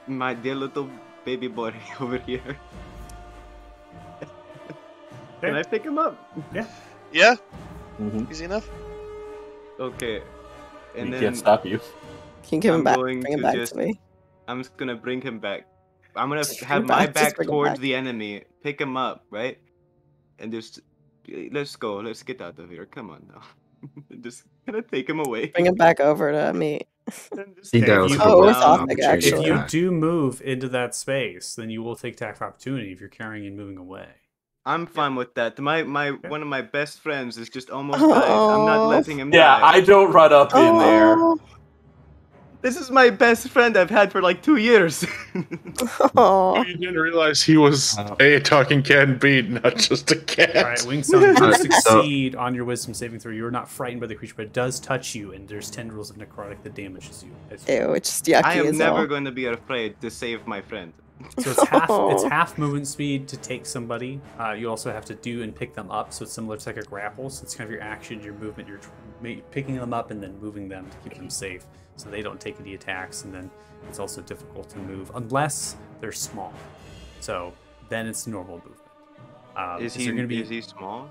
my dear little baby boy over here. Can I pick him up?
yeah,
Mhm.
easy enough.
Okay. And
We
then
can't stop you.
Can you give him
I'm
back?
going
Bring him
to
back
just-
to me.
I'm just gonna bring him back. I'm gonna
Just
have
bring him
my
back, just
back
bring him
towards
back.
the enemy, pick him up, right? And just let's go. Let's get out of here. Come on now. Just gonna take him away.
Bring him back over to me.
And just
think that
take
was
him
a
Oh,
well
it's
down.
off, like,
opportunity.
If
actually.
you
Yeah.
do move into that space, then you will take attack of opportunity if you're carrying and moving away.
I'm fine with that. My one of my best friends is just almost died. I'm not
Oh.
letting him
Yeah,
die.
I don't run up in there.
Oh,
This is my best friend I've had for like 2 years.
oh.
You didn't realize he was a talking cat and B, not just a cat.
All right, Wingsong, you
Alright, so-
succeed on your wisdom saving throw. You're not frightened by the creature, but it does touch you, and there's tendrils of necrotic that damages you.
Ew, it's just yucky
I am
as
never
well.
going to be afraid to save my friend.
So it's half movement speed to take somebody. You also have to do and pick them up, so it's similar to like a grapple. So it's kind of your action, your movement. You're picking them up and then moving them to keep them safe, so they don't take any attacks. And then it's also difficult to move unless they're small. So then it's normal movement.
Is he
there gonna be?
is he small?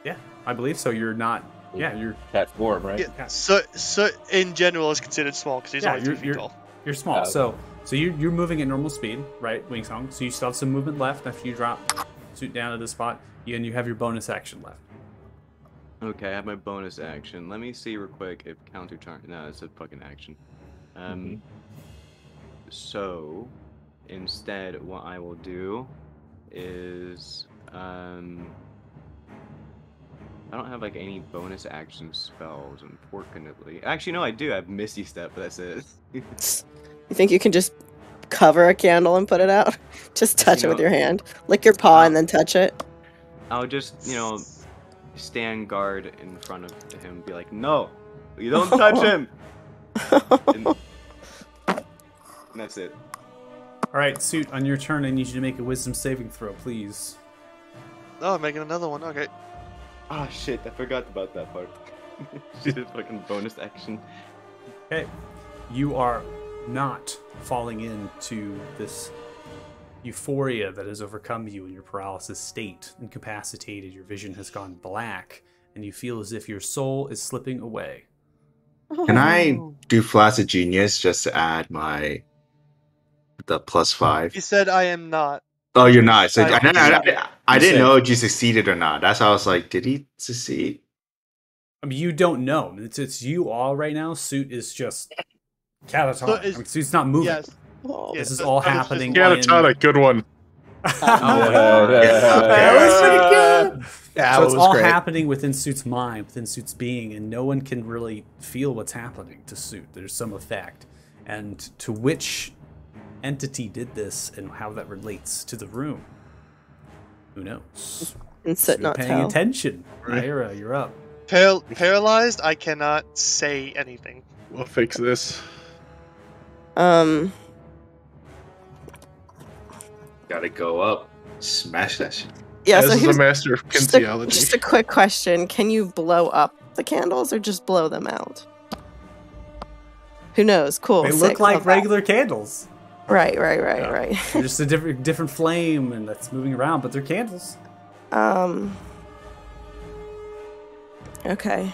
Yeah, I believe so. You're not. Yeah, you're
Cat form, right?
Yeah. So in general is considered small because he's
Yeah,
only 3 feet tall.
You're small,
Oh.
so you're moving at normal speed, right, Wingsong? So you still have some movement left after you drop suit down to this spot, and you have your bonus action left.
Okay, I have my bonus action. Let me see real quick if counter charge. No, it's a fucking action. So instead, what I will do is I don't have like any bonus action spells, unfortunately. Actually, no, I do. I have Misty Step, but that's it.
You think you can just cover a candle and put it out? Just touch it with your hand. Lick your paw and then touch it.
I'll just, stand guard in front of him and be like, no, you don't touch him. And that's it.
All right, Suit, on your turn, I need you to make a wisdom saving throw, please.
Oh, I'm making another one. Okay.
Ah, shit, I forgot about that part. She did fucking bonus action.
Okay. You are not falling into this euphoria that has overcome you in your paralysis state. Incapacitated, your vision has gone black, and you feel as if your soul is slipping away.
Can I do Flaccid Genius just to add the +5?
He said I am not.
Oh, you're not. So I
You
didn't
said-
know if you succeeded or not. That's why I was like, did he succeed?
I mean, you don't know. It's you all right now. Suit is just catatonic. Suit's not moving.
Yes.
This is all happening.
Catatonic, good one.
So it's all happening within Suit's mind, within Suit's being, and no one can really feel what's happening to Suit. There's some effect. And to which entity did this and how that relates to the room, who knows?
Insert not
paying
tell.
attention. Ira, you're up.
Paralyzed, I cannot say anything.
We'll fix this.
Gotta go up. Smash that shit.
Yeah,
This
so
is a
here's
master of
just a
kinesiology.
quick question. Can you blow up the candles or just blow them out? Who knows? Cool.
They
sick,
look like
love that.
regular candles.
Right.
They're just a different flame and that's moving around, but they're candles.
Okay.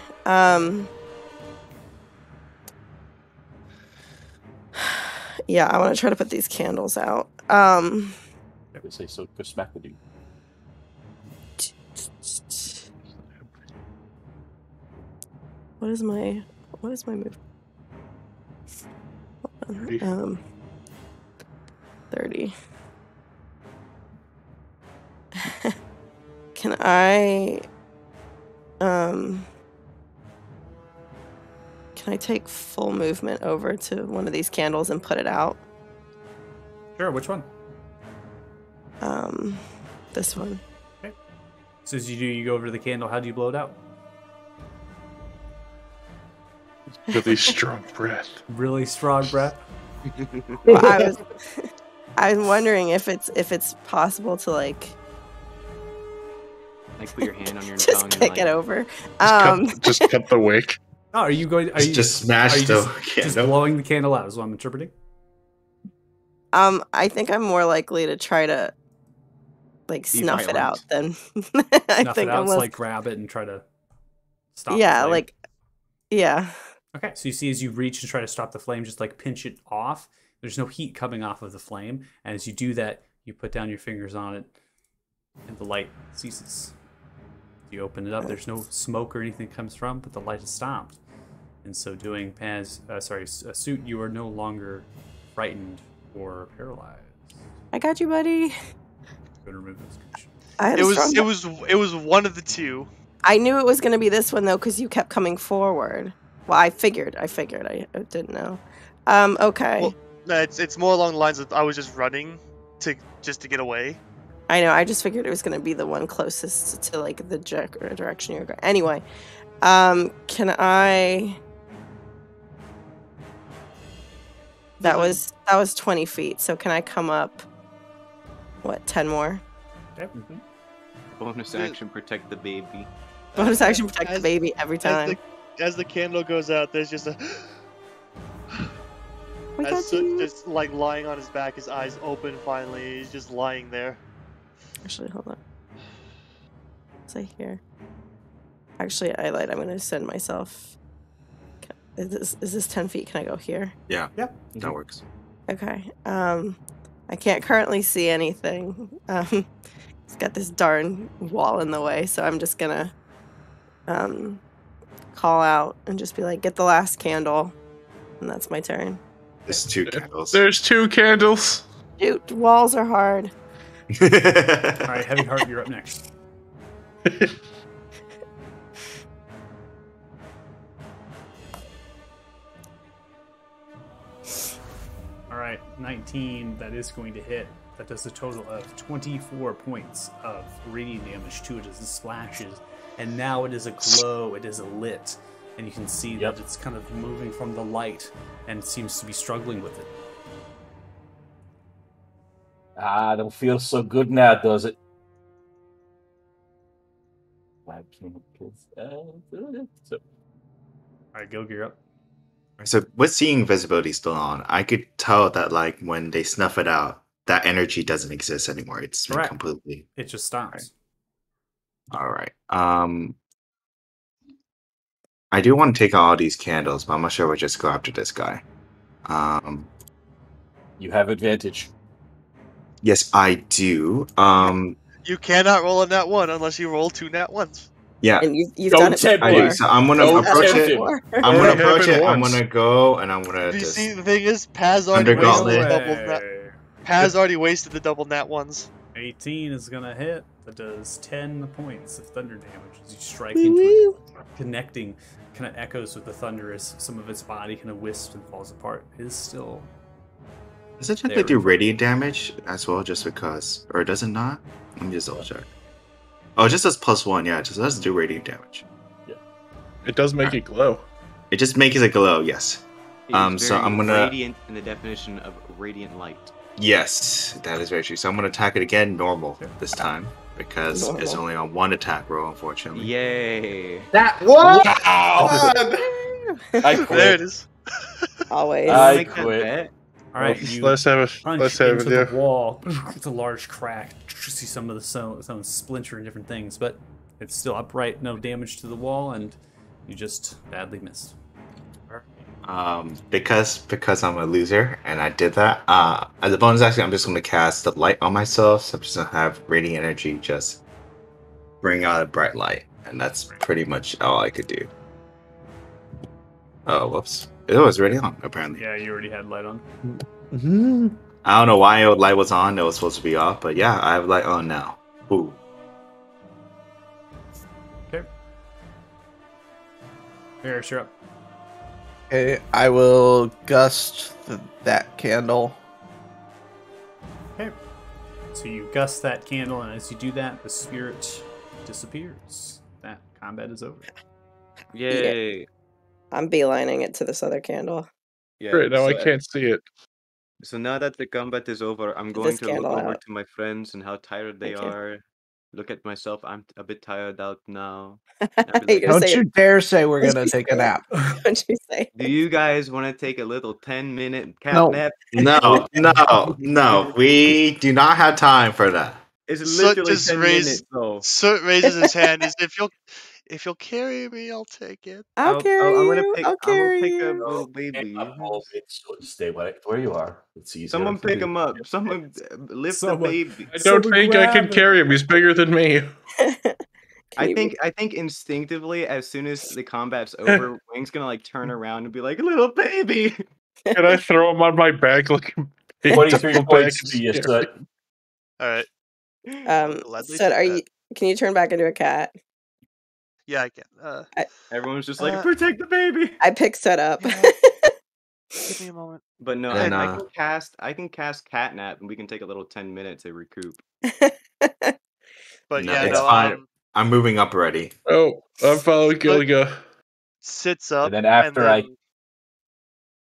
Yeah, I want to try to put these candles out.
They say so. Go smack the dude.
What is my move? Hold on. 30. Can I take full movement over to one of these candles and put it out?
Sure, which one?
This one.
Okay. So as you go over to the candle, how do you blow it out?
Really strong breath.
Really strong breath.
Well, I was wondering if it's possible to like
Like put your hand on your
just
tongue
kick
and
it
like,
over.
Just cut the wick.
Oh, are you going? Are you
Just smash
are you
the
just
candle.
blowing the candle out? Is what I'm interpreting.
I think I'm more likely to try to like
Be
snuff it
violent.
out than I
Snuff
think
it out.
almost.
Like grab it and try to stop.
Yeah,
the flame.
like yeah.
Okay, so you see as you reach and try to stop the flame, just like pinch it off. There's no heat coming off of the flame, and as you do that, you put down your fingers on it, and the light ceases. You open it up. There's no smoke or anything that comes from, but the light has stopped. In so doing, Suit, you are no longer frightened or paralyzed.
I got you, buddy.
I'm going to remove this condition.
It was one of the two.
I knew it was going to be this one though because you kept coming forward. Well, I figured. I didn't know. Okay.
Well, no, it's more along the lines of I was just running to get away.
I know. I just figured it was going to be the one closest to like the direction you're going. Anyway, can I? That was 20 feet. So can I come up? What, 10 more?
Okay.
bonus action protect the baby.
Bonus action protect the baby every time.
As the candle goes out, there's just a.
We
As
got
Soot
you.
just like lying on his back, his eyes open finally. He's just lying there.
Actually, hold on. Say here. Actually, I lied. I'm going to send myself. Is this 10 feet? Can I go here?
Yeah.
Yep.
That works.
Okay. I can't currently see anything. It's got this darn wall in the way, so I'm just gonna call out and just be like, get the last candle. And that's my turn.
There's 2 candles.
There's 2 candles.
Shoot, walls are hard.
All right, Heavy Heart, you're up next. All right, 19. That is going to hit. That does a total of 24 points of radiant damage to it as it splashes. And now it is a glow. It is a lit. And you can see that it's kind of moving from the light and seems to be struggling with it.
Ah, don't feel so good now, does it? I can't so.
All right, Gil, you're up.
So with seeing visibility still on, I could tell that like when they snuff it out, that energy doesn't exist anymore. It's been
Correct.
completely.
It just stops.
All right. I do want to take all these candles, but I'm not sure we'll just go after this guy.
You have advantage.
Yes, I do.
You cannot roll a nat 1 unless you roll 2 nat 1s.
Yeah,
And you've
Don't
done it
tempt
I
before.
do. So I'm gonna
Don't
approach
tempt
it.
him.
I'm gonna
Already
approach
happened
it. I'm
once.
gonna go and I'm gonna
You
just.
see, the thing is, Paz already
Under
wasted the
gauntlet.
double nat. Paz already wasted the double nat 1s.
18 is going to hit. That does 10 points of thunder damage as you strike
Woo
into
woo.
it. Connecting kind of echoes with the thunder as some of its body kind of wisps and falls apart. It is still...
Does it technically do radiant damage as well, just because, or does it not? Let me just double check. Oh, it just does +1. Yeah, it just doesn't do radiant damage.
It does make it glow.
It just makes it glow. Yes.
It is
So
very
I'm gonna.
radiant in the definition of radiant light.
Yes, that is very true. So I'm gonna attack it again, normal this time, because it's
Normal.
only on 1 attack roll, unfortunately.
Yay!
That one.
I quit.
There it is.
Always.
I
Make that
quit.
bet.
All right, you
Let's have
punch
it.
into
Yeah.
the wall. It's a large crack. You see some of the stone splinter and different things, but it's still upright. No damage to the wall, and you just badly missed.
Because I'm a loser and I did that. As a bonus action, I'm just gonna cast the light on myself. So I'm just gonna have radiant energy just bring out a bright light, and that's pretty much all I could do. Oh, whoops! It was already on apparently.
Yeah, you already had light on.
I don't know why light was on. It was supposed to be off, but yeah, I have light on now. Ooh.
Okay. Here, you're up.
Okay, I will gust that candle.
Okay. So you gust that candle, and as you do that, the spirit disappears. That combat is over.
Yay!
I'm beelining it to this other candle.
Yeah.
Great, now I
so-
can't see it.
So now that the combat is over, I'm going
this
to look
candle
over
out.
to my friends and how tired they
Thank you.
are. Look at myself. I'm a bit tired out now.
You're
like,
gonna
Don't
say
you
it.
dare say we're
Don't
gonna
you
take
say
a
it.
nap.
Don't you say
Do
it.
you guys want to take a little 10-minute cat
No.
nap?
No. We do not have time for that.
It's
So
literally
just
10
raise-
minutes though.
Surt raises his hand as if you'll carry me, I'll take it.
I'll carry
I'm
you.
gonna pick,
I'll
I'm gonna
carry
pick up
you.
little baby.
Stay where you are. It's easier.
Someone
to
pick
do.
him up. Someone lift
Someone-
the baby.
I don't
Someone
think I
grab
can
it.
carry him. He's bigger than me.
I think instinctively, as soon as the combat's over, Wing's gonna like turn around and be like, "Little baby."
Can I throw him on my back like a big
23
double
points
back
to you,
scary?
Sut.
All right. Gladly
Sud,
take
are
that.
you? Can you turn back into a cat?
Yeah, I can.
Everyone's just like,
Uh,
"Protect the baby."
I pick Sud up.
Give me a moment.
But no,
And,
I can cast catnap, and we can take a little 10 minutes to recoup.
But
No,
yeah,
it's
no.
fine. I'm moving up already.
Oh, I'm following Gilliga.
Sits up,
And then after
then,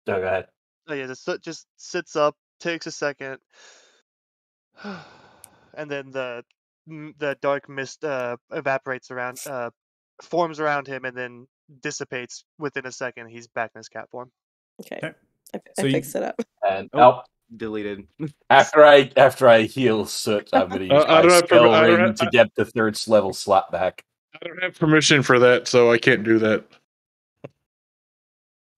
Oh, go ahead.
oh yeah, just sits up, takes a second, and then the dark mist evaporates around, forms around him, and then dissipates within a second. He's back in his cat form.
Okay.
Okay.
I
So you-
fixed it up.
And
Oh. Deleted.
after I heal Soot, I'm gonna use
I don't
my
have
spell
I don't
ring
have-
to get the third level slot back.
I don't have permission for that, so I can't do that.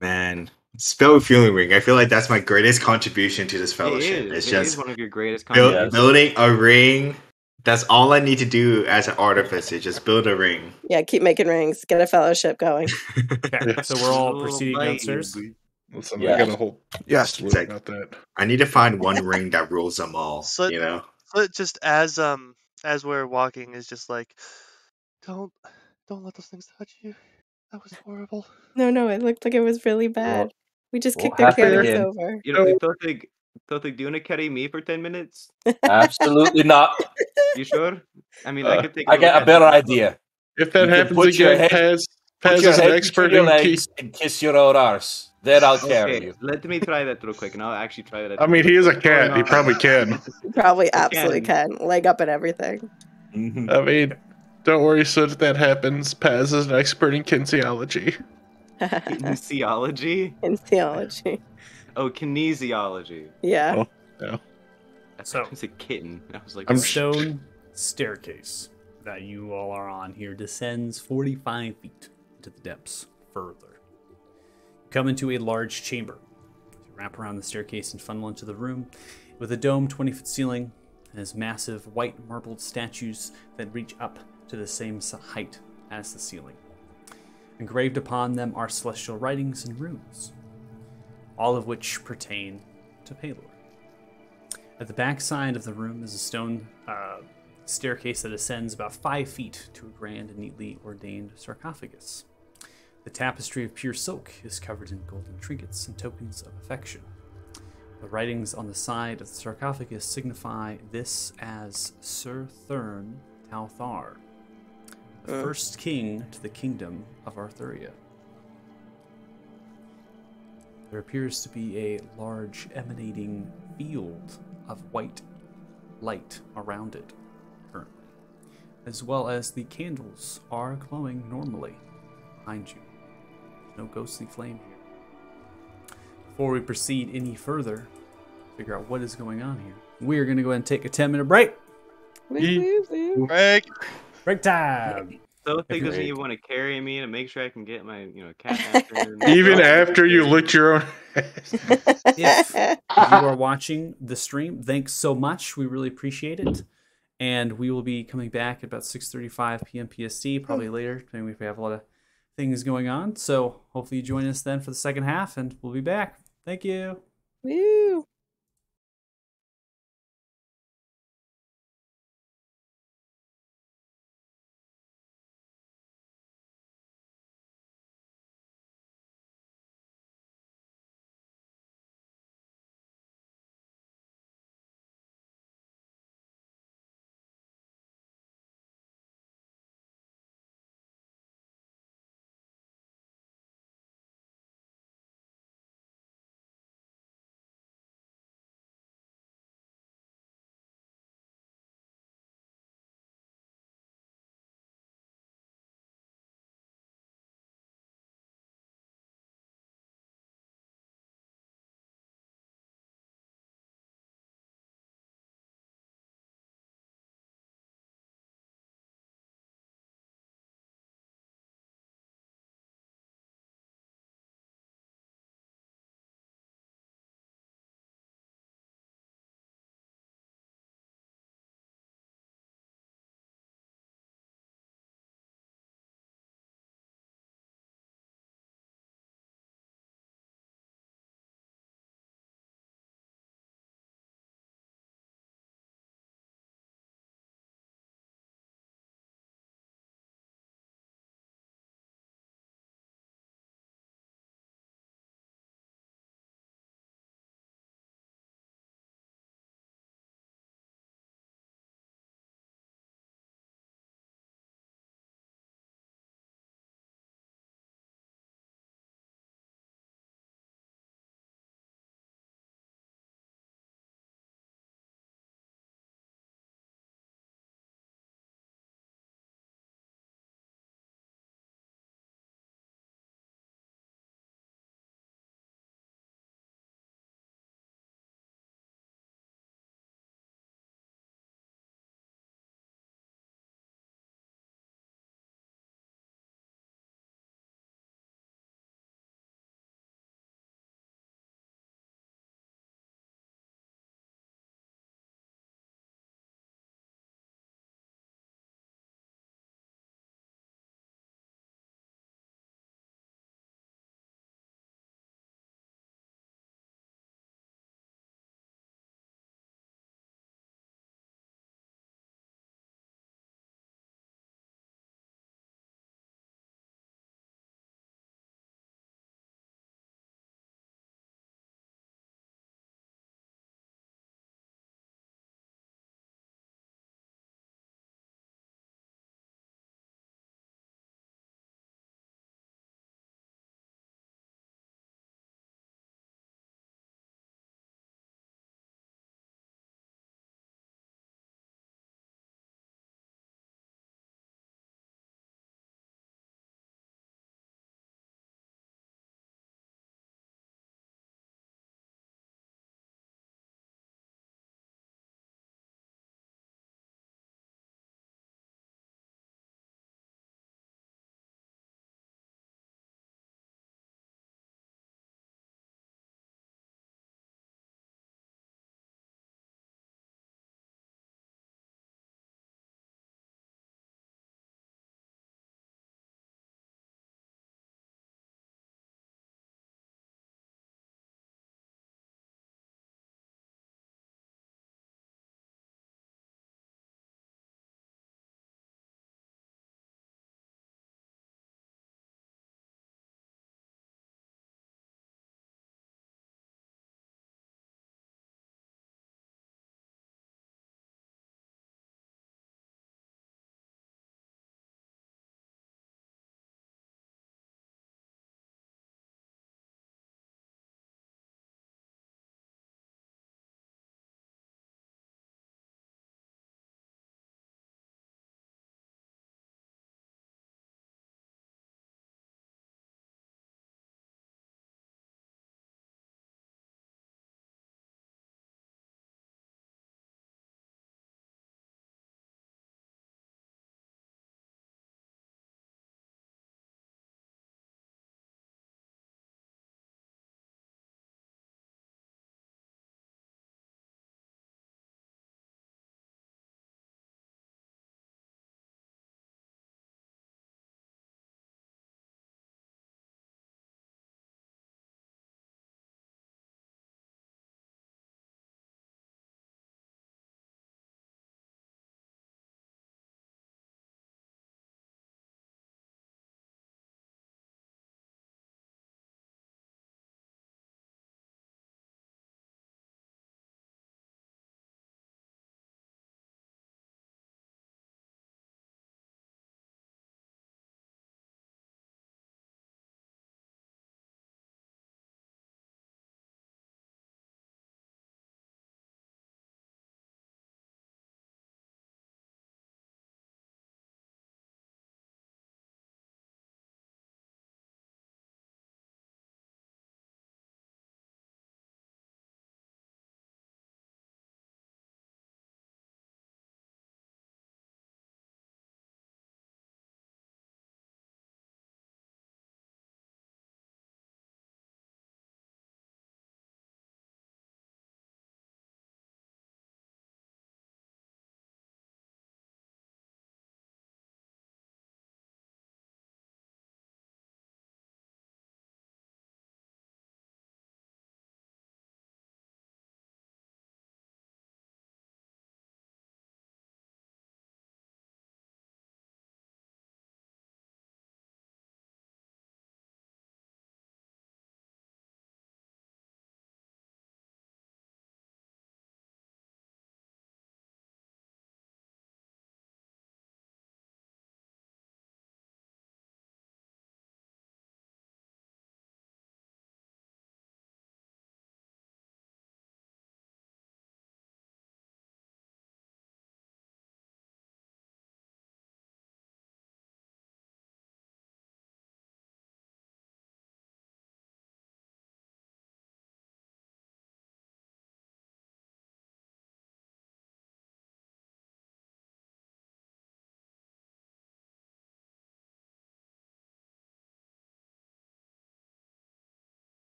Man, spell fueling ring. I feel like that's my greatest contribution to this fellowship.
It
It's
is
just
one of your greatest
Yeah.
contributions.
building a ring That's all I need to do as an artificer. Just build a ring.
Yeah, keep making rings. Get a fellowship going.
Okay, so we're all proceeding
Bye,
downstairs.
Listen,
Yeah.
I got a whole
Yes.
slew
It's like-
about that.
I need to find one ring that rules them all.
So-
You know.
But just as we're walking, is just like, don't let those things touch you. That was horrible.
No, it looked like it was really bad. We just
won't
kicked their
happen
carrots
again.
over.
You know, don't think do you want to carry me for 10 minutes?
Absolutely not.
You sure? I mean, I could take.
I got a better idea.
If that
You can
happens
put your
again,
head-
Paz
Put your
is an
head
expert
between your
in key.
legs and kiss your own arse. Then I'll carry
Okay,
you.
let me try that real quick, and I'll actually try that.
I mean, he is a cat. He probably can.
You probably absolutely can. Leg up and everything.
Mhm.
I mean, don't worry, so if that happens, Paz is an expert in kinesiology.
Kinesiology?
In theology.
Oh, kinesiology.
Yeah.
Oh, yeah.
So-
It's a kitten. I was like,
The
I'm
what?
stone staircase that you all are on here descends 45 feet into the depths further. You come into a large chamber. You wrap around the staircase and funnel into the room with a dome 20-foot ceiling and has massive white marbled statues that reach up to the same height as the ceiling. Engraved upon them are celestial writings and runes, all of which pertain to Palor. At the back side of the room is a stone staircase that ascends about 5 feet to a grand and neatly ordained sarcophagus. The tapestry of pure silk is covered in golden trinkets and tokens of affection. The writings on the side of the sarcophagus signify this as Sir Thurn Talthar, the first king to the kingdom of Arthuria. There appears to be a large emanating field of white light around it currently, as well as the candles are glowing normally behind you. No ghostly flame here. Before we proceed any further, figure out what is going on here, we're going to go ahead and take a 10-minute break.
Woo, woo, woo.
Break.
Break time!
So think doesn't
Great.
even want to carry me to make sure I can get my, cat after.
Even after you licked your own ass.
If you are watching the stream, thanks so much. We really appreciate it. And we will be coming back at about 6:35 p.m. PST, probably later, depending if we have a lot of things going on. So hopefully you join us then for the second half, and we'll be back. Thank you.
Woo.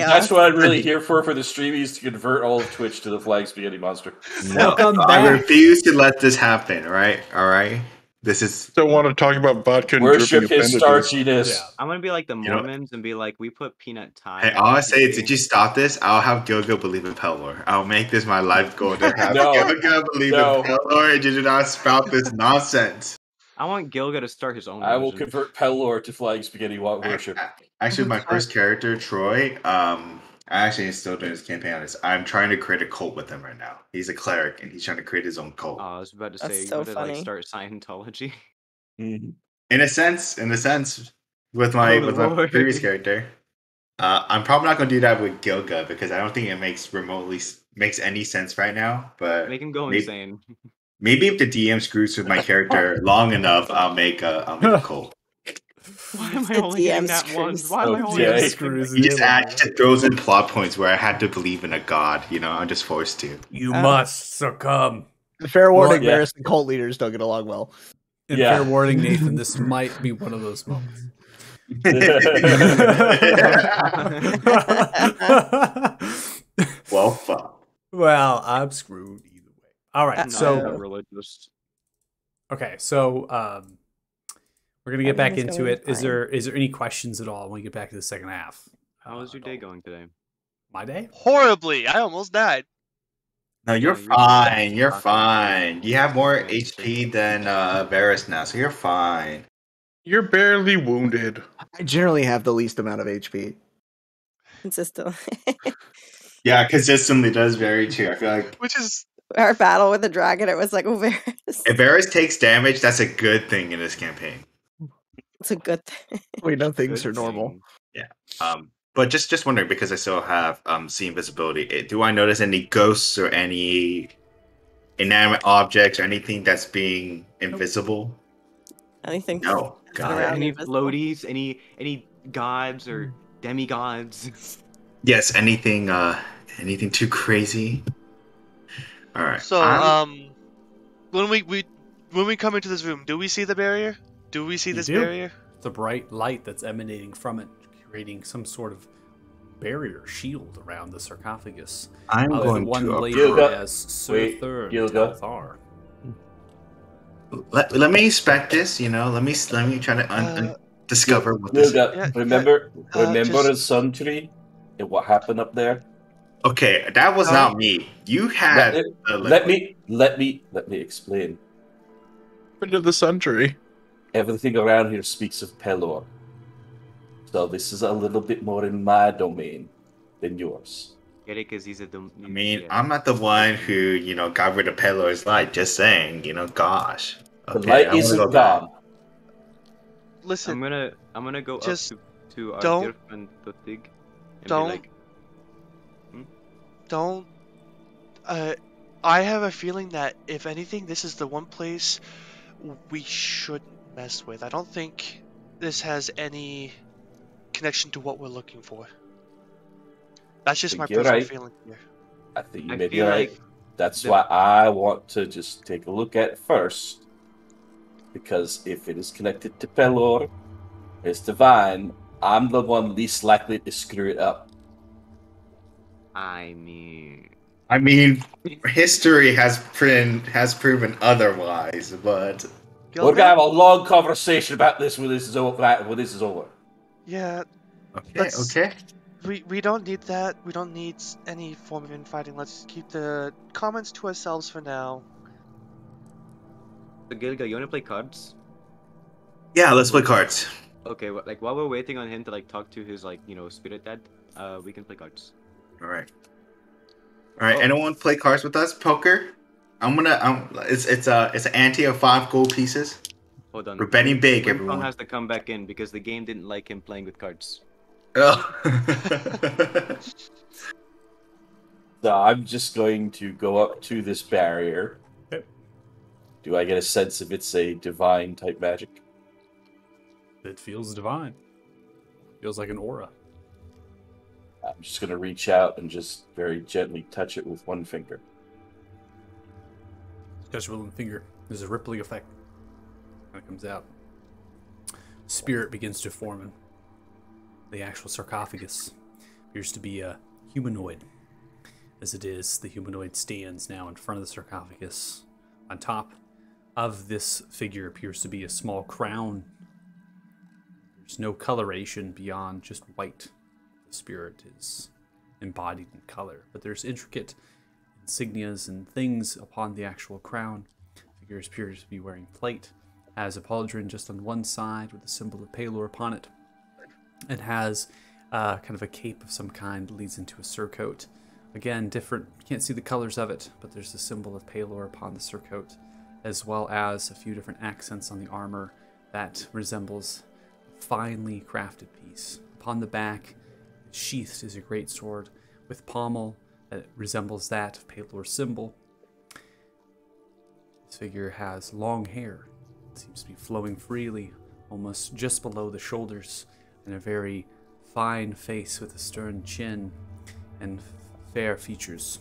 That's what I'm really here for the streamies, to convert all of Twitch to the Flag Spaghetti Monster.
No,
Welcome
I
back.
refuse to let this happen. All right. This is
Don't want to talk about vodka and
Worship
dripping
his
appendages.
starchiness.
Yeah.
I'm gonna be like the
You know-
Mormons and be like, we put peanut tie.
Hey,
on
all I
the
say is,
TV.
did you stop this? I'll have Gilga believe in Pelor. I'll make this my life goal to have
No.
Gilga believe
No.
in Pelor, and you do not spout this nonsense.
I want Gilga to start his own.
I will
religion.
convert Pelor to Flag Spaghetti worship.
Actually, my first character, Troy, I actually am still doing this campaign on this. I'm trying to create a cult with him right now. He's a cleric, and he's trying to create his own cult.
I was about to
That's
say, you
so
want to like
funny.
start Scientology.
Mhm.
In a sense, with my previous character, I'm probably not going to do that with Gilga because I don't think it makes any sense right now. But
Make him go
maybe,
insane.
maybe if the DM screws with my character long enough, I'll make a cult.
Why am I
The
only getting
DM
that one?
screws.
Why am I only
Okay.
getting
Screws
He just
him.
throws in plot points where I had to believe in a god. You know, I'm just forced to.
You must succumb.
Fair warning,
yeah.
Varys and cult leaders don't get along well.
And
Yeah.
fair warning, Nathan, this might be one of those moments.
Well, fuck.
Well, I'm screwed either way. All right,
Uh-oh.
I'm
so
not religious.
okay, so we're gonna get back
Everything's
into
going
it. Is
fine.
there any questions at all when we get back to the second half?
How was your day going today?
My day?
Horribly. I almost died.
No, you're
Yeah, you're
fine. You're
fucking
fine. You have more
Yeah,
HP than Varys now, so you're fine.
You're barely wounded.
I generally have the least amount of HP.
Consistently.
Yeah, consistently does very true. I feel like
Which is
Our battle with the dragon, it was like, oh, Varys.
if Varys takes damage, that's a good thing in this campaign.
It's a good thing.
We know things
Good
are normal.
thing.
But just wondering because I still have see invisibility. Do I notice any ghosts or any inanimate objects or anything that's being invisible?
Anything
No.
flying
Got it.
around
Any
invisible.
floaties? Any gods or demigods?
Yes. Anything too crazy? All right.
so.
I'm-
When we come into this room, do we see the barrier? Do we see
You
this
do.
barrier?
It's a bright light that's emanating from it, creating some sort of barrier shield around the sarcophagus.
I'm
The
going
one
to
labeled
Gilga.
as Sir
Wait,
Thurn
Gilga.
Talthar.
let me inspect this. You know, let me try to discover what this.
Gilga,
Yeah,
remember
just-
the sun tree and what happened up there?
Okay, that was not me. You had.
Let me explain.
Into the sun tree.
Everything around here speaks of Pelor. So this is a little bit more in my domain than yours.
Get it? Because he's a dumb.
I mean, I'm not the one who got rid of Pelor's light. Just saying, gosh.
The
Okay,
light
I wanna
isn't
go back.
gone.
Listen,
I'm gonna go
just
up to our
don't-
dear friend Totig and
don't-
be like,
don't. I have a feeling that if anything, this is the one place we shouldn't mess with. I don't think this has any connection to what we're looking for. That's just
think
my
you're
personal
right.
feeling here.
I think you
I
may be
feel
right.
like
That's
the-
why I want to just take a look at it first. Because if it is connected to Pelor, it's divine, I'm the one least likely to screw it up.
I mean,
History has proven otherwise, but
We're gonna have a long conversation about this when this is over.
Yeah,
okay,
Let's-
okay.
we don't need that. We don't need any form of infighting. Let's keep the comments to ourselves for now.
so Gilga, you wanna play cards?
Yeah, let's play cards.
Okay, like while we're waiting on him to like talk to his spirit dad, we can play cards.
All right. All right.
Oh.
Anyone play cards with us? Poker. It's an ante of 5 gold pieces.
Hold on.
We're betting big,
Winston
everyone.
has to come back in because the game didn't like him playing with cards.
Oh.
So I'm just going to go up to this barrier.
Okay.
Do I get a sense if it's a divine type magic?
It feels divine. Feels like an aura.
I'm just going to reach out and just very gently touch it with one finger.
Touch with one finger. There's a rippling effect. Kind of comes out. Spirit begins to form in the actual sarcophagus. appears to be a humanoid. As it is, the humanoid stands now in front of the sarcophagus. On top of this figure appears to be a small crown. There's no coloration beyond just white. The spirit is embodied in color, but there's intricate insignias and things upon the actual crown. The figure appears to be wearing plate, has a pauldron just on one side with the symbol of Palor upon it, and has kind of a cape of some kind that leads into a surcoat. Again, different, you can't see the colors of it, but there's the symbol of Palor upon the surcoat, as well as a few different accents on the armor that resembles a finely crafted piece. Upon the back, sheathed is a great sword with pommel that resembles that of Palor's symbol. This figure has long hair. It seems to be flowing freely, almost just below the shoulders, and a very fine face with a stern chin and fair features.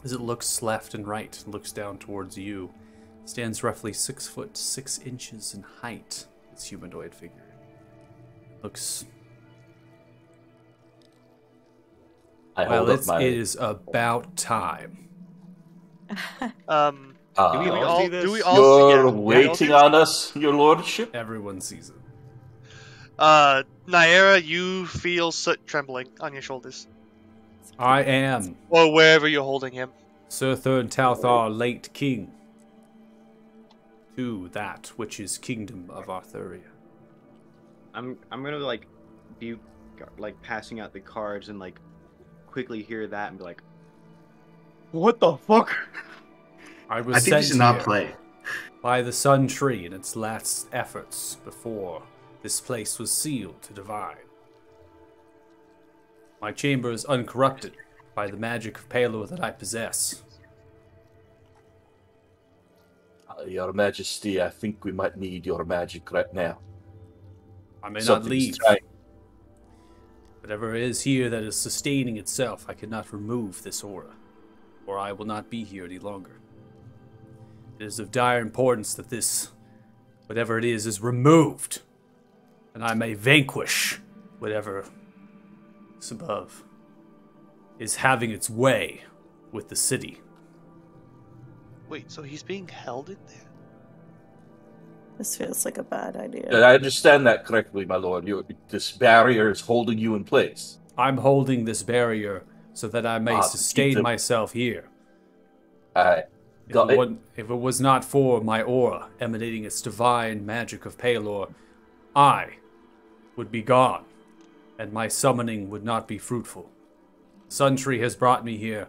As it looks left and right, looks down towards you, stands roughly 6 foot 6 inches in height. This humanoid figure looks. It is about time.
Do we all see this?
Do we all see
You're waiting on us, your lordship?
Everyone sees it.
Naira, you feel soot trembling on your shoulders.
I am
Or wherever you're holding him.
Sir Thurn Talthar, late king, to that which is kingdom of Arthuria.
I'm gonna like be like passing out the cards and like quickly hear that and be like, what the fuck?
I was
I think you
sent
should not
here
play.
by the Sun Tree in its last efforts before this place was sealed to divine. My chamber is uncorrupted by the magic of Palor that I possess.
Your Majesty, I think we might need your magic right now.
I may not
Something's
leave.
trying-
Whatever it is here that is sustaining itself, I cannot remove this aura, or I will not be here any longer. It is of dire importance that this, whatever it is removed, and I may vanquish whatever is above is having its way with the city.
Wait, so he's being held in there?
This feels like a bad idea.
Did I understand that correctly, my lord? This barrier is holding you in place.
I'm holding this barrier so that I may sustain
keep
myself here.
I got it.
If it was not for my aura emanating its divine magic of Palor, I would be gone, and my summoning would not be fruitful. Sun Tree has brought me here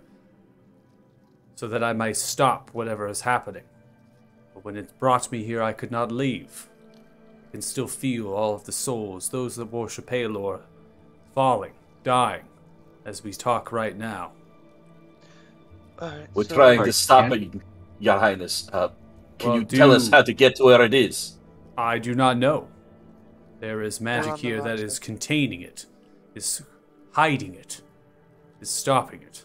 so that I may stop whatever is happening. But when it brought me here, I could not leave. I can still feel all of the souls, those that worship Palor, falling, dying, as we talk right now.
Alright,
We're
so-
trying to stop it, Your Highness. Can
Well,
you tell us how to get to where it is?
I do not know. There is magic
on the
here
wrong
that
side.
is containing it, is hiding it, is stopping it.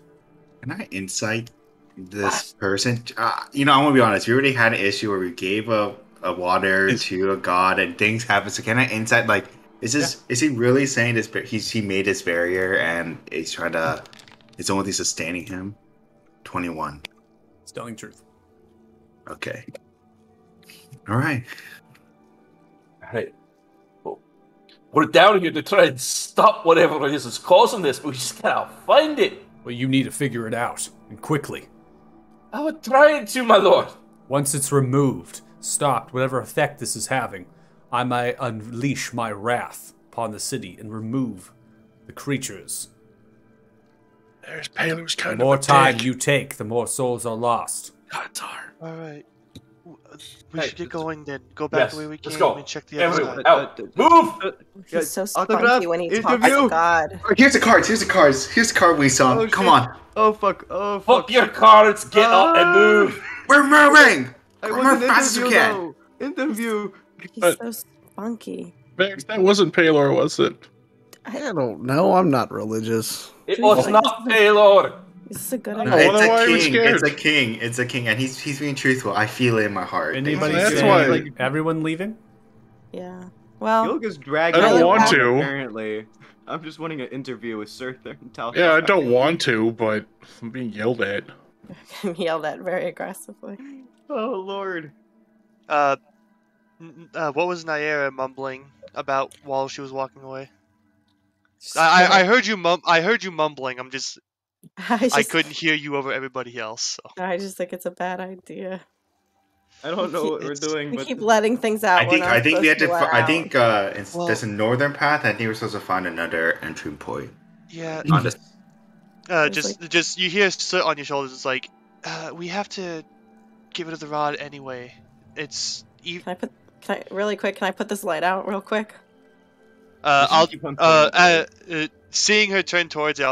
Can I insight this person? I want to be honest. We already had an issue where we gave a water to a god and things happen. So can I insight? Like, is he really saying this? He made this barrier and he's trying to. It's only sustaining him. 21.
It's telling truth.
Okay. All right.
Hey, well, we're down here to try and stop whatever it is that's causing this, but we just cannot find it.
Well, you need to figure it out, and quickly.
I would try to, my lord.
Once it's removed, stopped, whatever effect this is having, I may unleash my wrath upon the city and remove the creatures.
There's Palor's
The
kind
more
of a
time
dick.
you take, the more souls are lost.
God's hard.
Alright. We
Hey,
should get going then. Go back the way we
let's
came
go.
and check the other
Everyone,
side.
out. Move!
He's so
autograph,
spunky when he talks
interview.
to God.
All right, here's the cards. Here's the card we saw.
Oh,
Come
shit.
on.
Oh fuck! Oh
Fuck
fuck!
your cards, get up and move!
We're moving.
I
We're
want
moving
an
fast as we
interview
can.
though. Interview.
He's
But-
so spunky.
Vex, that wasn't Palor, was it?
I don't know. I'm not religious.
It was not Palor!
This is a good
No,
idea.
well, then why are we
It's a king.
scared?
It's a king. It's a king, and he's being truthful. I feel it in my heart.
Anybody
That's
say,
why-
like, everyone leaving?
Yeah. Well,
Yolga's dragging.
I don't
you
want
out,
to.
Apparently. I'm just wanting an interview with Sir Thurntal.
Yeah, I don't want to, but I'm being yelled at.
I'm yelled at very aggressively.
Oh Lord.
What was Naira mumbling about while she was walking away? I heard you I heard you mumbling. I couldn't hear you over everybody else. So.
I just think it's a bad idea.
I don't know what we're doing,
We
but
keep letting things out.
I think we had to.
Let
I
out.
think
Well-
there's a northern path. I think we're supposed to find another entry point.
Yeah.
On this.
Just you hear soot on your shoulders. It's like, we have to get rid of the rod anyway. It's.
Can I really quick? Can I put this light out real quick?
I'll.
keep on putting it
Seeing her turn towards it,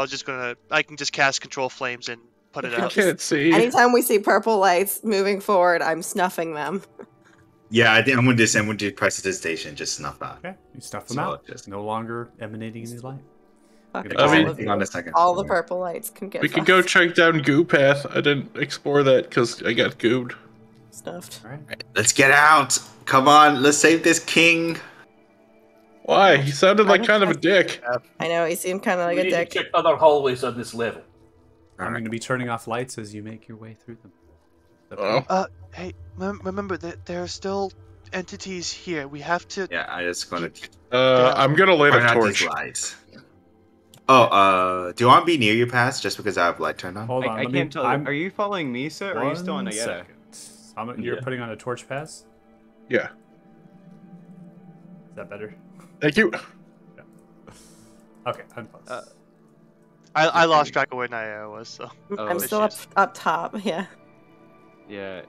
I can just cast control flames and put it
I
out.
can't see.
Anytime we see purple lights moving forward, I'm snuffing them.
Yeah, I think I'm going to prestidigitation, just snuff out.
Okay, you stuff them
So,
out.
just-
No longer emanating any light.
Fuck
I
all
mean-
of you.
on a second.
All the purple lights can get
We could go
fucked.
check down Goo Path. I didn't explore that because I got gooed.
Snuffed.
All right.
Let's get out. Come on, let's save this king.
Why? He sounded like kind of a dick.
I know he seemed kind of like
we
a
need
dick.
to check other hallways on this level.
I'm going to be turning off lights as you make your way through them.
Oh.
Hey, remember that there are still entities here. We have to.
Yeah, I just going to
I'm gonna light
turn
a
out
torch.
these lights. Oh, do you want to be near you, Pass, just because I have light turned on?
Hold on.
I
let me-
can't tell.
I'm-
Are you following me, sir? Or are you still on
One
Nayetta?
second. You're
Yeah.
putting on a torch pass?
Yeah.
Is that better?
Thank you.
Okay, unpause.
I lost track of where Naira was. So.
Oh,
I'm
it's
still up top. Yeah.
Yeah.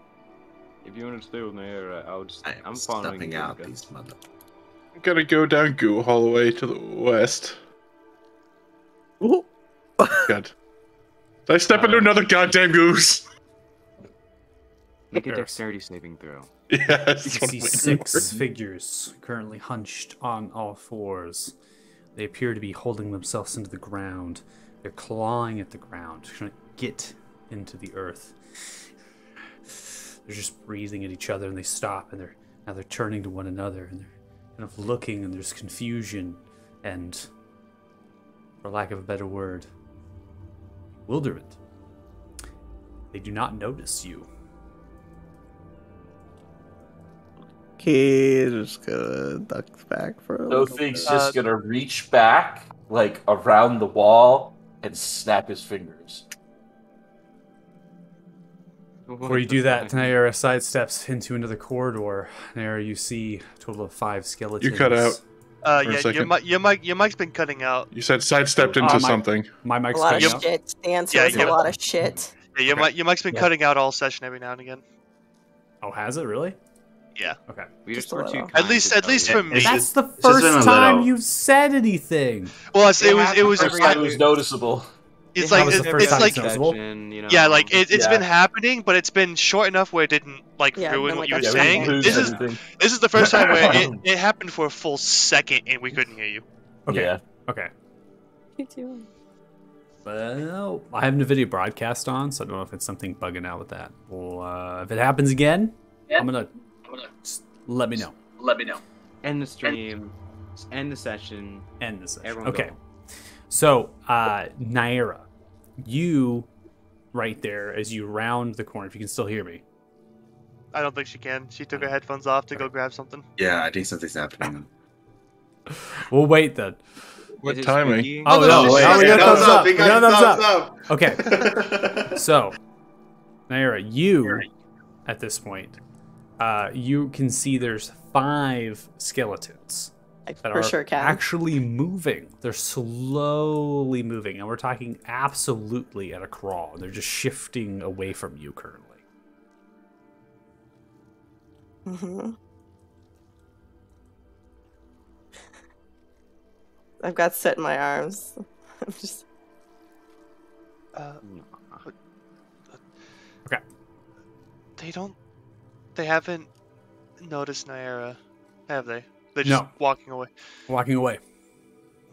If you want to stay with Nayara, I'm
I'm
following
stuffing
you.
out
Luca.
these mother.
I'm gonna go down Goo Hallway to the west.
Ooh.
God. Did I step into another goddamn goose?
Make a
Embarrassing.
dexterity saving throw.
Yes.
You see 6 figures currently hunched on all fours. They appear to be holding themselves into the ground. They're clawing at the ground, trying to get into the earth. They're just breathing at each other, and they stop, and they're turning to one another, and they're kind of looking, and there's confusion, and, for lack of a better word, bewilderment. They do not notice you.
Okay, just gonna duck back for a
No
little
thing's
bit.
just gonna reach back, like around the wall, and snap his fingers.
Before you do that, Naira sidesteps into another corridor. Naira, you see a total of 5 skeletons.
You cut out. For a
Yeah,
second.
your mic's been cutting out.
You said sidestepped into
my-
something.
My
A
mic's
lot of
cutting out.
shit. The answer
Yeah,
is a
yeah.
lot of shit.
Yeah, your mic's been
Yeah.
cutting out all session every now and again.
Oh, has it really?
Yeah.
Okay.
We
Just
just
a
were too
little.
kind
At least
to tell
for
you.
me.
That's the
it's just been
first
a
time
little.
you've said anything.
Well, it was
First time it was noticeable.
it's
That
like
was the first
it's
time
like
it's noticeable.
You know,
yeah, like it's
Yeah.
been happening, but it's been short enough where it didn't like
Yeah,
ruin
been
what
like
you
a
were
Yeah, we
saying.
didn't lose
This
anything.
is the first time where it happened for a full second and we couldn't hear you.
Okay.
Yeah.
Okay.
You too.
Well, I have the video broadcast on, so I don't know if it's something bugging out with that. Well, if it happens again, I'm gonna just let me know.
end the stream, end the session.
End the session.
Everyone
Okay.
go.
So, Naira, you right there as you round the corner. If you can still hear me.
I don't think she can. She took her headphones off to go grab something.
Yeah, I think something's happening.
We'll wait then.
What
Is it
timing?
spooky?
Oh
no,
no!
no,
Now we got thumbs up.
We
We got thumbs up.
thumbs
Okay. So, Naira, you at this point, you can see there's 5 skeletons
I
that
for
are
sure can.
actually moving. They're slowly moving, and we're talking absolutely at a crawl. They're just shifting away from you currently.
Mm-hmm. I've got soot in my arms. I'm just.
Okay.
They haven't noticed Naira, have they? They're just
No.
walking away.
Walking away.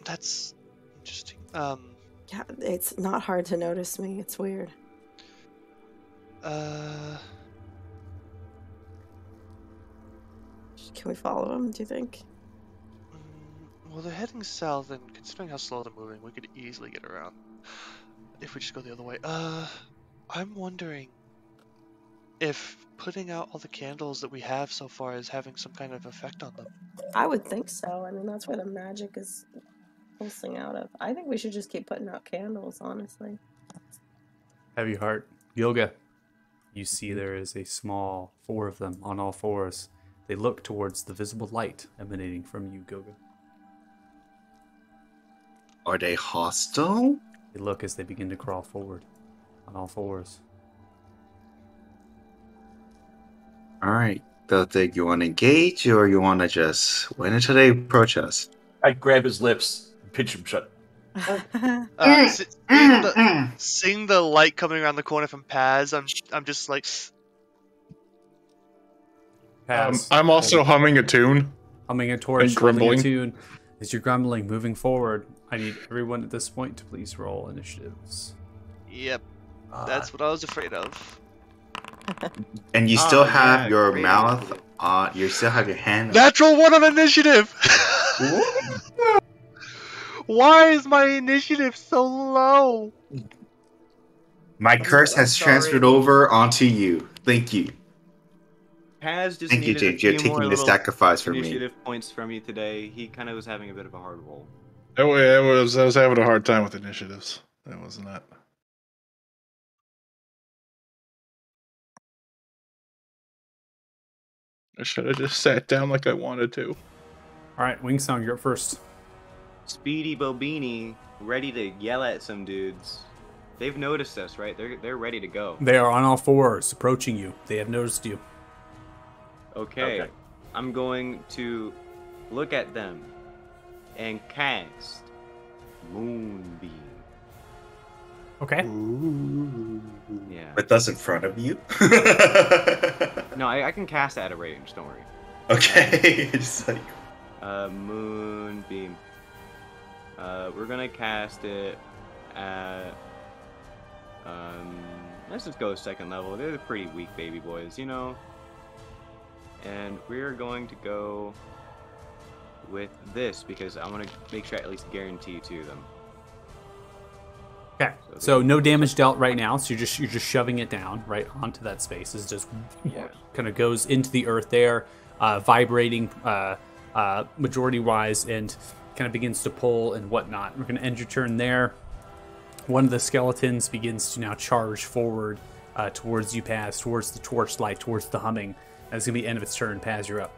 That's interesting.
Yeah, it's not hard to notice me. It's weird.
Uh,
Can we follow him? Do you think?
Well, they're heading south, and considering how slow they're moving, we could easily get around if we just go the other way. I'm wondering if putting out all the candles that we have so far is having some kind of effect on them.
I would think so. I mean, that's where the magic is pulsing out of. I think we should just keep putting out candles, honestly.
Heavy heart. Yoga. You see there is a small 4 of them on all 4s. They look towards the visible light emanating from you, Goga.
Are they hostile?
They look as they begin to crawl forward on all 4s.
All right. Do you want to engage or you want to just wait until they approach us?
I grab his lips and pinch him shut.
Seeing the light coming around the corner from Paz, I'm just like,
Pass.
I'm also humming a tune.
Humming a torch,
and grumbling.
holding a tune. As you're grumbling, moving forward, I need everyone at this point to please roll initiatives.
yep, that's what I was afraid of.
And you still have
yeah,
your
great
mouth
initiative.
on. You still have your hand.
Natural 1 on initiative. Why is my initiative so low?
My curse has
sorry.
transferred over onto you. Thank you.
Paz just
Thank you,
needed a
James. You're
few more
taking the
little
sacrifice for me.
initiative points from you today. He kind of was having a bit of a hard roll.
I was having a hard time with initiatives. That was not. I should have just sat down like I wanted to.
All right, Wingsong, you're up first.
Speedy Bobini, ready to yell at some dudes. They've noticed us, right? They're ready to go.
They are on all 4s, approaching you. They have noticed you.
Okay. I'm going to look at them and cast Moonbeam.
Okay.
Yeah.
With us in front of you?
No, I can cast at a range. Don't worry.
Okay. Just like,
Moonbeam. We're gonna cast it at. Let's just go 2nd level. They're pretty weak baby boys, you know. And we're going to go with this because I want to make sure I at least guarantee 2 of them.
Okay. So no damage dealt right now. So you're just shoving it down right onto that space. It's just kind of goes into the earth there, vibrating majority wise, and kind of begins to pull and whatnot. We're going to end your turn there. One of the skeletons begins to now charge forward towards you, Paz, towards the torchlight, towards the humming. That's going to be the end of its turn. Paz, you're up.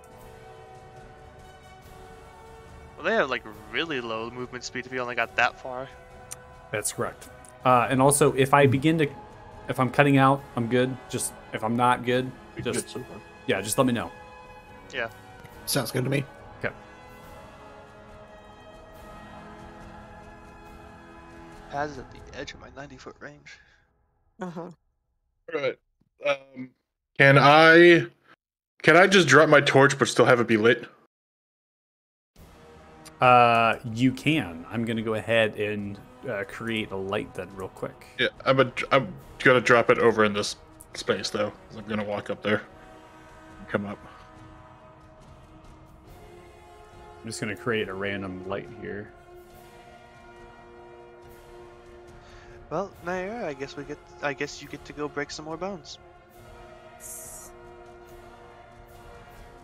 Well, they have like really low movement speed if you only got that far.
That's correct. And also, if I'm cutting out, I'm good. Just if I'm not good, just just let me know.
Yeah.
Sounds good to me.
Okay.
Paz is at the edge of my 90-foot range.
Uh-huh.
Right. Can I just drop my torch but still have it be lit?
You can. I'm going to go ahead and create a light then real quick.
Yeah, I'm gonna drop it over in this space though. I'm gonna walk up there. Come up.
I'm just going to create a random light here.
Well, Nair, I guess you get to go break some more bones.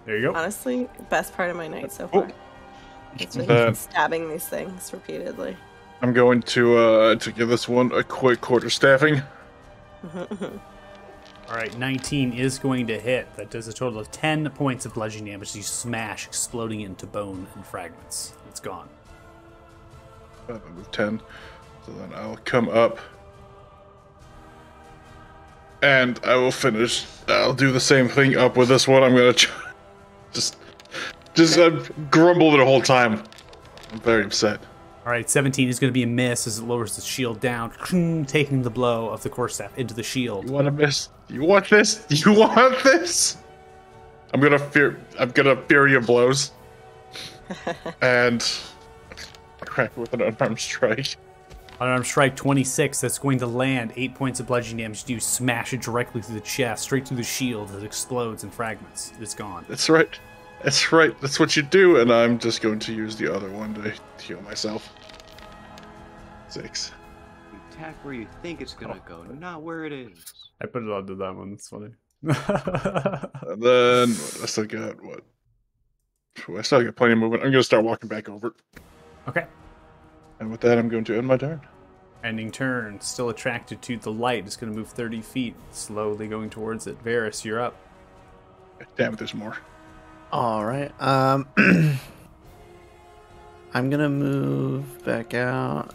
There you go.
Honestly, best part of my night so far. It's been
Uh,
stabbing these things repeatedly.
I'm going to give this one a quick quarterstaffing.
All right, 19 is going to hit. That does a total of 10 points of bludgeoning damage. You smash, exploding it into bone and fragments. It's gone.
With 10. So then I'll come up. And I will finish. I'll do the same thing up with this one. I'm going to just grumble the whole time. I'm very upset.
All right, 17 is going to be a miss as it lowers the shield down, taking the blow of the quarterstaff into the shield.
You want to miss? You want this? You want this? I'm gonna fear your blows. And crack with an unarmed strike.
Unarmed strike 26. That's going to land 8 points of bludgeoning damage. You smash it directly through the chest, straight through the shield. It explodes in fragments. It's gone.
That's right. That's right. That's what you do, and I'm just going to use the other one to heal myself. 6.
You attack where you think it's gonna go, not where it is.
I put it onto that one. That's funny.
And then I still got what? I still got plenty of movement. I'm going to start walking back over.
Okay.
And with that, I'm going to end my turn.
Ending turn. Still attracted to the light. It's going to move 30 feet. Slowly going towards it. Varys, you're up.
Damn it, there's more.
All right. I'm gonna move back out,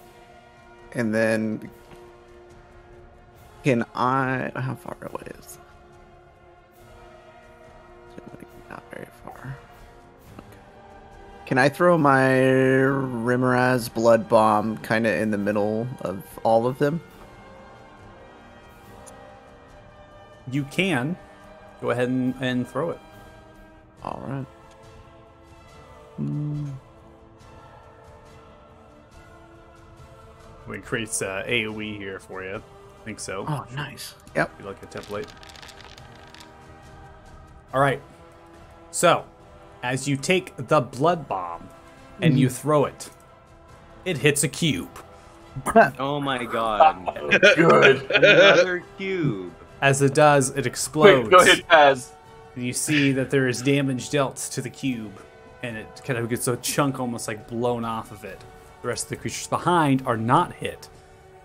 and then can I? How far away is? Not very far. Okay. Can I throw my Rimmeraz blood bomb kind of in the middle of all of them?
You can. Go ahead and throw it.
All right.
It creates AoE here for you. I think so.
Oh, nice. Yep.
Be like a template. All right. So, as you take the blood bomb and you throw it, it hits a cube.
Oh my god.
Good.
Another cube.
As it does, it explodes.
Quick, go ahead, Paz.
And you see that there is damage dealt to the cube, and it kind of gets a chunk almost like blown off of it. The rest of the creatures behind are not hit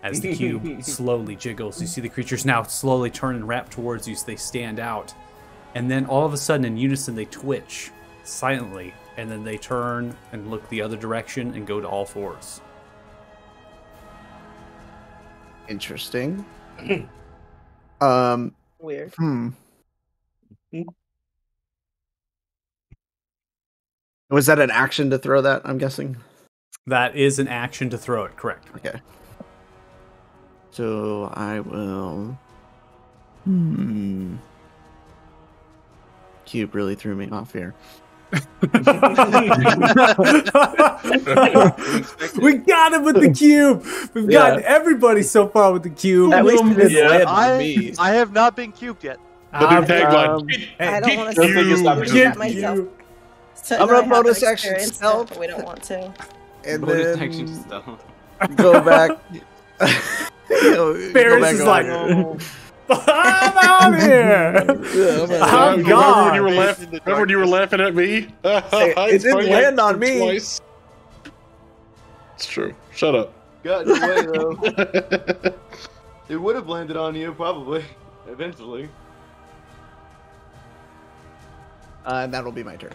as the cube slowly jiggles. You see the creatures now slowly turn and wrap towards you so they stand out. And then all of a sudden, in unison, they twitch silently, and then they turn and look the other direction and go to all fours.
Interesting.
Weird.
Was that an action to throw that, I'm guessing?
That is an action to throw it, correct.
Okay. So I will... Cube really threw me off here.
We got him with the cube! We've gotten everybody so far with the cube.
At least it didn't land on me.
I have not been cubed yet.
The new tagline.
I don't want
Don't
to
think it's not
get
cube.
myself. So
I'm
now
gonna
I have
bonus
an
action
experience
stealth.
but we don't want to.
And
Bonus
then
action stuff.
go back.
Ferris is like, I'm out here! I'm gone!
Remember when you were laughing at me?
It didn't land on me.
Twice. It's true. Shut up.
Got in the way though. It would have landed on you probably, eventually.
That'll be my turn.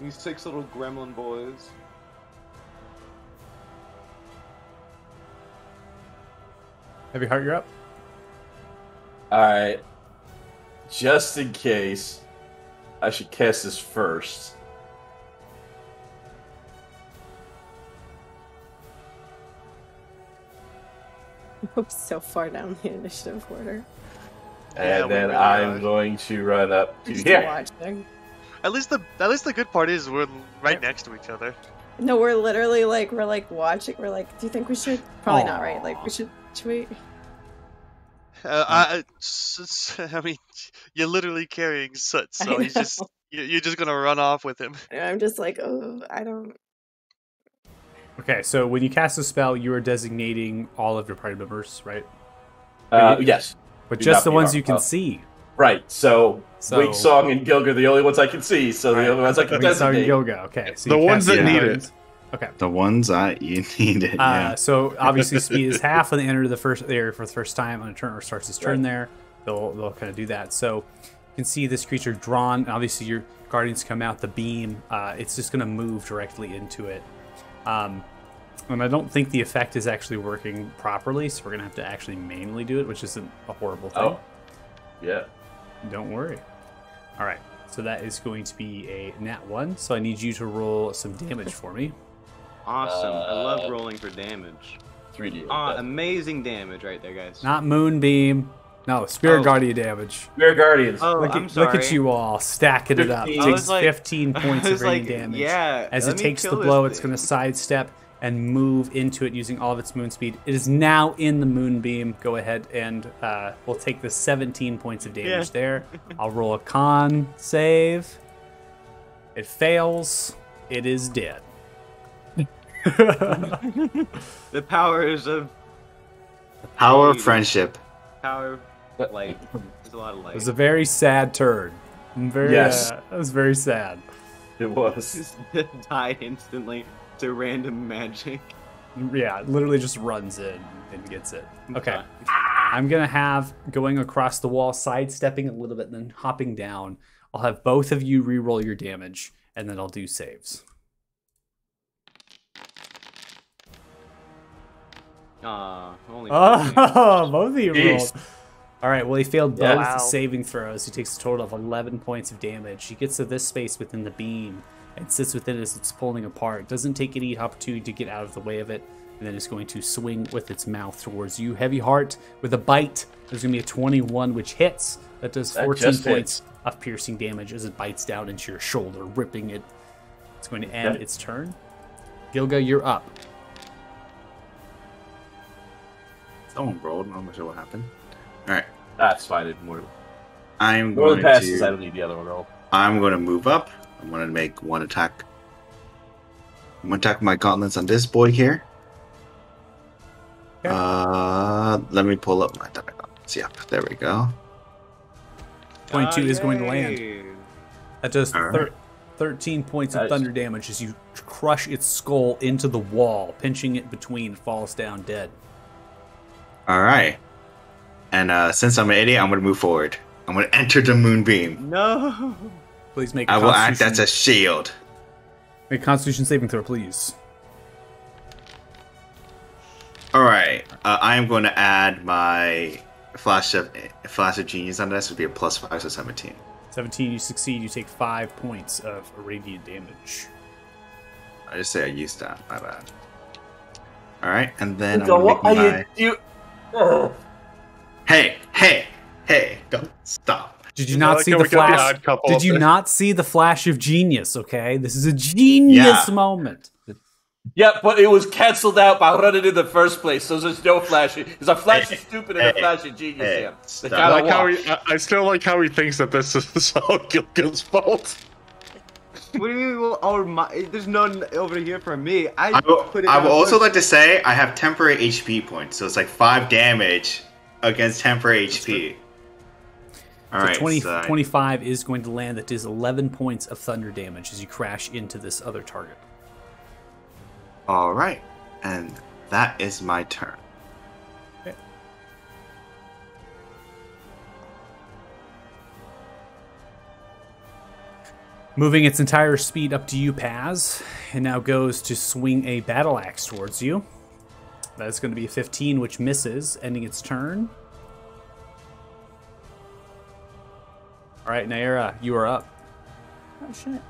These 6 little gremlin boys.
Heavy Heart, you're up.
Alright. Just in case, I should cast this first.
So far down the initiative order.
Yeah,
And
we
then
really
I'm
are.
going to run up to
Just
here.
watching.
At least the good part is we're right next to each other.
No, we're literally like watching. We're like, do you think we should? Probably not, right? Like we should. Should we?
I mean, you're literally carrying Soot, so
I
he's
know.
just you're just gonna run off with him.
And I'm just like, oh, I don't.
Okay, so when you cast a spell, you are designating all of your party members, right?
Yes.
But
Do
just
not
the
be
ones
harmed.
you can see.
Right, so
So-
Wing Song and Gilga are the only ones I can see, so the
Right.
only ones I can
Wing Song and
designate.
Yoga. Okay, so
The
you
ones
cast
that
it
need
out.
it.
Okay.
The ones that you need it. Yeah.
So obviously speed is half when they enter the first area for the first time on a turn or starts his turn there. They'll kind of do that. So you can see this creature drawn. Obviously your guardians come out the beam. It's just going to move directly into it. And I don't think the effect is actually working properly, so we're going to have to actually manually do it, which isn't a horrible thing.
Oh, yeah.
Don't worry. All right. So that is going to be a nat 1. So I need you to roll some damage for me.
Awesome. I love rolling for damage.
3D.
Amazing damage right there, guys.
Not Moonbeam. No, Spirit
Oh.
Guardian damage.
Spirit Guardians.
Oh,
Look
I'm
at,
sorry.
look at you all stacking it up. It
15.
I
takes
was like-
15 points
I
of
was
radiant
like,
damage.
yeah,
As
let
it
me
takes the
kill this
blow, it's
thing.
going to sidestep. and move into it using all of its moon speed. It is now in the moonbeam. Go ahead and we'll take the 17 points of damage there. I'll roll a con save. It fails. It is dead.
The powers of
Power of friendship.
power of light. There's a lot of light.
It was a very sad turn.
Yes.
It was very sad.
It was.
Just die instantly to random magic.
Yeah, it literally just runs in and gets it. Okay. I'm going to have going across the wall, sidestepping a little bit, and then hopping down. I'll have both of you re-roll your damage, and then I'll do saves.
Only
Oh, both of you
Jeez.
rolled. All right, well, he failed both
Yeah.
Wow.
saving throws. He takes a total of 11 points of damage. He gets to this space within the beam and sits within it as it's pulling apart. Doesn't take any opportunity to get out of the way of it, and then it's going to swing with its mouth towards you. Heavy Heart with a bite. There's going to be a 21, which hits. That does
That
14
just
points
hits.
of piercing damage as it bites down into your shoulder, ripping it. It's going to end
Okay.
its turn. Gilga, you're up.
Someone rolled. I'm not sure what happened. All right.
That's fine. It more
I'm
more
going
than passes. I
to.
don't need the other one roll.
I'm going to move up. I'm going to make one attack. I'm going to attack my gauntlets on this boy here.
Okay.
Let me pull up my attack gauntlets. Yep, there we go.
22 is going to land. That does
All right.
13 points of
Nice.
thunder damage as you crush its skull into the wall, pinching it between, it falls down dead.
All right. And since I'm an idiot, I'm going to move forward. I'm going to enter the moonbeam.
No.
Please make a
I will act
constitution,
as a shield.
make a constitution saving throw, please.
All right. I am going to add my flash of genius on this. Would be a +5, so 17.
17, you succeed. You take 5 points of radiant damage.
I just say I used that. My bad. All right, and then I'm
So
gonna
what
make
are
my.
you? Ugh.
Hey! Don't stop.
Did you
I
not
like
see
how
the
we got the
flash?
odd couple
Did you
there.
not see the flash of genius? Okay, this is a genius
Yeah.
moment.
Yeah, but it was canceled out by running in the first place. So there's no flashing. There's a flashing stupid and a flashing genius.
hey,
here. They
stop.
I
gotta
like how
watch.
I still like how he thinks that this is all Gilga's fault.
What do you mean? Well, there's none over here for me.
I
put it
would
down
also
first.
like to say I have temporary HP points, so it's like 5 damage against temporary HP. All
So
right,
20,
so
25 is going to land. That does 11 points of thunder damage as you crash into this other target.
all right, and that is my turn.
Okay. Moving its entire speed up to you, Paz, and now goes to swing a battle axe towards you. That is going to be a 15, which misses, ending its turn. All right, Naira, you are up.
Oh shit.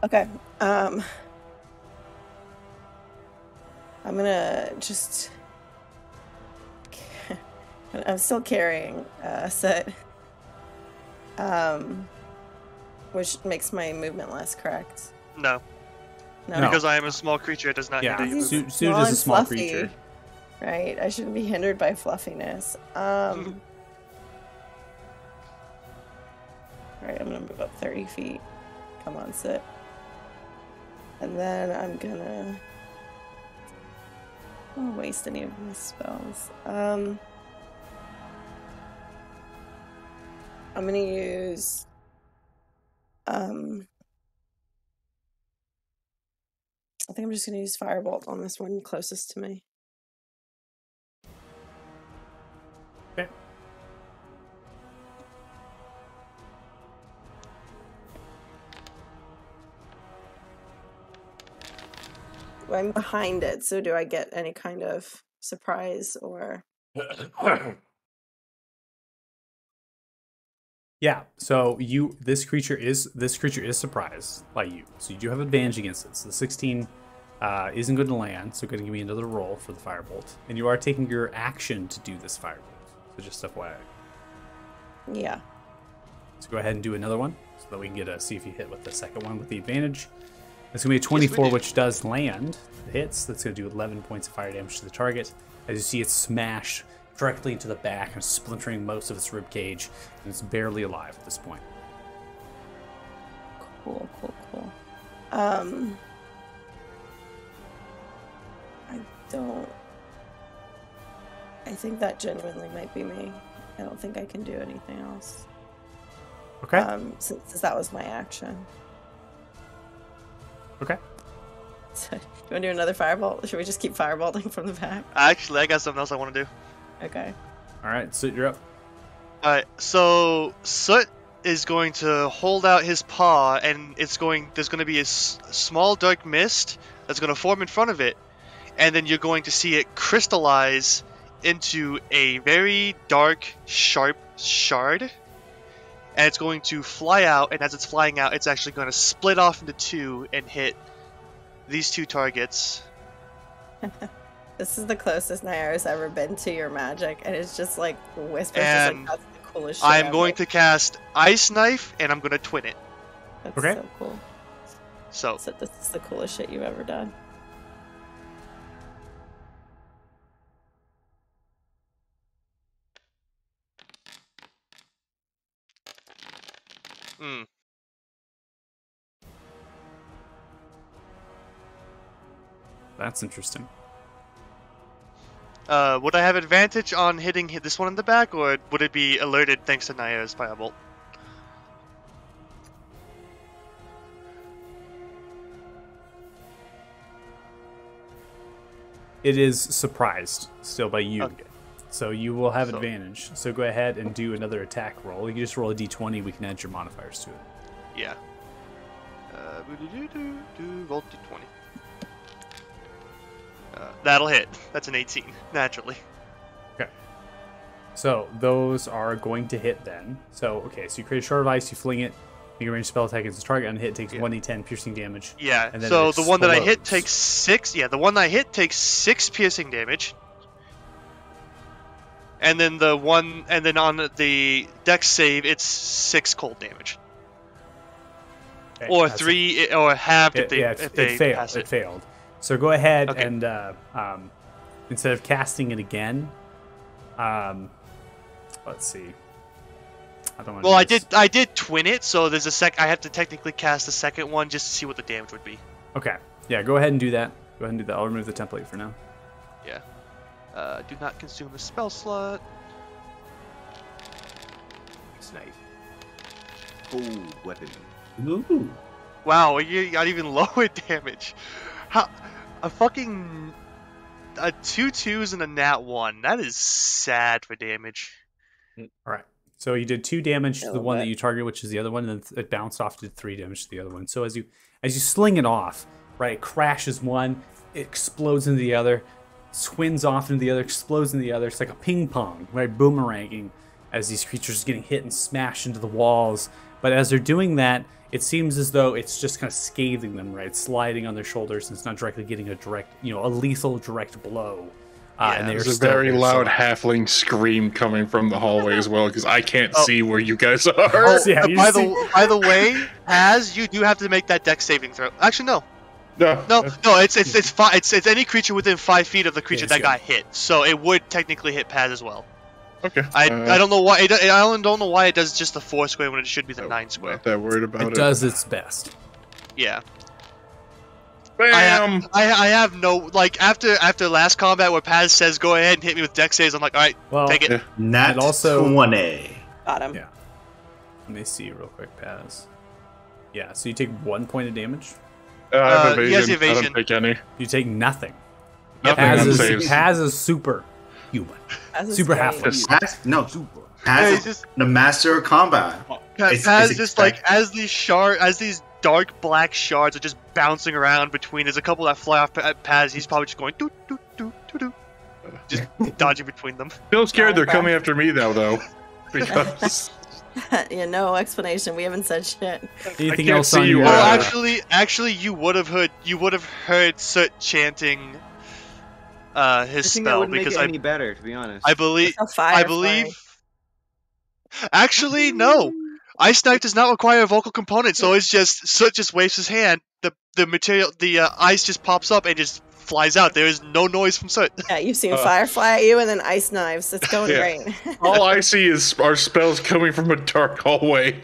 Okay. I'm gonna just. I'm still carrying set. Which makes my movement less, correct?
No,
No.
because I am a small creature, it does not
Yeah,
hinder you.
Suit is
Small
a
and
small
fluffy,
creature.
right? I shouldn't be hindered by fluffiness. Alright, I'm gonna move up 30 feet. Come on, sit. And then I'm gonna. I don't waste any of my spells. I'm gonna use. I think I'm just gonna use Firebolt on this one closest to me.
Okay.
I'm behind it, so do I get any kind of surprise or?
Yeah. So this creature is surprised by you. So you do have advantage against it. So the 16 isn't going to land. So going to give me another roll for the firebolt, and you are taking your action to do this firebolt. So just FYI.
Yeah.
So go ahead and do another one, so that we can get see if you hit with the second one with the advantage. It's going to be a 24, which does land. It hits. That's going to do 11 points of fire damage to the target. As you see it smash directly into the back and splintering most of its rib cage. And it's barely alive at this point.
Cool. I think that genuinely might be me. I don't think I can do anything else.
Okay.
Since that was my action.
Okay.
So, do you want to do another firebolt? Should we just keep firebolting from the back?
Actually, I got something else I want to do.
Okay.
All right, so you're up.
Alright, so Soot is going to hold out his paw, and there's going to be a small dark mist that's going to form in front of it, and then you're going to see it crystallize into a very dark, sharp shard, and it's going to fly out, and as it's flying out, it's actually going to split off into two and hit these two targets.
This is the closest Naira's ever been to your magic, and it's just like whispers.
And
that's the coolest shit
I'm
ever.
going to cast Ice Knife, and I'm going to twin it.
That's
Okay.
so cool.
So,
So this is the coolest shit you've ever done.
That's interesting.
Would I have advantage on hitting this one in the back, or would it be alerted thanks to Naya's Firebolt?
It is surprised still by you.
Okay.
So you will have
So-
advantage. So go ahead and do another attack roll. You can just roll a d20. We can add your modifiers to it.
Yeah. Roll d20. That'll hit. That's an 18, naturally.
Okay. So those are going to hit then. So, okay, so you create a shard of ice, you fling it, make a ranged spell attack against the target, and hit takes 1d10 piercing damage.
Yeah,
And then
so
it
the one that I hit
explodes.
takes 6. Yeah, the one that I hit takes 6 piercing damage. And then on the dex save, it's 6 cold damage.
Okay,
Or
that's
3, or halved if
it
they
failed.
pass
It
it.
failed. So go ahead
Okay.
and instead of casting it again, let's see. I don't want.
Well, I did twin it, so there's I have to technically cast the second one just to see what the damage would be.
Okay. Yeah, go ahead and do that. Go ahead and do that. I'll remove the template for now.
Yeah. Do not consume a spell slot.
Snipe. Cool weapon.
Ooh.
Wow, you got even lower damage. How a fucking 2 2s and a nat 1. That is sad for damage.
All right. So you did 2 damage to the one that
bit.
you target, which is the other one, and then it bounced off to 3 damage to the other one. So as you sling it off, right, it crashes one, it explodes into the other, swings off into the other, explodes into the other. It's like a ping pong, right, boomeranging as these creatures are getting hit and smashed into the walls. But as they're doing that, it seems as though it's just kind of scathing them, right, sliding on their shoulders, and it's not directly getting a lethal direct blow. And they're
There's a
still
very
there,
loud
so-
halfling scream coming from the hallway as well, because I can't
Oh.
see where you guys are.
Oh,
Yeah, you
by
see-
by the way, Paz, you do have to make that dex saving throw. Actually, no.
No.
It's any creature within 5 feet of the creature
it's
that
good.
got hit, so it would technically hit Paz as well.
Okay.
I don't know why I don't know why it does just the 4 square when it should be the 9 square.
Not that worried about
It
it.
does its best.
Yeah.
Bam!
I have no after last combat where Paz says go ahead and hit me with dex saves, I'm like, alright,
Well,
take it.
yeah.
Nat
And also-
20.
Got him.
Yeah. Let me see real quick, Paz. Yeah, so you take 1 point of damage.
I have
he has
evasion. I
evasion.
don't take any.
You take nothing.
Nothing
Paz
on
is,
saves.
Paz is super human.
As is
Super
great.
halfling.
Paz, no.
Yeah,
Paz
he's
is
just-
the master of combat.
Paz
It's
just like
expected.
as these dark black shards are just bouncing around between. There's a couple that fly off at Paz. He's probably just going doo doo doo doo doo, just dodging between them.
Still scared they're
Bye.
coming after me though. Because
Yeah, no explanation. We haven't said shit.
Anything
can't
else
see
on
you
your...
well.
Oh, actually, you would have heard Soot chanting his
I think that
spell
wouldn't make
because
it any better, to be honest.
I believe
A fire
I believe. Actually, no. Ice Knife does not require a vocal component, so it's just Soot just waves his hand. The material, the ice just pops up and just flies out. There is no noise from Soot.
Yeah, you've seen fire fly at you and then ice knives. It's going great.
All I see is our spells coming from a dark hallway.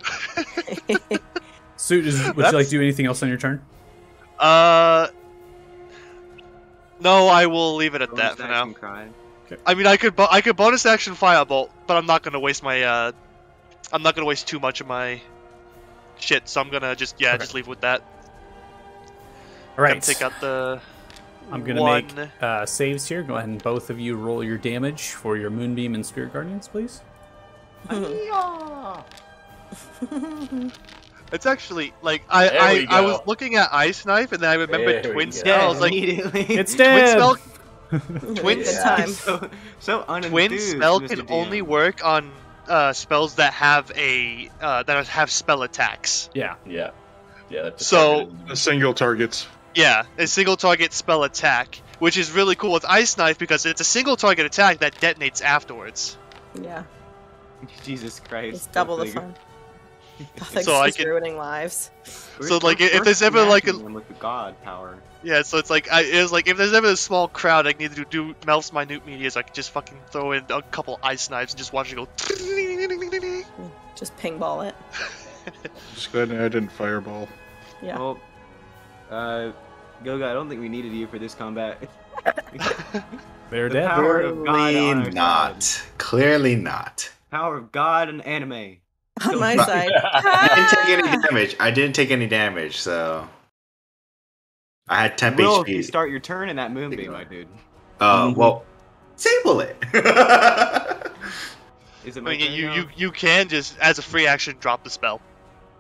Suit, would you like to do anything else on your turn?
No, I will leave it at that for now. I mean, I could bonus action Firebolt, but I'm not gonna waste my I'm not gonna waste too much of my shit, so I'm gonna just just leave with that.
All right.
Take out the.
I'm gonna make saves here. Go ahead and both of you roll your damage for your Moonbeam and Spirit Guardians, please.
It's actually like I was looking at Ice Knife and then I remembered Twin Spell. I was like,
it's dead.
Twin Spell.
So
Twin Spell can only work on spells that have spell attacks.
Yeah.
That's
So
Single targets.
yeah, a single target spell attack, which is really cool with Ice Knife because it's a single target attack that detonates afterwards.
Yeah.
Jesus Christ.
It's double the fun. Nothing's
So I
just
can-
ruining lives.
So, like, if there's ever, like, a-
with the god power.
Yeah, so it's like if there's ever a small crowd I need to do Melf's minute medias, I can just fucking throw in a couple ice knives and just watch it go.
Just ping-ball it.
Just go ahead and add in fireball.
Yeah.
Well, Goga, I don't think we needed you for this combat.
They're
The
dead.
power of God on
Clearly
our
not.
side.
Clearly not.
Power of God and anime.
On my
But-
side.
I didn't take any damage. I didn't take any damage, so I had temp
Will, if you
HP.
start your turn in that moonbeam, my dude.
Well, disable it.
Is it
I
my
mean,
turn now?
you can just as a free action drop the spell.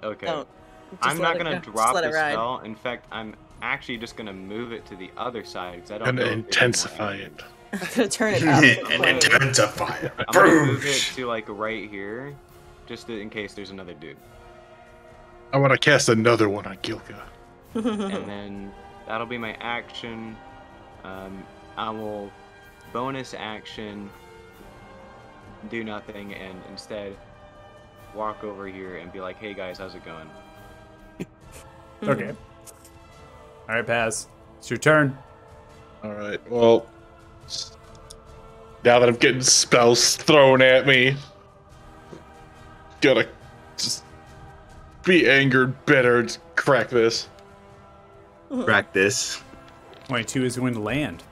Okay.
Don't. Just
I'm
let
not
it
gonna
go. Just
drop
let
the
it ride.
spell. In fact, I'm actually just gonna move it to the other side because I don't
And
know if there's
intensify
more
it.
I'm gonna turn it up.
And intensify it.
I'm gonna move it to like right here, just in case there's another dude.
I want to cast another one on Gilga.
And then that'll be my action. I will bonus action, do nothing, and instead walk over here and be like, "Hey guys, how's it going?"
Okay. All right, Paz. It's your turn.
All right. Well, now that I'm getting spells thrown at me, gotta just be angered, bitter, to crack this.
Practice.
22 is going to land.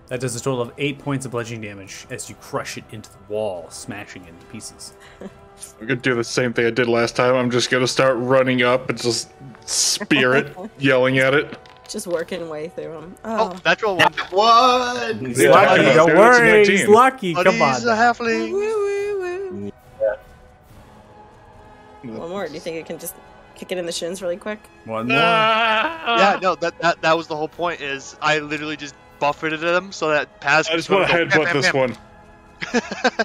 That does a total of 8 points of bludgeoning damage as you crush it into the wall, smashing it into pieces.
I'm gonna do the same thing I did last time. I'm just gonna start running up and just spear it, yelling at it.
Just working way through them.
Oh, natural one.
What?
He's
Yeah,
lucky,
yeah,
don't
it's
worry.
19.
He's lucky.
But
Come
he's
on.
a halfling.
One more. Do you think it can just kick it in the shins really quick?
One more.
Yeah, no, that was the whole point. Is I literally just buffered them so that Paz.
I just want to headbutt this one.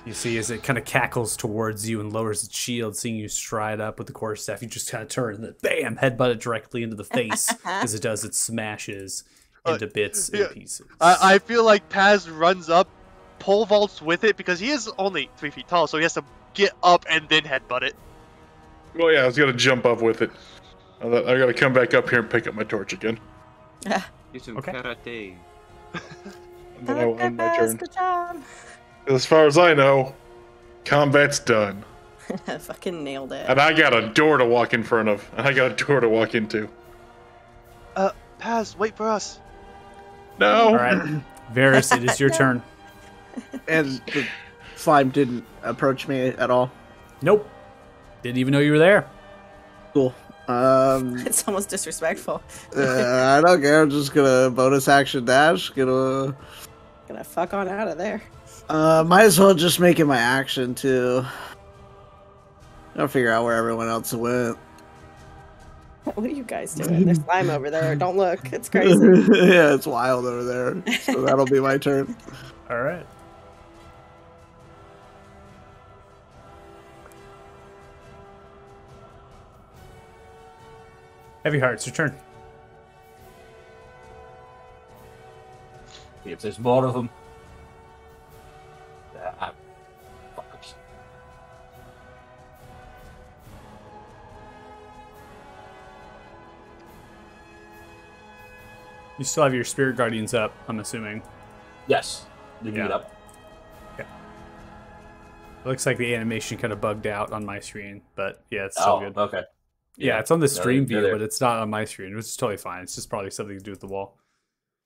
You see, as it kind of cackles towards you and lowers its shield, seeing you stride up with the quarterstaff, you just kind of turn and then bam, headbutt it directly into the face. As it does, it smashes into bits and pieces.
I feel like Paz runs up, pole vaults with it because he is only 3 feet tall, so he has to get up and then headbutt it.
Well, yeah, I was gonna jump up with it. I gotta come back up here and pick up my torch again.
Do some
Okay.
karate.
And then I'll end my turn.
Good job.
As far as I know, combat's done.
Fucking nailed it.
And I got a door to walk in front of. And I got a door to walk into.
Paz, wait for us.
No!
All right. Varys, it is your turn.
And the slime didn't approach me at all.
Nope. Didn't even know you were there.
Cool.
It's almost disrespectful.
I don't care. I'm just gonna bonus action dash. Gonna
Fuck on out of there.
might as well just make it my action too. I'll figure out where everyone else went.
What are you guys doing? There's slime over there. Don't look. It's crazy.
Yeah, it's wild over there. So that'll be my turn.
All right. Heavy Hearts, your turn.
If there's more of them, fuckers.
You still have your spirit guardians up, I'm assuming.
Yes. You
Yeah.
meet up.
It looks like the animation kind of bugged out on my screen, but yeah, it's still good.
Okay.
Yeah, it's on the
No,
stream
they're
view,
there.
but it's not on my screen, which is totally fine. It's just probably something to do with the wall.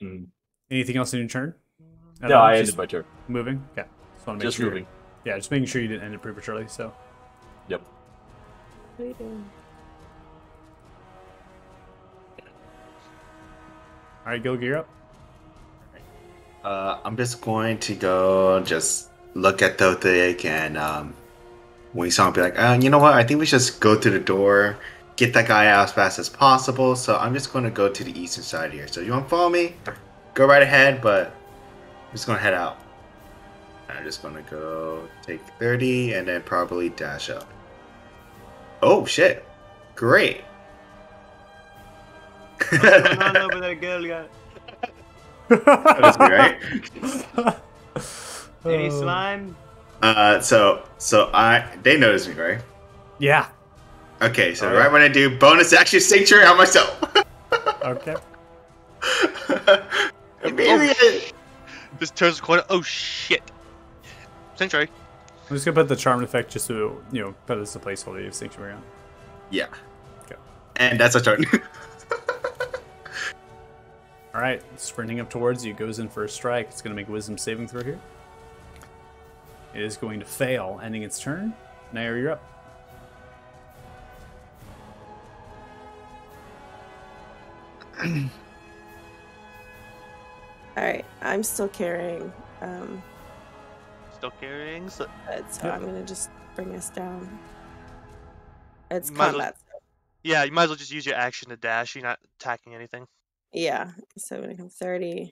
Mm.
Anything else in your turn?
No, I
Just
ended my turn.
moving. Yeah, just want to make
Just
sure.
moving.
Yeah, just making sure you didn't end it prematurely. So,
Yep.
What are you doing?
all right, Gil, gear up.
I'm just going to go just look at Thothik and Wingsong be like, you know what? I think we should just go through the door, get that guy out as fast as possible. So I'm just going to go to the eastern side here. So you want to follow me? Go right ahead, but I'm just going to head out. I'm just going to go take 30 and then probably dash up. Oh, shit. Great.
What's going on over there, girl? Guy?
That's me, right?
Any slime?
They notice me, right?
Yeah.
Okay, so
Oh, yeah.
right when I do bonus action sanctuary on myself.
Okay.
Immediate.
Just turns the corner. Oh shit! Sanctuary.
I'm just gonna put the charm effect just to put it as a placeholder. You have sanctuary on.
Yeah.
Okay.
And that's a turn.
All right, sprinting up towards you, goes in for a strike. It's gonna make a wisdom saving throw here. It is going to fail, ending its turn. Nair, you're up.
All right, I'm still carrying.
Still carrying. So
So I'm gonna just bring us down. It's
Might as well-
combat.
yeah, you might as well just use your action to dash. You're not attacking anything.
Yeah, so I'm gonna come 30,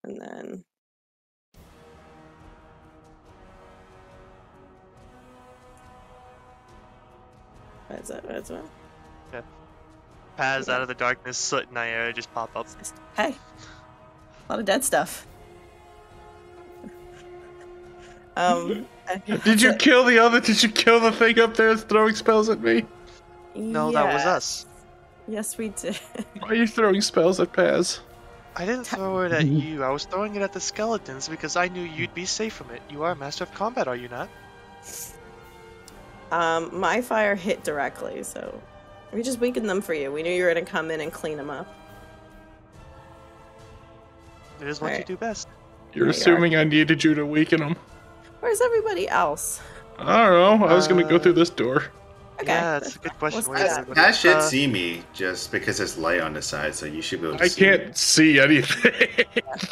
and then what's that? What's that?
Paz out of the darkness, Soot and Naira just pop up.
Hey, a lot of dead stuff.
Did you kill the other? Did you kill the thing up there that's throwing spells at me?
No, that was us.
Yes, we did.
Why are you throwing spells at Paz?
I didn't throw it at you. I was throwing it at the skeletons because I knew you'd be safe from it. You are a master of combat, are you not?
My fire hit directly, so we just weakened them for you. We knew you were gonna come in and clean them up.
It is what you
Alright.
do best.
You're
Yeah,
assuming I needed you to weaken them.
Where's everybody else?
I don't know. I was gonna go through this door.
Okay.
Yeah, that's a good question.
Let's
Where
do
is
that.
everybody?
That should see me just because there's light on the side, so you should be able to
I
see me.
can't see anything.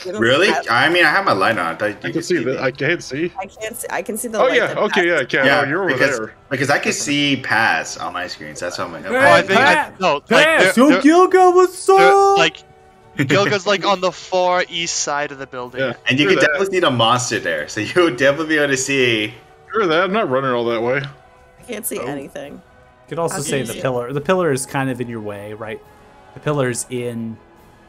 We don't-
Really? I mean, I have my light on. I thought you
I
could
can see that.
me.
I can't see.
I can't see. I can see the.
Oh
light
yeah.
that
Okay. Yeah. I can.
Yeah,
Oh, you're over
because,
there.
because I can see Paz on my screen, so that's how I'm like,
Hey,
Oh, I think
Pat!
no, like
Pass,
they're-
yo, Gilga, what's
they're-
up?
like Gilga's like on the far east side of the building.
Yeah.
and you
Screw
can
that.
definitely see the monster there, so you'll definitely be able to see.
Screw that. I'm not running all that way.
I can't see anything.
You could also
How
say
do
the
you-
pillar. The pillar is kind of in your way, right? The pillar is in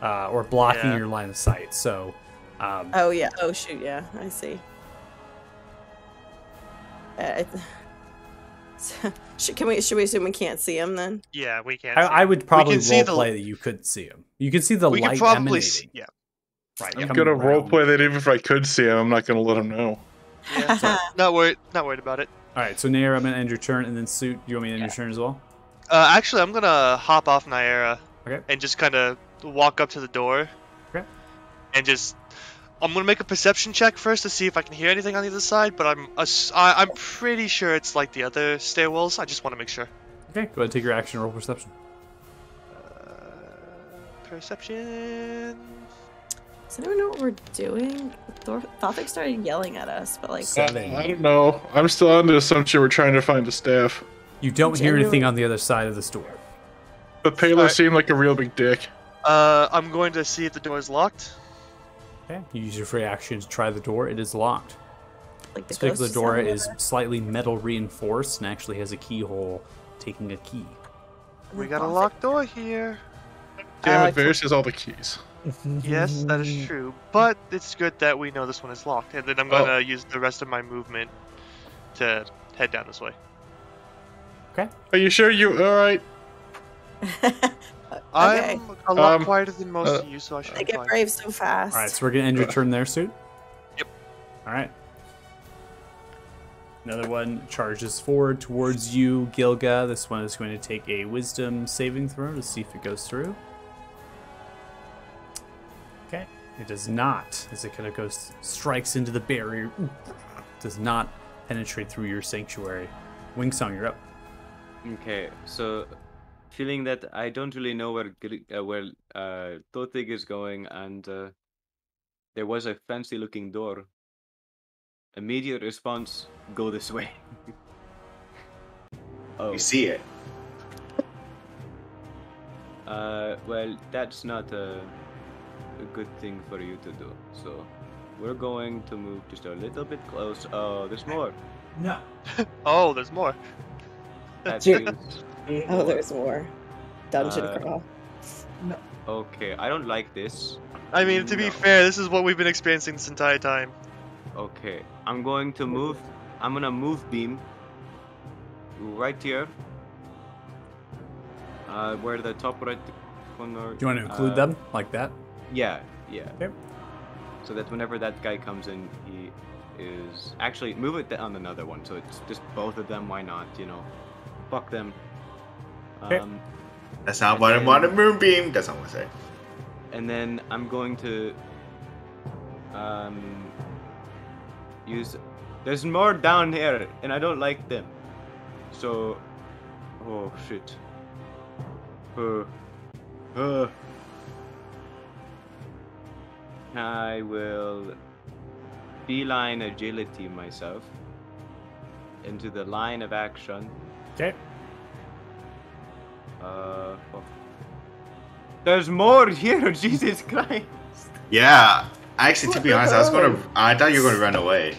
or blocking
Yeah.
your line of sight. So,
Oh yeah. Oh shoot. Yeah, I see. Should we assume we can't see him then?
Yeah, we can't.
I would probably
can see
role
the-
play that you couldn't see him. You can see the
we
light
can probably
emanating.
see. Yeah.
Right,
I'm
coming
gonna
around.
roleplay that even if I could see him, I'm not gonna let him know.
Yeah. Not worried. Not worried about it.
All right, so Nair, I'm gonna end your turn, and then Suit, you want me to end your turn as well?
Actually, I'm gonna hop off Naira
Okay.
and just kind of walk up to the door.
Okay.
And I'm gonna make a perception check first to see if I can hear anything on the other side. But I'm pretty sure it's like the other stairwells. I just want to make sure.
Okay, go ahead and take your action and roll perception.
Perception.
Does anyone know what we're doing? Thothic started yelling at us, but like,
Seven.
I don't know. I'm still on the assumption we're trying to find a staff.
You don't hear
Generally-
anything on the other side of this door.
But Paler
Alright.
seemed like a real big dick.
I'm going to see if the door is locked.
Okay, you use your free action to try the door. It is locked.
like the
This particular
ghost
door
sound
is
ever?
slightly metal reinforced and actually has a keyhole taking a key.
We got a locked door here.
Damn it, Varys has all the keys.
Yes, that is true. But it's good that we know this one is locked. And then I'm
Oh.
gonna use the rest of my movement to head down this way.
Okay.
Are you sure you alright?
Okay.
I'm a lot
Um,
quieter than most of you, so I should
They
be
get
fine.
brave so fast.
All right, so we're gonna end your turn there, Suit.
Yep.
All right. Another one charges forward towards you, Gilga. This one is going to take a Wisdom saving throw to see if it goes through. Okay, it does not. As it kind of goes, strikes into the barrier, does not penetrate through your sanctuary. Wingsong, you're up.
Okay, so feeling that I don't really know where Totig is going, and there was a fancy-looking door. Immediate response: go this way. Oh,
You see it.
well, that's not a good thing for you to do. So we're going to move just a little bit close. Oh, there's more.
No.
Oh, there's more.
That
Dear-
feels
Oh, there's more. Dungeon
Uh,
crawl.
okay. I don't like this.
I mean, to be
No.
fair, this is what we've been experiencing this entire time.
Okay, I'm going to move. I'm gonna move beam right here. Where the top right corner.
Do you want to include them like that?
Yeah, yeah.
Okay.
So that whenever that guy comes in, he is actually move it on another one. So it's just both of them. Why not? You know, fuck them.
Okay.
That's not what I want a moonbeam. That's not what I say.
And then I'm going to use. There's more down here, and I don't like them. So, oh shit. I will beeline agility myself into the line of action.
Okay.
Fuck. There's more here, Jesus Christ.
Yeah. Actually, to be honest, I thought you were gonna run away.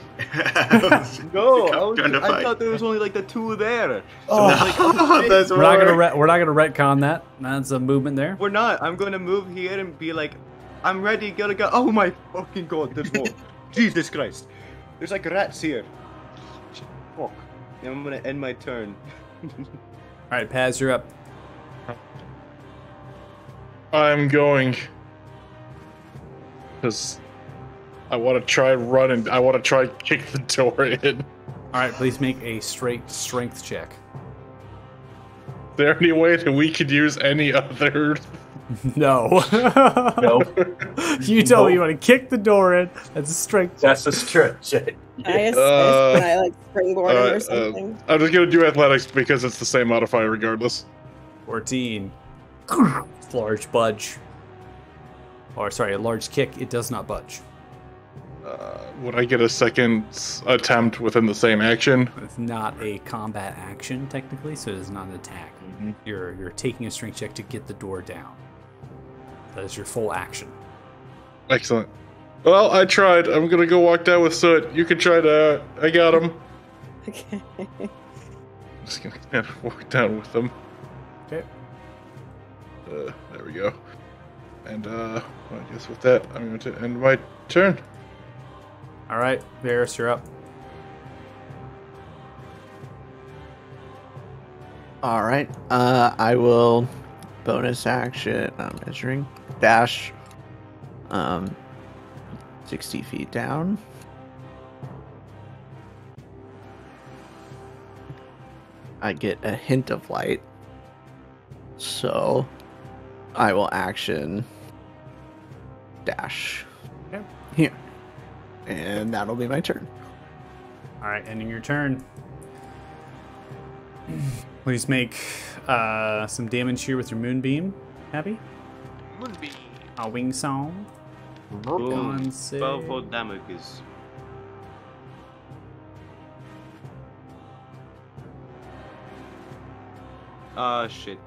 No,
Trying to
I
fight.
thought there was only like the two there.
Oh,
That's
we're not gonna
more.
we're not gonna retcon that. That's a movement there.
We're not. I'm gonna move here and be like, I'm ready, gotta go. Oh my fucking god, there's more. Jesus Christ. There's like rats here. Fuck. And I'm gonna end my turn.
All right, Paz, you're up.
I'm going because I want to try running. I want to try kick the door in.
All right, please make a straight strength check.
Is there any way that we could use any other?
No.
No,
You tell me you want to kick the door in. That's a strength.
that's a stretch.
I assist.
Uh,
Can I like springboard it or something?
I'm just gonna do athletics because it's the same modifier regardless.
14. Large budge. Or sorry, a large kick. It does not budge.
Would I get a second attempt within the same action?
It's not a combat action technically, so it is not an attack. You're taking a strength check to get the door down. That is your full action.
Excellent. Well, I tried. I'm gonna go walk down with Soot. You can try to. I got him.
Okay.
I'm just gonna kind of walk down with them.
Okay.
There we go. And I guess with that, I'm going to end my turn.
All right, Varys, you're up.
All right. I will bonus action. I'm measuring dash. 60 feet down. I get a hint of light, so I will action dash
Okay.
here, and that'll be my turn.
All right, ending your turn. Please make some damage here with your moonbeam. Happy?
Moonbeam.
A wing song.
Boom.
On save.
12 volt damages. Ah, shit.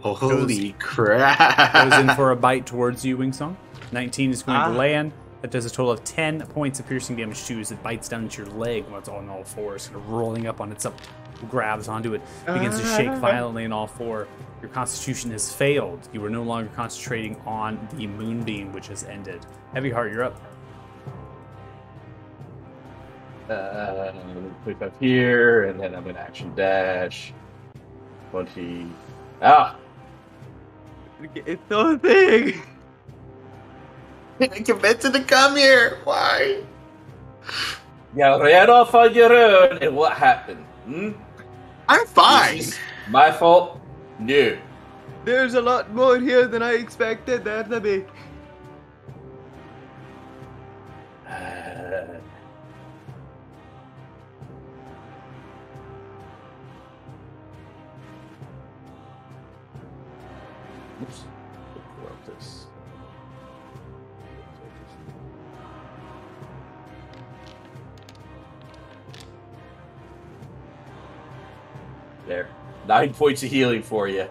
Holy
Goes
crap!
in for a bite towards you, Wingsong. 19 is going to land. That does a total of 10 points of piercing damage to you as it bites down into your leg while it's on all fours, kind of rolling up on itself, grabs onto it, begins to shake violently in all four. Your constitution has failed. You are no longer concentrating on the moonbeam, which has ended. Heavy Heart, you're up.
Click up here, and then I'm going to action dash. 20. Ah!
It's so big.
I convinced him to come here. Why?
You ran off on your own, and what happened?
I'm fine.
Is this my fault? No.
There's a lot more here than I expected there to be.
Oops. Pull up this. There. 9 points of healing for you.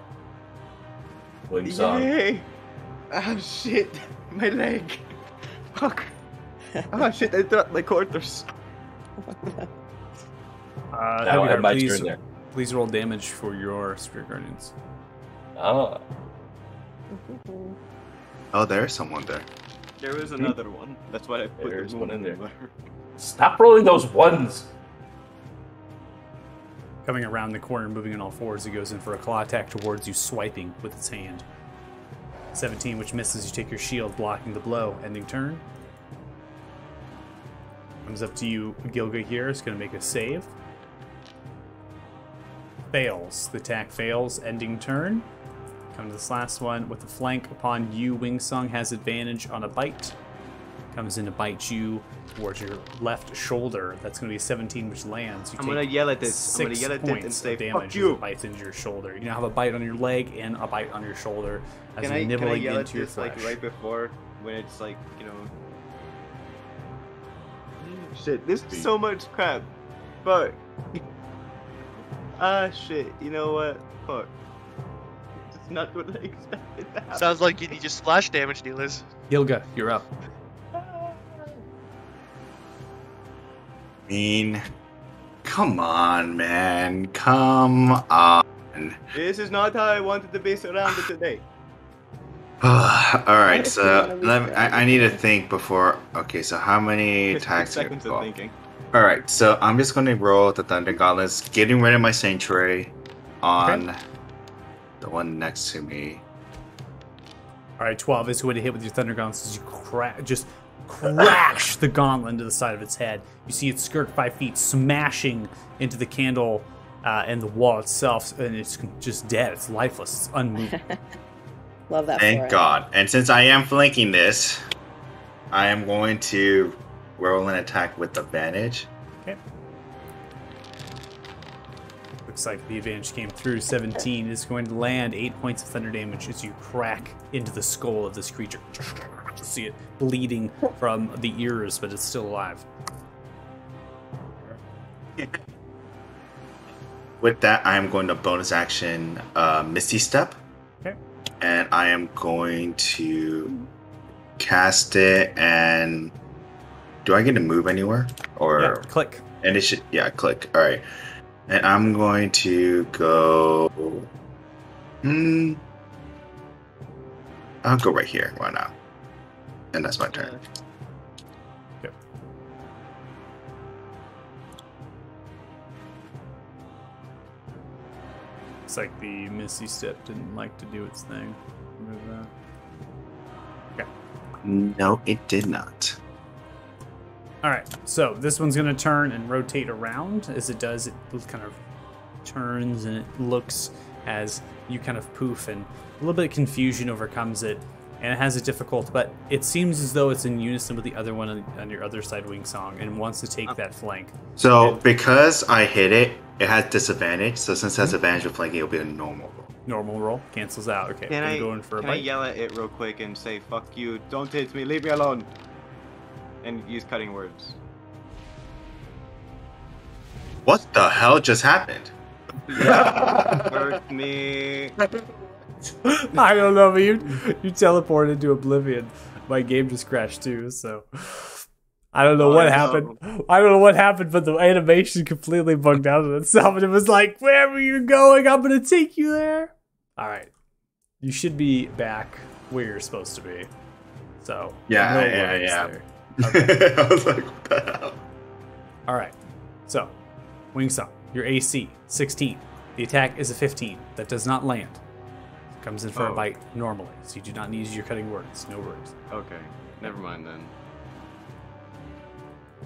Wing song.
Yay! Ah, shit. My leg. Fuck. Ah, shit, I dropped my quarters.
Now
Heavy
I had my
please,
turn there.
please roll damage for your Spirit Guardians.
Ah.
Oh, there's someone there.
There was another one. That's why I put
There's
the
one in there.
there.
Stop rolling those ones.
Coming around the corner, moving on all fours, it goes in for a claw attack towards you, swiping with its hand. 17, which misses. You take your shield, blocking the blow. Ending turn. Comes up to you, Gilga here. Is going to make a save. Fails. The attack fails. Ending turn. Come to this last one with a flank upon you. Wingsong has advantage on a bite. Comes in to bite you towards your left shoulder. That's going to be a 17, which lands. You
I'm gonna yell at this. I'm gonna
6
yell at it and
points
say,
of damage
"Fuck
as
you!"
it bites into your shoulder. You now have a bite on your leg and a bite on your shoulder as
Can
you're
I
nibbling
yell at
into your
this
flesh.
like right before when it's like, you know? Shit, this is so much crap. Fuck. Ah, shit. You know what? Fuck. It's not what I expected to happen.
Sounds like you need your splash damage dealers.
Gilga, you're up.
Come on, man. Come on.
This is not how I wanted to be surrounded today.
Alright, so I need to think before. Okay, so how many attacks?
Seconds of thinking.
Alright, so I'm just going to roll the Thunder Gauntlets, getting rid of my Sanctuary on the one next to me.
All right, 12 is going to hit with your Thunder Gauntlets as you just crash the gauntlet into the side of its head. You see it skirt 5 feet, smashing into the candle and the wall itself, and it's just dead. It's lifeless. It's unmoving.
Love that. for
Thank
it.
God. And since I am flanking this, I am going to roll an attack with advantage.
Okay. Looks like the advantage came through. 17 is going to land 8 points of thunder damage as you crack into the skull of this creature. You see it bleeding from the ears, but it's still alive.
With that, I am going to bonus action Misty Step.
Okay.
And I am going to cast it, and do I get to move anywhere? Or
Yeah, click.
and it should, yeah, click. All right. And I'm going to go. I'll go right here. Why not? And that's my turn.
Yep. It's like the Misty Step didn't like to do its thing. Remember that? Okay.
No, it did not.
All right, so this one's going to turn and rotate around. As it does, it kind of turns and it looks as you kind of poof, and a little bit of confusion overcomes it, and it has it difficult, but it seems as though it's in unison with the other one on your other side, Wingsong, and wants to take that flank.
So because I hit it, it has disadvantage. So since it has advantage with flanking, it'll be a normal roll.
Normal roll cancels out. Okay,
Can
I'm
I
going for a
can I
bite.
yell at it real quick and say "fuck you"? Don't hit me. Leave me alone. And use cutting words.
What the hell just happened?
Hurt me.
I don't know, but you teleported into oblivion. My game just crashed too, so I don't know
Oh,
what
no.
happened. I don't know what happened, but the animation completely bugged out on itself, and it was like, wherever you're going, I'm gonna take you there. All right, you should be back where you're supposed to be. So
Yeah,
no
yeah,
worries
yeah.
there. Okay.
I was like, what the hell?
All right, so Wingsong, your AC 16. The attack is a 15. That does not land. Comes in for a
Oh.
bite normally, so you do not need to use your cutting words. No words.
Okay, never mind then.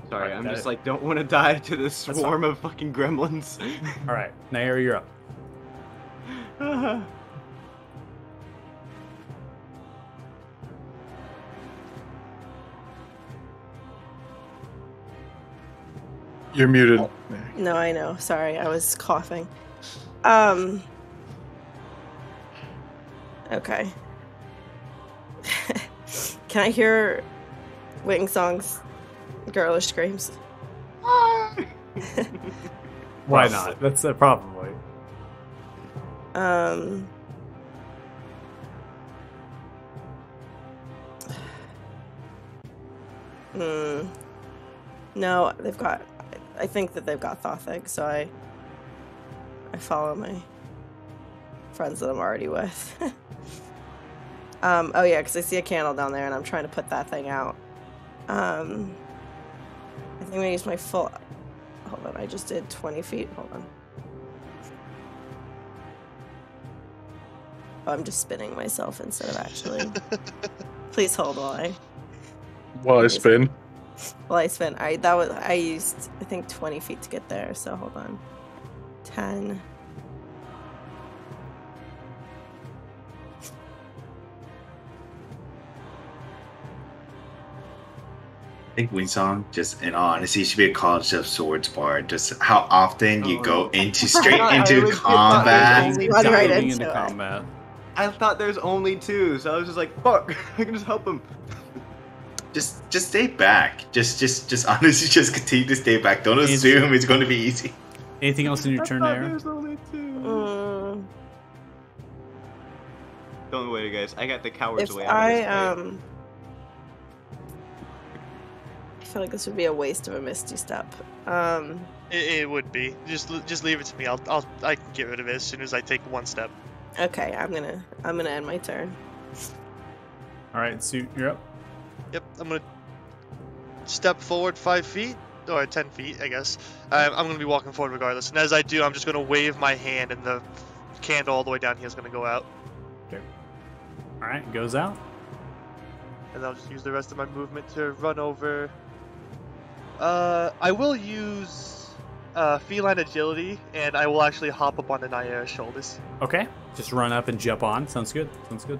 Sorry,
Alright,
I'm
that
just
is-
like, don't want to die to this
fine.
swarm of fucking gremlins.
All right, Nair, you're up.
You're muted.
No, I know. Sorry, I was coughing. Okay. Can I hear Wing Song's girlish screams?
Why not? That's probably.
No, they've got. I think that they've got Thothic, so I follow my friends that I'm already with. Oh yeah, because I see a candle down there, and I'm trying to put that thing out. I think I'm gonna use my full. Hold on, I just did 20 feet. Hold on. Oh, I'm just spinning myself instead of actually. Please hold while I.
While I spin.
Well, I spent. I used I think 20 feet to get there. So hold on. 10.
I think Wingsong, just in all honesty, should be a College of Swords bard. Just how often you go into straight
I
into
legit thought
combat.
there's
Run right
Diving
into it.
combat.
I thought there's only 2, so I was just like, fuck, I can just help him.
Just stay back. Just honestly, just continue to stay back. Don't
Easy.
assume it's going to be easy.
Anything else in your turn,
I thought
Nair?
there's only 2. Don't worry, guys. I got the cowards
If
away out of this fight.
I feel like this would be a waste of a Misty Step.
It would be. Just leave it to me. I can get rid of it as soon as I take one step.
Okay, I'm gonna end my turn.
All right, Suit, you're up.
Yep, I'm gonna step forward 5 feet or 10 feet, I guess. I'm gonna be walking forward regardless, and as I do, I'm just gonna wave my hand, and the candle all the way down here is gonna go out,
All right, goes out.
and I'll just use the rest of my movement to run over. I will use feline agility, and I will actually hop up onto Naira's shoulders.
Okay, just run up and jump on. Sounds good. Sounds good.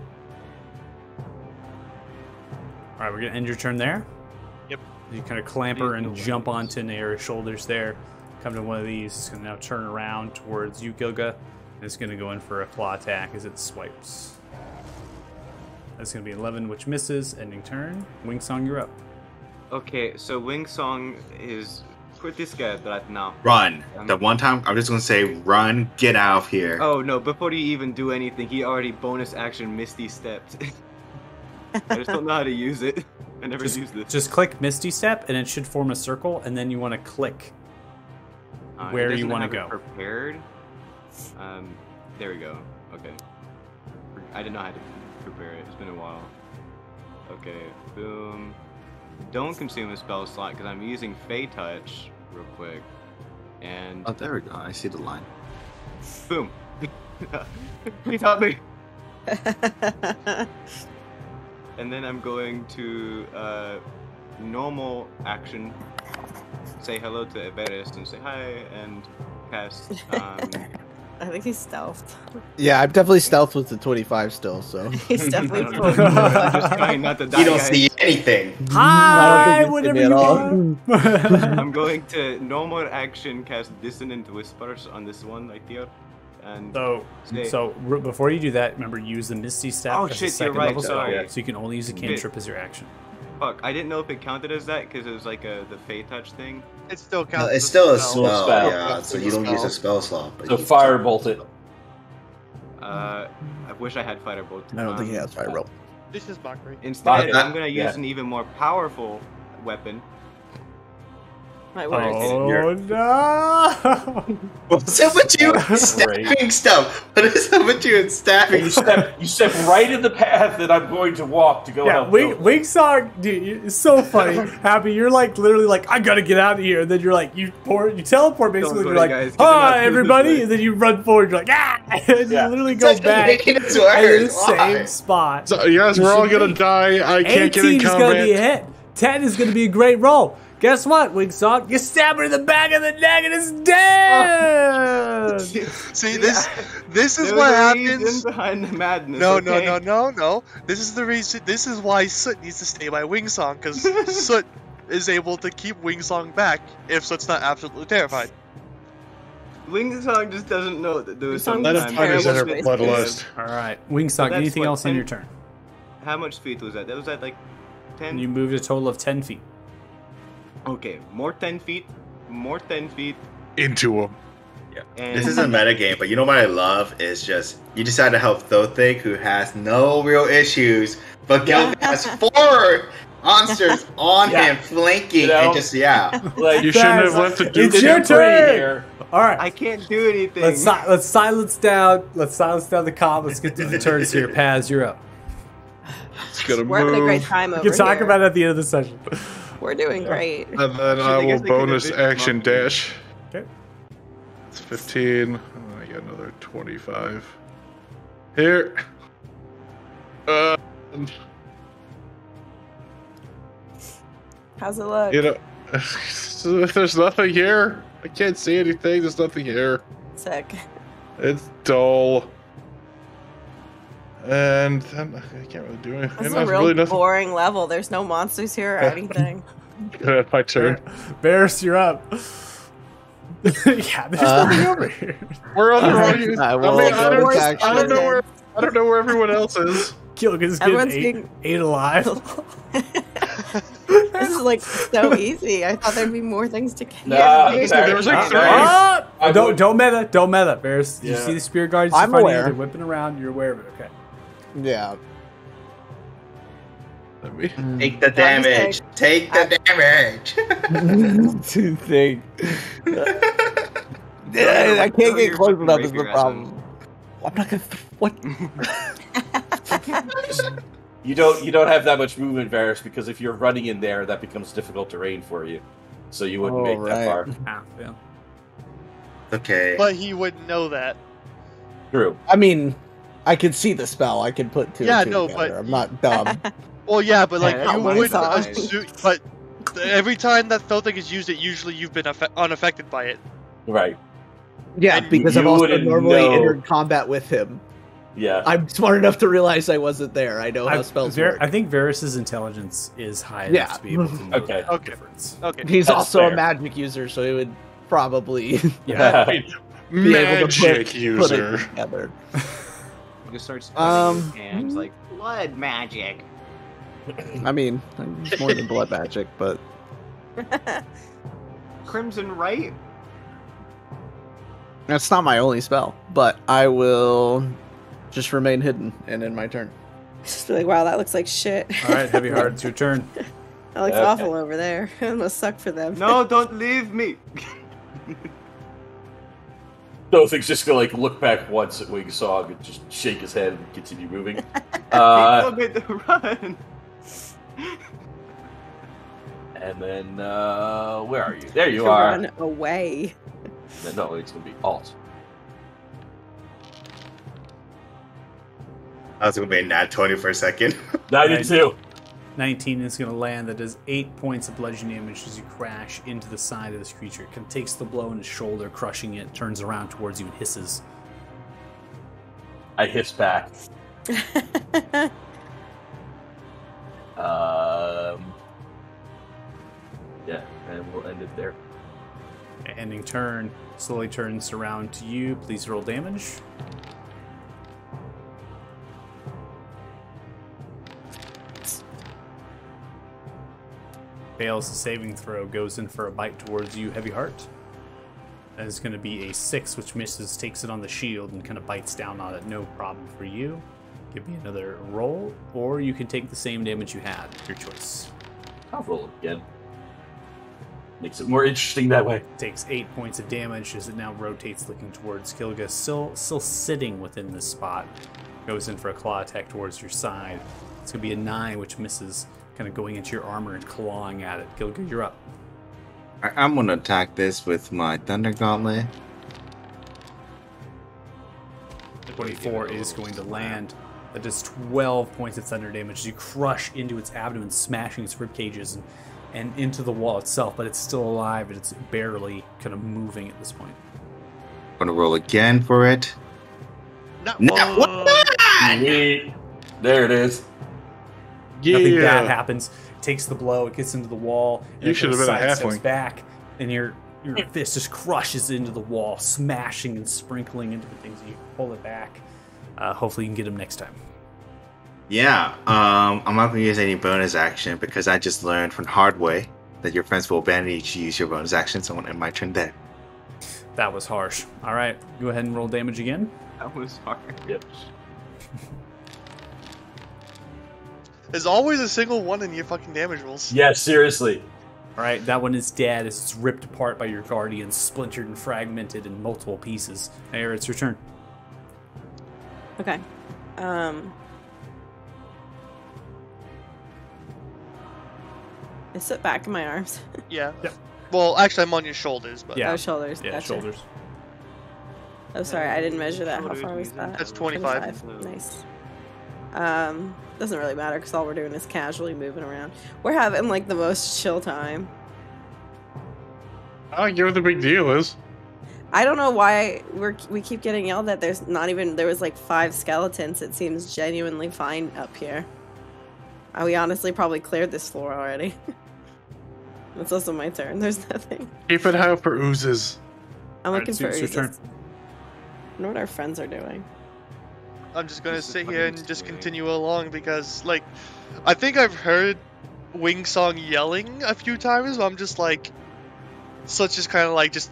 All right, we're gonna end your turn there.
Yep.
You kind of clamber
Need
and
the
jump
wings.
onto Nair's shoulders there. Come to one of these. It's gonna now turn around towards you, Gilga. And it's gonna go in for a claw attack as it swipes. That's gonna be 11, which misses. Ending turn. Wingsong, you're up.
Okay, so Wingsong is pretty scared right now.
Run. The one time, I'm just going to say, run, get out of here.
Oh no, before you even do anything, he already bonus action Misty Stepped. I just don't know how to use it. I never used this.
Just click Misty Step, and it should form a circle, and then you want to click
It
where you
doesn't
want to
have it
go.
Prepared. There we go. Okay. I didn't know how to prepare it. It's been a while. Okay. Boom. Don't consume a spell slot because I'm using Fey Touch real quick. And
Oh, there we go. I see the line.
boom. He taught me. And then I'm going to normal action, say hello to Everest and say hi and cast.
I think he's stealthed.
Yeah, I'm definitely stealth with the 25 still, so.
He's definitely.
I don't know. I'm just trying not to die.
You don't
guys.
see anything.
Hi,
I don't think
whatever
it's
you
me at
want.
I'm going to normal action cast Dissonant Whispers on this one right here. And
Before you do that, remember use the Misty Step
Oh,
as a
shit, you're
second
right,
level
sorry.
spell, so you can only use a cantrip as your action.
fuck, I didn't know if it counted as that because it was like the Fey Touch thing.
It still
No,
counts.
it's
as
still a
spell.
spell,
spell.
yeah. So you don't use a spell slot. But
So
you
firebolt it.
I wish I had Firebolt.
I don't think he has fire rope.
This is mockery.
Instead,
Okay.
I'm gonna use
Yeah.
an even more powerful weapon.
My words.
Oh no!
What's up with you and stabbing stuff? What is up with you and stabbing
You
stuff?
step right in the path that I'm going to walk to go
Yeah,
help.
Wingsong, dude, it's so funny. Happy, you're like literally like, I gotta get out of here, and then you're like, you teleport basically.
Don't
You're like,
worry, guys, get them out
hi
through this
everybody,
way.
and then you run forward. You're like, ah, and
Yeah.
you literally go
Just
back
making it
at the
worse. Why?
same spot.
So, yes, we're all gonna die. I can't get
18
in
is gonna be a
combat.
hit. 10 is gonna be a great roll. Guess what, Wingsong? You stab her in the back of the neck and it's dead.
See, this is
There's
what
a
happens.
reason behind the madness.
No,
okay?
no. This is the reason. This is why Soot needs to stay by Wingsong, because Soot is able to keep Wingsong back if Soot's not absolutely terrified.
Wingsong just doesn't know that there was
Wingsong
some
Let him
Sometimes
find his inner
terrible
bloodlust.
All right, Wingsong.
that's
Anything
what,
else on
10?
your turn?
How much feet was that? That was at like 10.
And you moved a total of 10 feet.
Okay, more 10 feet. More 10 feet.
Into him.
And
This is a metagame, but you know what I love is just you decide to help Thothik, who has no real issues, but Gilbert has 4 monsters on
Yeah.
him, flanking,
You know?
and just
Like,
You shouldn't have left the Duke.
It's your
Duke free
turn.
here.
All right.
I can't do anything.
Let's silence down. Let's silence down the comp. Let's get through the turns here. Paz, you're up.
It's gonna
We're having a great
move.
time over
We can talk
here.
about it at the end of the session.
We're doing great.
And then
I
I will
guess they could've
bonus
been
action
monkey.
dash.
Okay.
It's 15. I got another 25. Here.
How's it look?
You know, there's nothing here. I can't see anything. There's nothing here.
Sick.
It's dull. And then I can't really do anything.
This is
There's
a real
really nothing.
boring level. There's no monsters here or anything.
My turn.
Barris, you're up. Yeah, there's nothing over here.
We're on the wrong.
I will
I
bonus
don't,
action.
I don't know where. I don't know where everyone else is.
Gilligan's
Everyone's
getting ate alive.
This is like so easy. I thought there'd be more things to get.
Nah,
There was like 3.
Ah!
I
don't
would-
don't meta. Barris, you
Yeah.
see the spear guards?
I'm
fighting
aware.
you, they're whipping around. You're aware of it. Okay.
Yeah.
Let me.
Take the damage. Take the damage.
To think. I can't get close enough is the problem. I'm not gonna. What?
You don't have that much movement, Varus, because if you're running in there, that becomes difficult terrain for you. So you wouldn't
Oh,
make
right.
that far.
Ah, yeah.
Okay.
But he wouldn't know that.
True.
I mean, I can see the spell. I can put two.
Yeah,
and two
no,
together.
but-
I'm not dumb.
Well, yeah, but like
Yeah,
you
one
would
side.
assume, but every time that Thothik has used it, usually you've been unaffected by it.
Right.
Yeah,
And
because
you
I've also
wouldn't
normally
know.
entered combat with him.
Yeah.
I'm smart enough to realize I wasn't there. I know how spells work.
I think Varus's intelligence is high
Yeah.
enough to be able to know
Okay.
the
Okay.
difference.
Okay.
He's
That's
also
fair.
a magic user, so he would probably
Yeah.
be able to
Magic
put
user.
it together.
He just starts
Um,
his hands like blood magic.
I mean, it's more than blood magic, but
Crimson right?
that's not my only spell. But I will just remain hidden and end my turn.
Just be like, wow, that looks like shit.
All right, Heavy Heart, it's your turn.
That looks
Okay.
awful over there. It must suck for them.
No, don't leave me.
Thothik's just gonna like look back once at Wingsong and just shake his head and continue moving.
He told me to run.
And then where are you? There you
To
are.
run away.
No, it's gonna be alt.
I was gonna be a nat 20 for a second.
92.
19 is going to land. That does 8 points of bludgeoning damage as you crash into the side of this creature. It kind of takes the blow in his shoulder, crushing it, turns around towards you and hisses.
I hiss back. Yeah, and we'll end it there.
Ending turn, slowly turns around to you. Please roll damage. Fails the saving throw, goes in for a bite towards you, Heavy Heart. That is going to be a 6, which misses, takes it on the shield, and kind of bites down on it. No problem for you. Give me another roll, or you can take the same damage you had. Your choice.
I'll roll again. Makes it more interesting that way.
Takes 8 points of damage as it now rotates, looking towards Gilga. Still sitting within this spot. Goes in for a claw attack towards your side. It's gonna be a 9, which misses, kind of going into your armor and clawing at it. Gilga, you're up.
I'm gonna attack this with my Thunder Gauntlet.
24 is going to land. That does 12 points of thunder damage as you crush into its abdomen, smashing its rib cages and into the wall itself, but it's still alive and it's barely kind of moving at this point.
I'm gonna roll again for it.
Not
No,
one.
There it is.
Nothing bad happens. It takes the blow, it gets into the wall.
You should have been a
sidesteps
halfling.
back, and your fist just crushes into the wall, smashing and sprinkling into the things. You pull it back. Hopefully you can get him next time.
Yeah, I'm not gonna use any bonus action because I just learned from the hard way that your friends will abandon you to use your bonus action, so I'm gonna end my turn there.
That was harsh. All right, go ahead and roll damage again.
That was hard.
Yep.
There's always a single one in your fucking damage rolls.
Yeah, seriously.
All right, that one is dead as it's ripped apart by your guardian, splintered and fragmented in multiple pieces. Air, it's your turn.
Okay. I sit back in my arms.
Yeah.
Yep.
Well, actually, I'm on your shoulders, but
Yeah.
Oh, shoulders.
Yeah,
Gotcha.
shoulders.
Oh, sorry, I didn't measure that. How
Shoulders
far was
using-
that?
That's 25.
Nice. Doesn't really matter because all we're doing is casually moving around. We're having like the most chill time.
I don't get what the big deal is.
I don't know why we keep getting yelled at. There was like 5 skeletons. It seems genuinely fine up here. We honestly probably cleared this floor already. It's also my turn. There's nothing.
Keep it how for oozes.
I'm
All
looking
right,
for
Zeus, your turn.
oozes. I wonder what our friends are doing.
I'm just gonna
This is
sit here
fucking
and just
scary.
continue along because, like, I think I've heard Wingsong yelling a few times, but I'm just like, so it's just kind of like just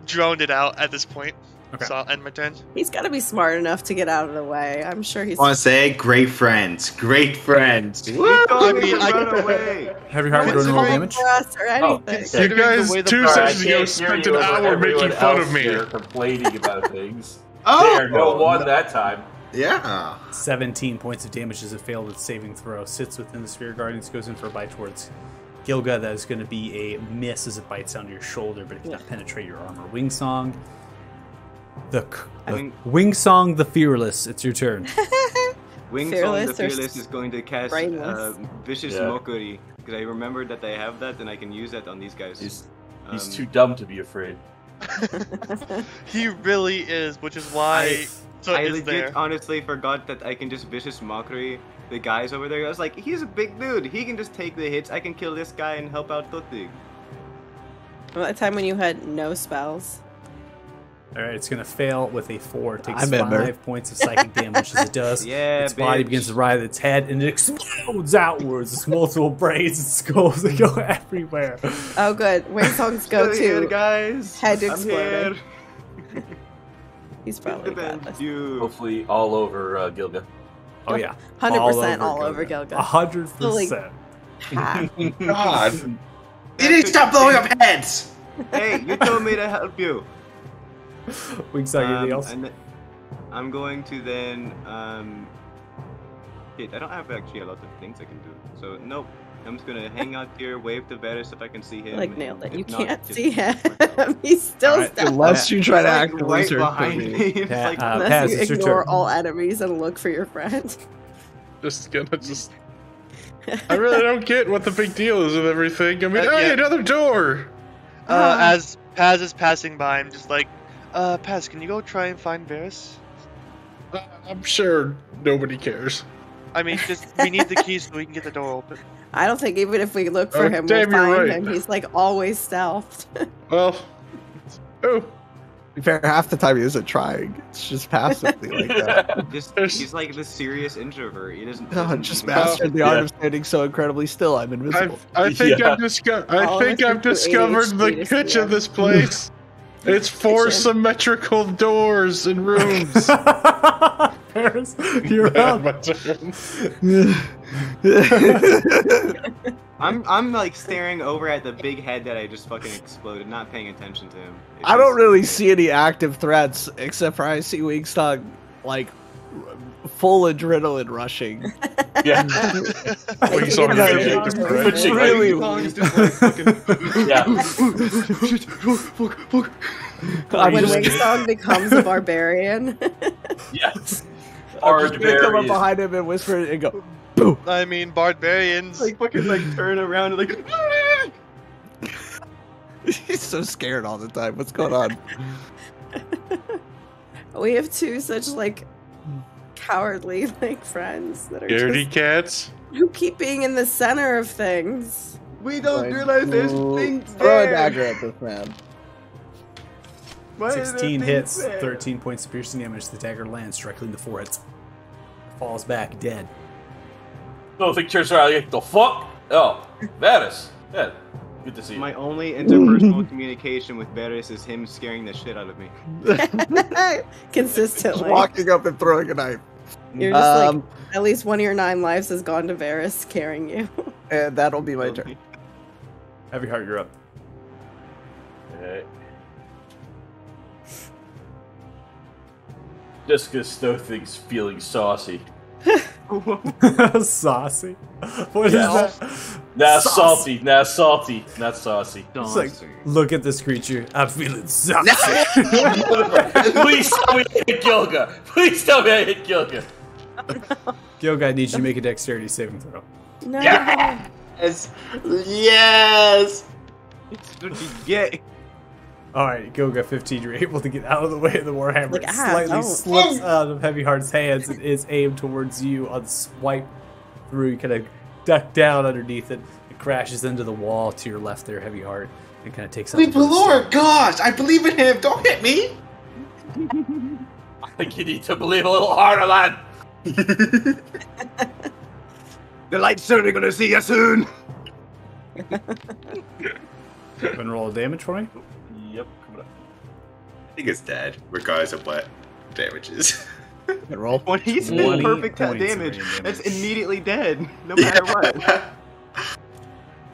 droned it out at this point.
Okay.
So I'll end my turn.
He's got to be smart enough to get out of the way. I'm sure he's.
I want to say, great friends. Great friends. Woo!
I mean, I
run away.
Heavy heart, go and roll damage.
For us or anything.
consider-
You guys,
the way the
2
Sorry, I
sessions ago, spent an hour making fun of me.
Complaining about things.
Oh,
There, no one that time.
yeah.
17 points of damage as it failed its saving throw. Sits within the sphere guardians, goes in for a bite towards Gilga. That is going to be a miss as it bites down to your shoulder, but it cannot penetrate your armor. Wingsong, Wingsong the Fearless. It's your turn.
Wingsong
Fearless
the
or
Fearless is going to cast
brainless?
Vicious
Yeah.
Mockery because I remembered that they have that and I can use that on these guys.
He's too dumb to be afraid.
He really is, which is why
I
is
legit
there.
honestly forgot that I can just Vicious Mockery the guys over there. I was like, he's a big dude. He can just take the hits. I can kill this guy and help out Totig.
Well, that time when you had no spells.
All right, it's going to fail with a 4. It takes
I remember.
5 points of psychic damage as it does.
Yeah,
its body
bitch.
begins to writhe its head and it explodes outwards. It's multiple braids and skulls that go everywhere.
Oh, good. Wingsong's go
Still here,
to.
guys.
Head
I'm
exploding.
here.
He's probably got this.
You.
Hopefully, all over Gilga.
Oh, yeah.
100% all over Gilga.
100%.
Ha.
God.
You need to stop blowing up heads.
Hey, you told me to help you.
Wingsong, anything else?
And I'm going to then shit, I don't have actually a lot of things I can do. So nope. I'm just gonna hang out here, wave to Varys if I can see him.
Like, nailed it.
If
You
not,
can't
just
see him.
fuck off.
He's still
Alright,
stuck.
Unless you try to
Like,
actively
right
search
behind
for me.
me. It's
Yeah,
like,
Paz,
Unless you
it's your
ignore
turn.
all enemies and look for your friend.
Just gonna just. I really don't get what the big deal is with everything. I mean, hey,
Yeah.
another door.
As Paz is passing by, I'm just like, Paz, can you go try and find Varys?
I'm sure nobody cares.
I mean, just we need the key so we can get the door open.
I don't think even if we look for
Oh,
him,
damn,
we'll
you're
find
right.
him. He's like always stealthed.
Well, oh,
To be fair, half the time he isn't trying. It's just passively like that.
he's like the serious introvert. He doesn't.
No,
doesn't
just
even-
mastered the art
Yeah.
of standing so incredibly still. I'm invisible.
I think
Yeah.
I've discovered. I
All of
think
us
I've
are too
discovered the
ADHD to
pitch
see
of this place. It's 4
Kitchen.
symmetrical doors and rooms.
Paris, you're up.
My turn.
I'm like staring over at the big head that I just fucking exploded, not paying attention to him.
I don't really see any active threats except for I see Wingstop like full adrenaline rushing.
Yeah.
We saw him
Twitching.
Really?
Yeah.
When Wingstop becomes a barbarian.
Yes.
I'm just gonna come up
Barbarian.
behind him and whisper and go, "Boo!"
I mean, barbarians.
Like fucking like turn around and like.
He's so scared all the time. What's going on?
We have two such like cowardly like friends that are
Scaredy
just,
cats.
who keep being in the center of things.
We don't realize there's things
Throw a
there.
dagger at this man.
Why are there
16
things
hits,
there?
13 points of piercing damage. The dagger lands directly in the forehead. Falls back, dead.
No, think turns around. Like, the fuck? Oh, Varys. Yeah. Good to see you.
My only interpersonal communication with Varys is him scaring the shit out of me.
Consistently.
Walking up and throwing a knife.
You're just like, at least one of your 9 lives has gone to Varys carrying you.
And that'll be my turn.
Heavy Heart, you're up.
Okay. Jessica Stothing's feeling saucy.
Saucy. What is
Yeah.
that?
Not
Sauce.
salty, not salty, not saucy.
It's like, look at this creature. I'm feeling saucy.
Please tell me I hit Gilga. Please tell me I hit Gilga.
Gilga, I need you to make a dexterity saving throw.
No.
Yes. Yes.
It's what you get.
Alright, Gilga 15, you're able to get out of the way of the Warhammer.
Like,
It
ah,
slightly
don't.
slips out of Heavy Heart's hands and is aimed towards you on swipe through. You kind of duck down underneath it. It crashes into the wall to your left there, Heavy Heart, and kind of takes out
Leave
the
the
first
Lord.
step.
Gosh, I believe in him. Don't hit me.
I think you need to believe a little harder, lad.
The light's certainly gonna see you soon.
Go and roll a damage for me.
Yep, coming up.
I think it's dead, regardless of what damage is.
Good roll.
When he spit
20
perfect
points of
damage,
radiant
that's
damage.
immediately dead, no matter what.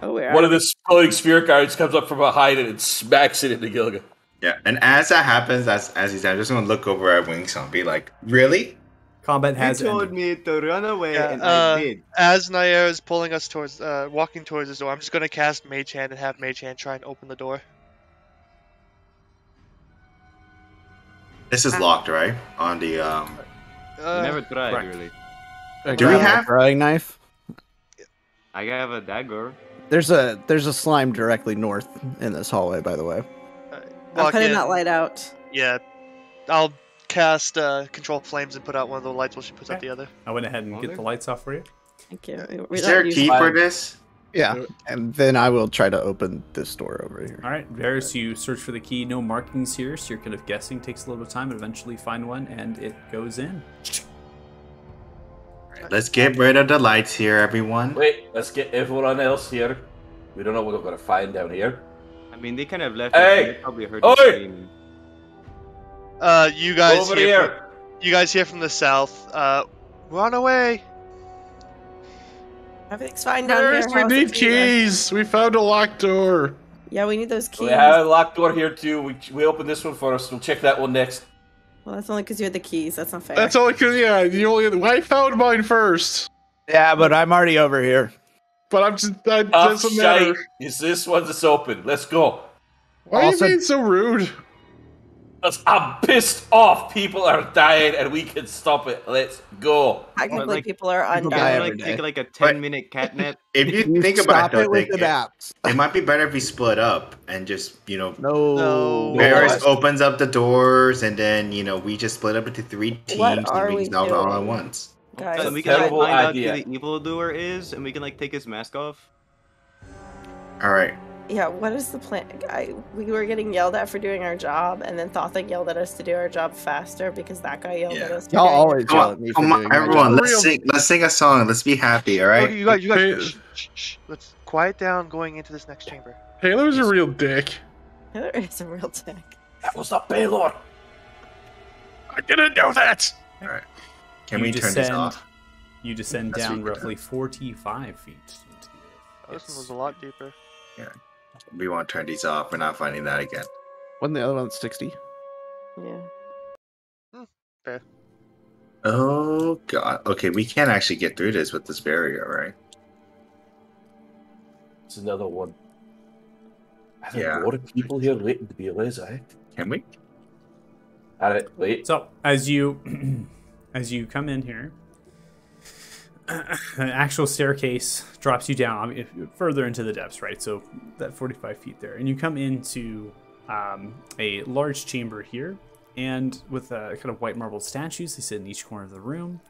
Oh, where
One
are
of the floating spirit guards comes up from behind it and smacks it into Gilga.
Yeah, and as that happens, as he's down, I'm just gonna look over at Wingson and be like, "Really?
Combat
You
has
told
ended.
me to run away,
Yeah,
and I did.
as Nair is pulling us towards, walking towards the door, I'm just gonna cast Mage Hand and have Mage Hand try and open the door.
This is locked, right? On the
Never tried,
correct.
really.
Do we
Grab a
have-
throwing knife?
I have a dagger.
There's a slime directly north in this hallway, by the way.
I'm
Walk
putting
in.
that light out.
Yeah, I'll cast Control Flames and put out one of the lights while she puts out
Okay.
the other.
I went ahead and get the lights off for you.
Thank you.
Is there a key for this?
Yeah, and then I will try to open this door over here.
All right, Varys, you search for the key. No markings here, so you're kind of guessing. Takes a little bit of time, but eventually find one, and it goes in.
Let's get rid of the lights here, everyone.
Wait, let's get everyone else here. We don't know what we're going to find down here.
I mean, they kind of left.
Hey!
It. They probably heard
Oi!
me screaming.
You guys
Over
hear
here.
you guys hear from the south. Run away!
Everything's fine down
First,
here.
we
How's
need
it feeling?
keys. We found a locked door.
Yeah, we need those keys.
We have a locked door here too. We opened this one first. We'll check that one next.
Well, that's only because you had the keys. That's not fair.
That's only because I found mine first.
Yeah, but I'm already over here.
But I'm just that
Tough
doesn't
shite.
matter.
Is this one that's open? Let's go.
Why
Also-
are you being so rude?
'Cause I'm pissed off. People are dying and we can stop it. Let's go.
Technically,
like,
people are
people
undead.
die
Can
every
like
day.
take like a 10-minute catnap.
If you
You
think
stop
about
it with
it,
the naps.
it might be better if we split up and just,
No.
No.
Varys opens up the doors, and then we just split up into 3 teams,
What
and
are
we
we
can solve it all at
doing?
once.
Guys,
And we can like,
Terrible
find
idea.
out who the evildoer is, and we can like take his mask off.
All right.
yeah, what is the plan? We were getting yelled at for doing our job, and then Thothic yelled at us to do our job faster because that guy yelled at
Yeah.
us. For
Y'all
doing
always
Come
yell
on,
at me for
come on,
doing my
everyone.
job.
Let's sing a song. Let's be happy. All right.
Okay, you guys,
Hey-
shh. Let's quiet down going into this next chamber.
Taylor's a real dick.
There is a real dick.
That was the Baylor.
I didn't know that.
Can we turn this off?
You descend
That's
down
what we
roughly 45 feet into the
Oh, this one was a lot deeper.
Yeah. We want to turn these off. We're not finding that again.
Wasn't the other one 60?
Yeah.
Fair.
Oh god. Okay, we can't actually get through this with this barrier, right?
It's another one. Are there
Yeah.
more people here waiting to be resurrected?
Can we?
Alright, wait.
So as you come in here, an actual staircase drops you down further into the depths, right? So that 45 feet there, and you come into a large chamber here, and with kind of white marble statues. They sit in each corner of the room.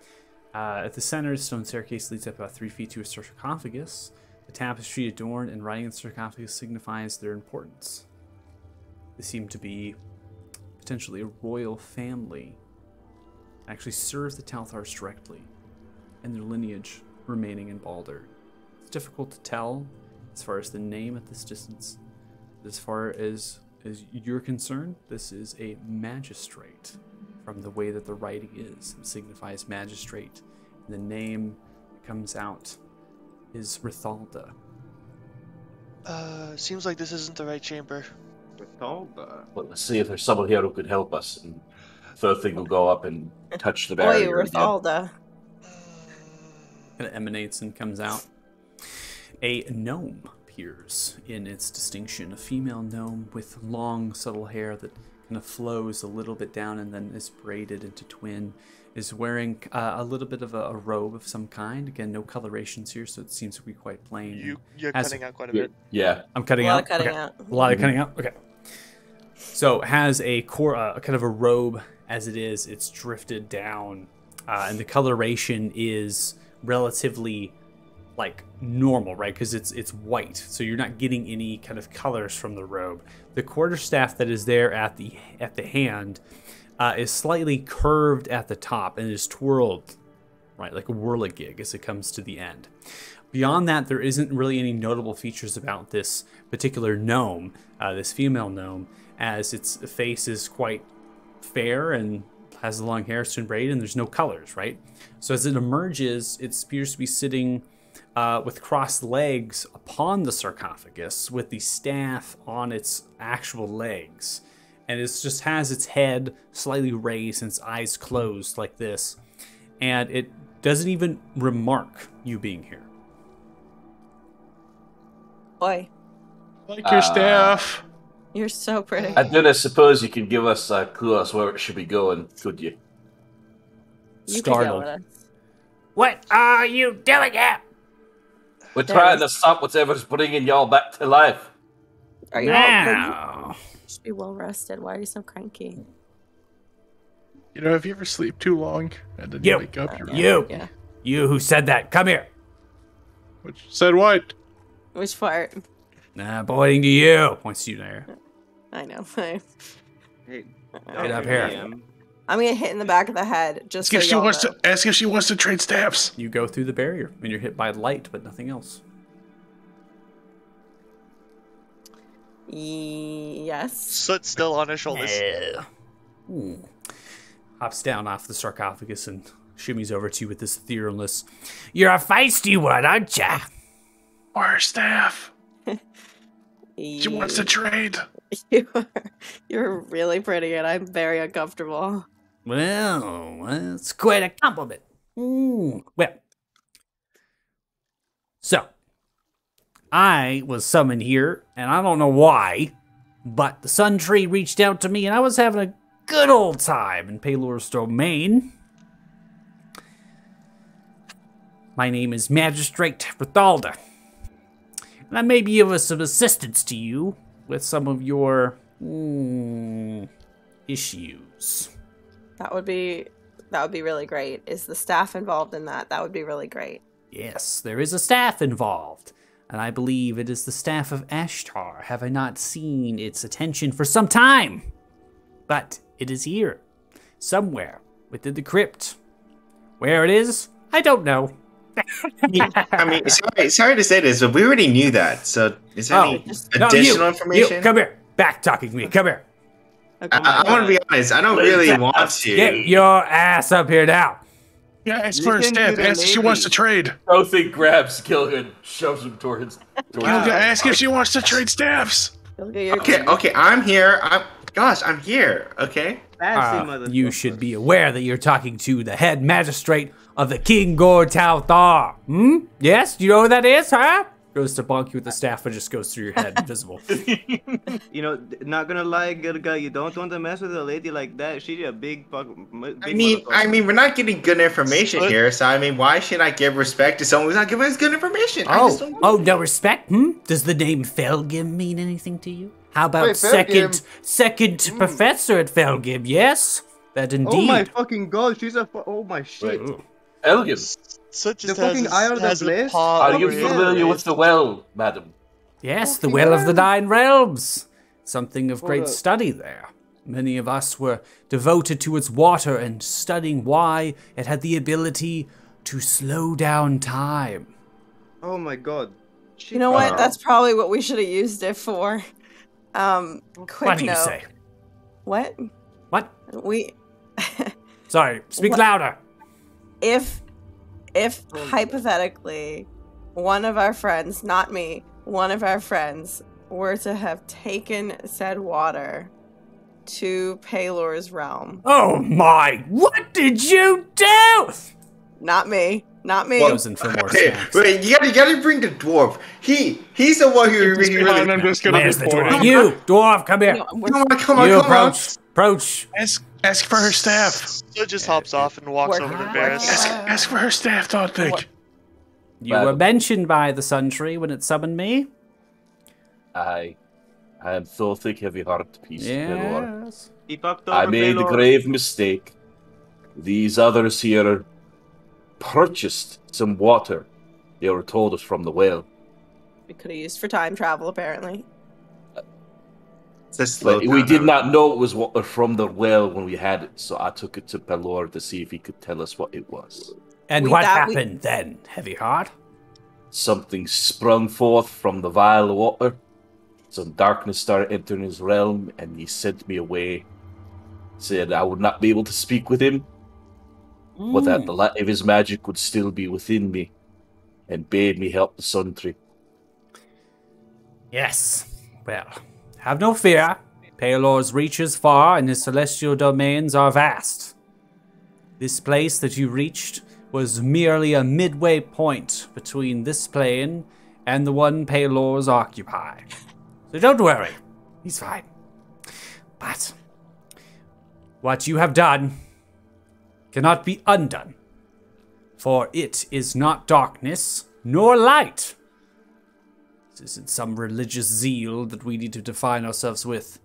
At the center, a stone staircase leads up about 3 feet to a sarcophagus. The tapestry adorned and writing in the sarcophagus signifies their importance. They seem to be potentially a royal family. Actually serve the Talthars directly, and their lineage remaining in Baldur. It's difficult to tell as far as the name at this distance. As far as you're concerned, this is a magistrate from the way that the writing is. It signifies magistrate. And the name that comes out is Rithalda.
Seems like this isn't the right chamber.
Rithalda.
But let's see if there's someone here who could help us. And third thing will go up and touch the
Boy,
barrier. again.
Rithalda.
Kind of emanates and comes out. A gnome appears in its distinction. A female gnome with long, subtle hair that kind of flows a little bit down and then is braided into twin. Is wearing a little bit of a robe of some kind. Again, no colorations here, so it seems to be quite plain.
You're cutting out quite a bit.
Yeah.
I'm cutting
A lot
out.
of cutting
Okay.
out.
A lot of cutting out. Okay. So has a core, kind of a robe as it is. It's drifted down, and the coloration is relatively like normal, right? Because it's white, so you're not getting any kind of colors from the robe. The quarterstaff that is there at the hand is slightly curved at the top and is twirled, right, like a whirligig as it comes to the end. Beyond that, there isn't really any notable features about this particular gnome, this female gnome, as its face is quite fair and has the long hair, stone braid, and there's no colors, right? So as it emerges, it appears to be sitting with crossed legs upon the sarcophagus with the staff on its actual legs. And it just has its head slightly raised and its eyes closed like this. And it doesn't even remark you being here.
Boy,
Like your staff.
you're so pretty.
I do suppose you can give us a clue as where it should be going, could you?
You can go
Startled.
with us.
What are you doing here?
We're trying to stop whatever's bringing y'all back to life.
Are you
Now.
You should be well rested. Why are you so cranky?
You know, if you ever sleep too long and then you wake up, you're
Yeah.
You who said that, come here.
Which said what?
Which part?
Pointing to you. Points to you there.
I know.
Hey,
Get up here.
DM.
I'm gonna hit in the back of the head just
Ask if
so
she
y'all
wants
know.
to. Ask if she wants to trade staffs.
You go through the barrier and you're hit by light, but nothing else.
Yes.
Soot still on his shoulders.
Hops down off the sarcophagus and shimmies over to you with this etherealness. You're a feisty one, aren't ya?
Or her staff. She wants to trade.
You're really pretty, and I'm very uncomfortable.
Well, it's quite a compliment. Well, so I was summoned here, and I don't know why, but the Sun Tree reached out to me, and I was having a good old time in Palor's domain. My name is Magistrate Rithalda, and I may be of some assistance to you with some of your issues.
That would be really great. Is the staff involved in that? That would be really great.
Yes, there is a staff involved, and I believe it is the staff of Ashtar. Have I not seen its attention for some time? But it is here, somewhere within the crypt. Where it is, I don't know.
I mean, sorry to say this, but we already knew that. So, is there any
No,
additional information?
You, come here. Back talking to me. Come here.
Okay.
I want to be honest. I don't really want to.
Get your ass up here now.
Yeah, ask for her
Listen to
staff.
the
Ask if she wants to
lady.
trade.
Othic grabs Gilgan, shoves him towards
Wow.
Ask if she wants to trade staffs.
Okay, I'm here. I'm here. Okay.
Fancy motherfucker.
You should be aware that you're talking to the head magistrate of the King Gor Tau Thar. Yes? Do you know who that is, huh? Goes to bonk you with the staff and just goes through your head, invisible.
You know, not gonna lie, Gilga, you don't want to mess with a lady like that. She's a big fucking.
I mean, we're not getting good information here, so I mean, why should I give respect to someone who's not giving us good information?
No respect? Does the name Felgim mean anything to you? How about
Wait,
second professor at Felgim, yes? That indeed.
Oh my fucking god, she's a. Oh my shit.
Elgin,
So just
The fucking eye of the
has a
place?
paw
are you
over his
familiar with
face.
the well, madam?
Yes, the Well of the Nine Realms. Something of great
up.
study there. Many of us were devoted to its water and studying why it had the ability to slow down time.
Oh my god.
You know what? That's probably what we should have used it for. Quick
What do you
note.
say?
What?
What?
We
Sorry, speak
What?
louder.
if hypothetically one of our friends, not me, one of our friends were to have taken said water to Paylor's realm.
Oh my, what did you do?
Not me. Not me.
Goes in for more snacks.
Wait, you gotta bring the dwarf. He's the one who really.
I'm just gonna
Where's the
report
dwarf?
it.
You, dwarf, come here.
No,
Come on,
You
come on.
approach.
Ask for her staff.
So just hops off and walks
Work-
over to
work-
Varys.
Ask for her staff, don't think.
You were mentioned by the Sun Tree when it summoned me.
I am Thothic Heavyheart Peace.
Yes.
He fucked
I
over
made a
Paylor.
grave mistake. These others here purchased some water. They were told us from the well.
We could have used for time travel, apparently.
Just slow
But we
down,
did
Aaron.
not know it was water from the well when we had it, so I took it to Pelor to see if he could tell us what it was.
And
We-
what
that we-
happened then, Heavyheart?
Something sprung forth from the vial of water. Some darkness started entering his realm, and he sent me away. Said I would not be able to speak with him, but that the light of his magic would still be within me, and bade me help the Sun Tree.
Yes. Well, have no fear. Paylor's reaches far, and his celestial domains are vast. This place that you reached was merely a midway point between this plane and the one Paylor's occupy. So don't worry. He's fine. But what you have done cannot be undone. For it is not darkness nor light. This isn't some religious zeal that we need to define ourselves with.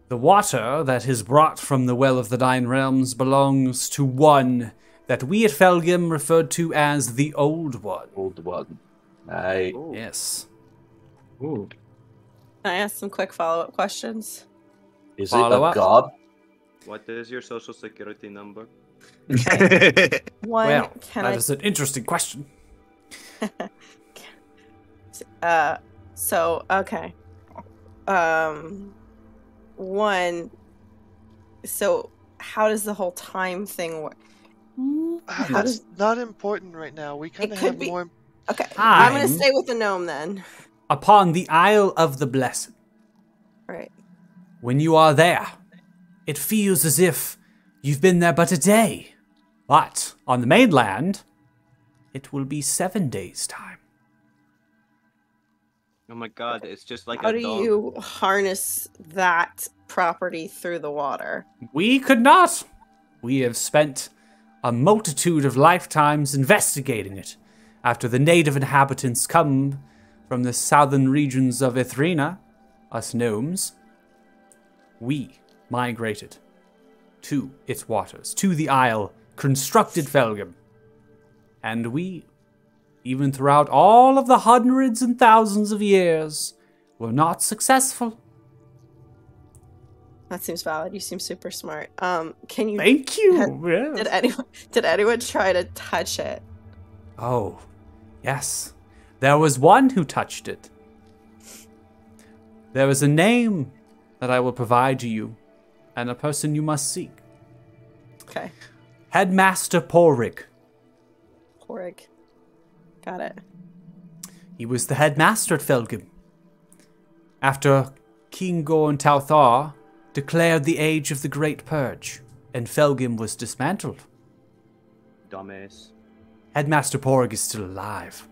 The water that is brought from the Well of the Nine Realms belongs to one that we at Felgim referred to as the Old One.
Old one.
Yes.
Ooh.
Can I ask some quick follow-up questions?
Is
Follow
it a
up?
god?
What is your social security number?
One,
Well,
can
that
I...
is an interesting question.
Okay. One, so how does the whole time thing work? How
That's
does...
not important right now. We kind of
could
have
be.
more.
Okay, I'm gonna
Time.
stay with the gnome then.
Upon the Isle of the Blessed,
Right.
when you are there, it feels as if you've been there but a day. But on the mainland, it will be 7 days' time.
Oh my god, it's just like
How
a
do
dog.
you harness that property through the water?
We could not. We have spent a multitude of lifetimes investigating it after the native inhabitants come from the southern regions of Ithrina, us gnomes. We migrated to its waters, to the isle, constructed Felgim. And we, even throughout all of the hundreds and thousands of years, were not successful.
That seems valid. You seem super smart. Can you?
Thank you. Yes.
Did anyone try to touch it?
Oh, yes. There was one who touched it. There is a name that I will provide to you, and a person you must seek.
Okay.
Headmaster Porrig
Porig. Got it.
He was the headmaster at Felgum. After King Gorn Talthar declared the age of the Great Purge, and Felgum was dismantled.
Dumbass.
Headmaster Porig is still alive.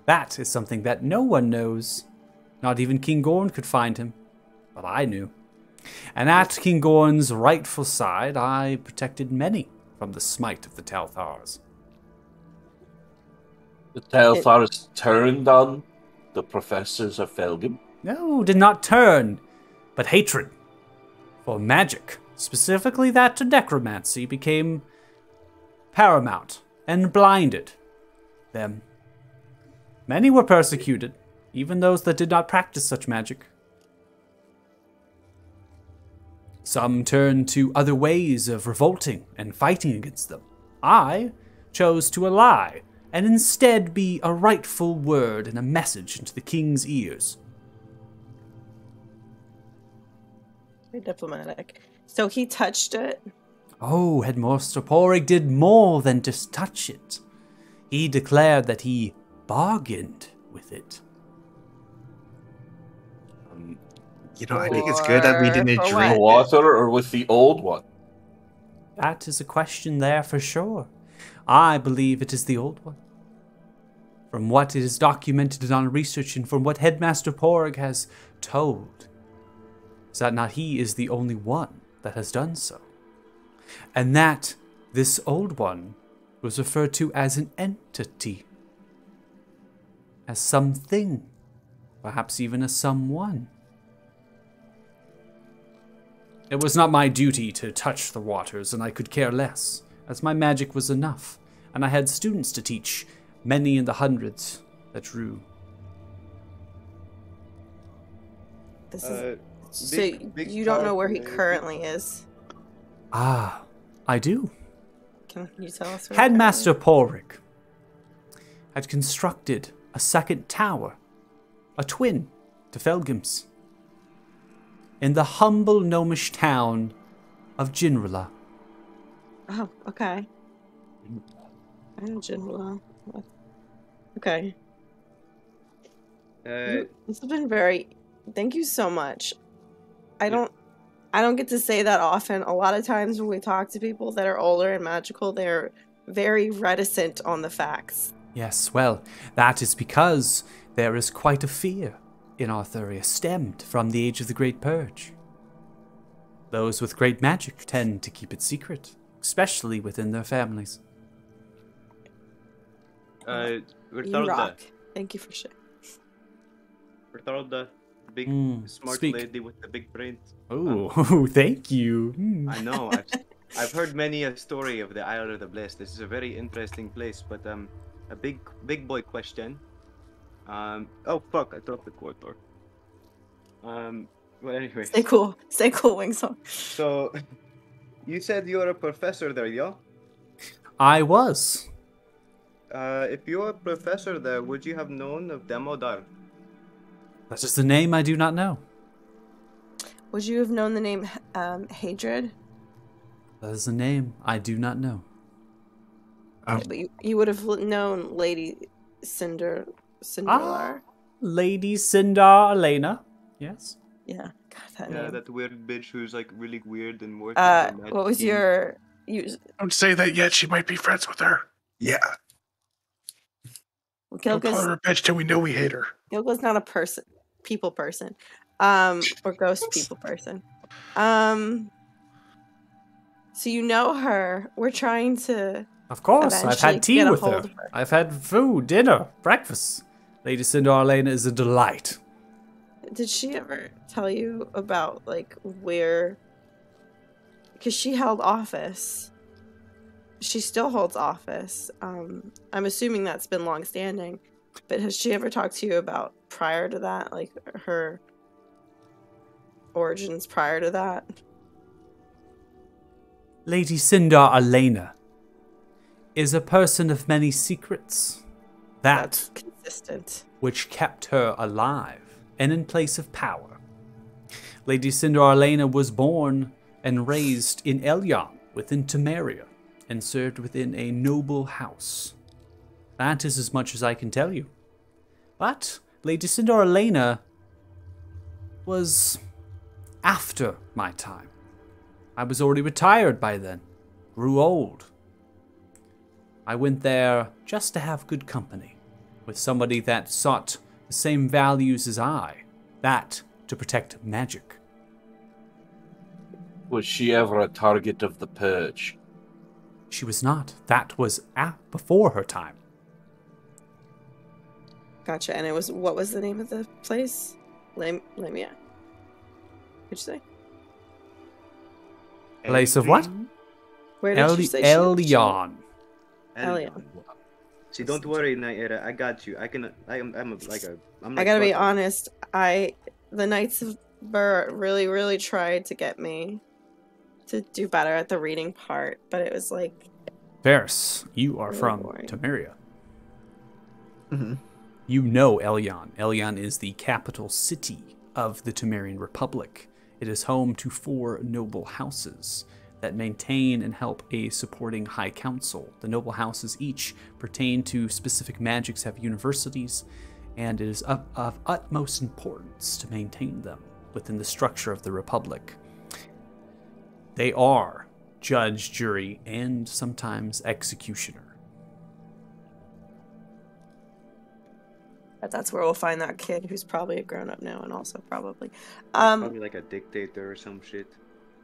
That is something that no one knows. Not even King Gorn could find him. But I knew. And at King Gorn's rightful side, I protected many from the smite of the Talthars.
The Telthars turned on the professors of Felgum.
No, did not turn, but hatred for magic, specifically that to necromancy, became paramount and blinded them. Many were persecuted, even those that did not practice such magic. Some turned to other ways of revolting and fighting against them. I chose to ally and instead be a rightful word and a message into the king's ears.
Very diplomatic. So he touched it.
Oh, Headmaster Porig did more than just touch it. He declared that he bargained with it.
I think it's good that we didn't
For
drink
The water or with the old one?
That is a question there for sure. I believe it is the old one. From what it is documented on research and from what Headmaster Porig has told, is that not he is the only one that has done so. And that this old one was referred to as an entity, as something, perhaps even as someone. It was not my duty to touch the waters, and I could care less, as my magic was enough, and I had students to teach, many in the hundreds that drew.
This is so
big
you don't know where he
powerful-
currently is.
Ah, I do.
Can you tell us? Where
Headmaster Porig had constructed a second tower, a twin to Felgum's, in the humble gnomish town of Jinrala.
Oh, okay. I know Jinrala. Okay. This has been very. Thank you so much. I don't get to say that often. A lot of times when we talk to people that are older and magical, they're very reticent on the facts.
Yes, well, that is because there is quite a fear in Arthuria stemmed from the age of the Great Purge. Those with great magic tend to keep it secret, especially within their families.
We're
You
told
rock. Thank you for sharing.
the big smart
speak.
lady with the big brain.
Oh, thank you.
I know. I've heard many a story of the Isle of the Blessed. This is a very interesting place, but a big boy question. Oh fuck! I dropped the quarter. Well, anyway.
Stay cool, Wingsong.
So, you said you're a professor there, yeah?
I was.
If you're a professor there, would you have known of Demodar?
That is the name I do not know.
Would you have known the name Hadrid?
That is the name I do not know.
But you would have known Lady Cinderlar.
Lady Sindar Elena. Yes.
Yeah, God, that
Yeah,
name.
that weird bitch who's like really weird and working.
What was your?
Don't say that yet. She might be friends with her.
Yeah.
Don't call her a bitch till we know we hate her.
Gilga's not a people person, or ghost people person. So you know her. We're trying to.
Of course, I've
eventually
had tea
get a
with
hold
her.
of her.
I've had food, dinner, breakfast. Lady Sindar Elena is a delight.
Did she ever tell you about like where? Because she held office. She still holds office. I'm assuming that's been long standing. But has she ever talked to you about prior to that, like her origins prior to that?
Lady Sindar Elena is a person of many secrets.
That's
That
consistent.
which kept her alive and in place of power. Lady Sindar Elena was born and raised in Elyon within Temeria and served within a noble house. That is as much as I can tell you. But Lady Cinderella was after my time. I was already retired by then. Grew old. I went there just to have good company with somebody that sought the same values as I. That to protect magic.
Was she ever a target of the purge?
She was not. That was before her time.
Gotcha. And it was, what was the name of the place? Lamia. What'd you say?
Place of what?
Where did you say
Elion.
Elion.
See, don't worry, Naira. I got you. I
gotta be honest. The Knights of Burr really tried to get me to do better at the reading part, but it was like...
Varys, you are
really
from
boring.
Temeria.
Mm-hmm.
You know Elion. Elion is the capital city of the Temerian Republic. It is home to 4 noble houses that maintain and help a supporting high council. The noble houses each pertain to specific magics, have universities, and it is of utmost importance to maintain them within the structure of the Republic. They are judge, jury, and sometimes executioner.
That's where we'll find that kid who's probably a grown-up now and also probably...
probably like a dictator or some shit.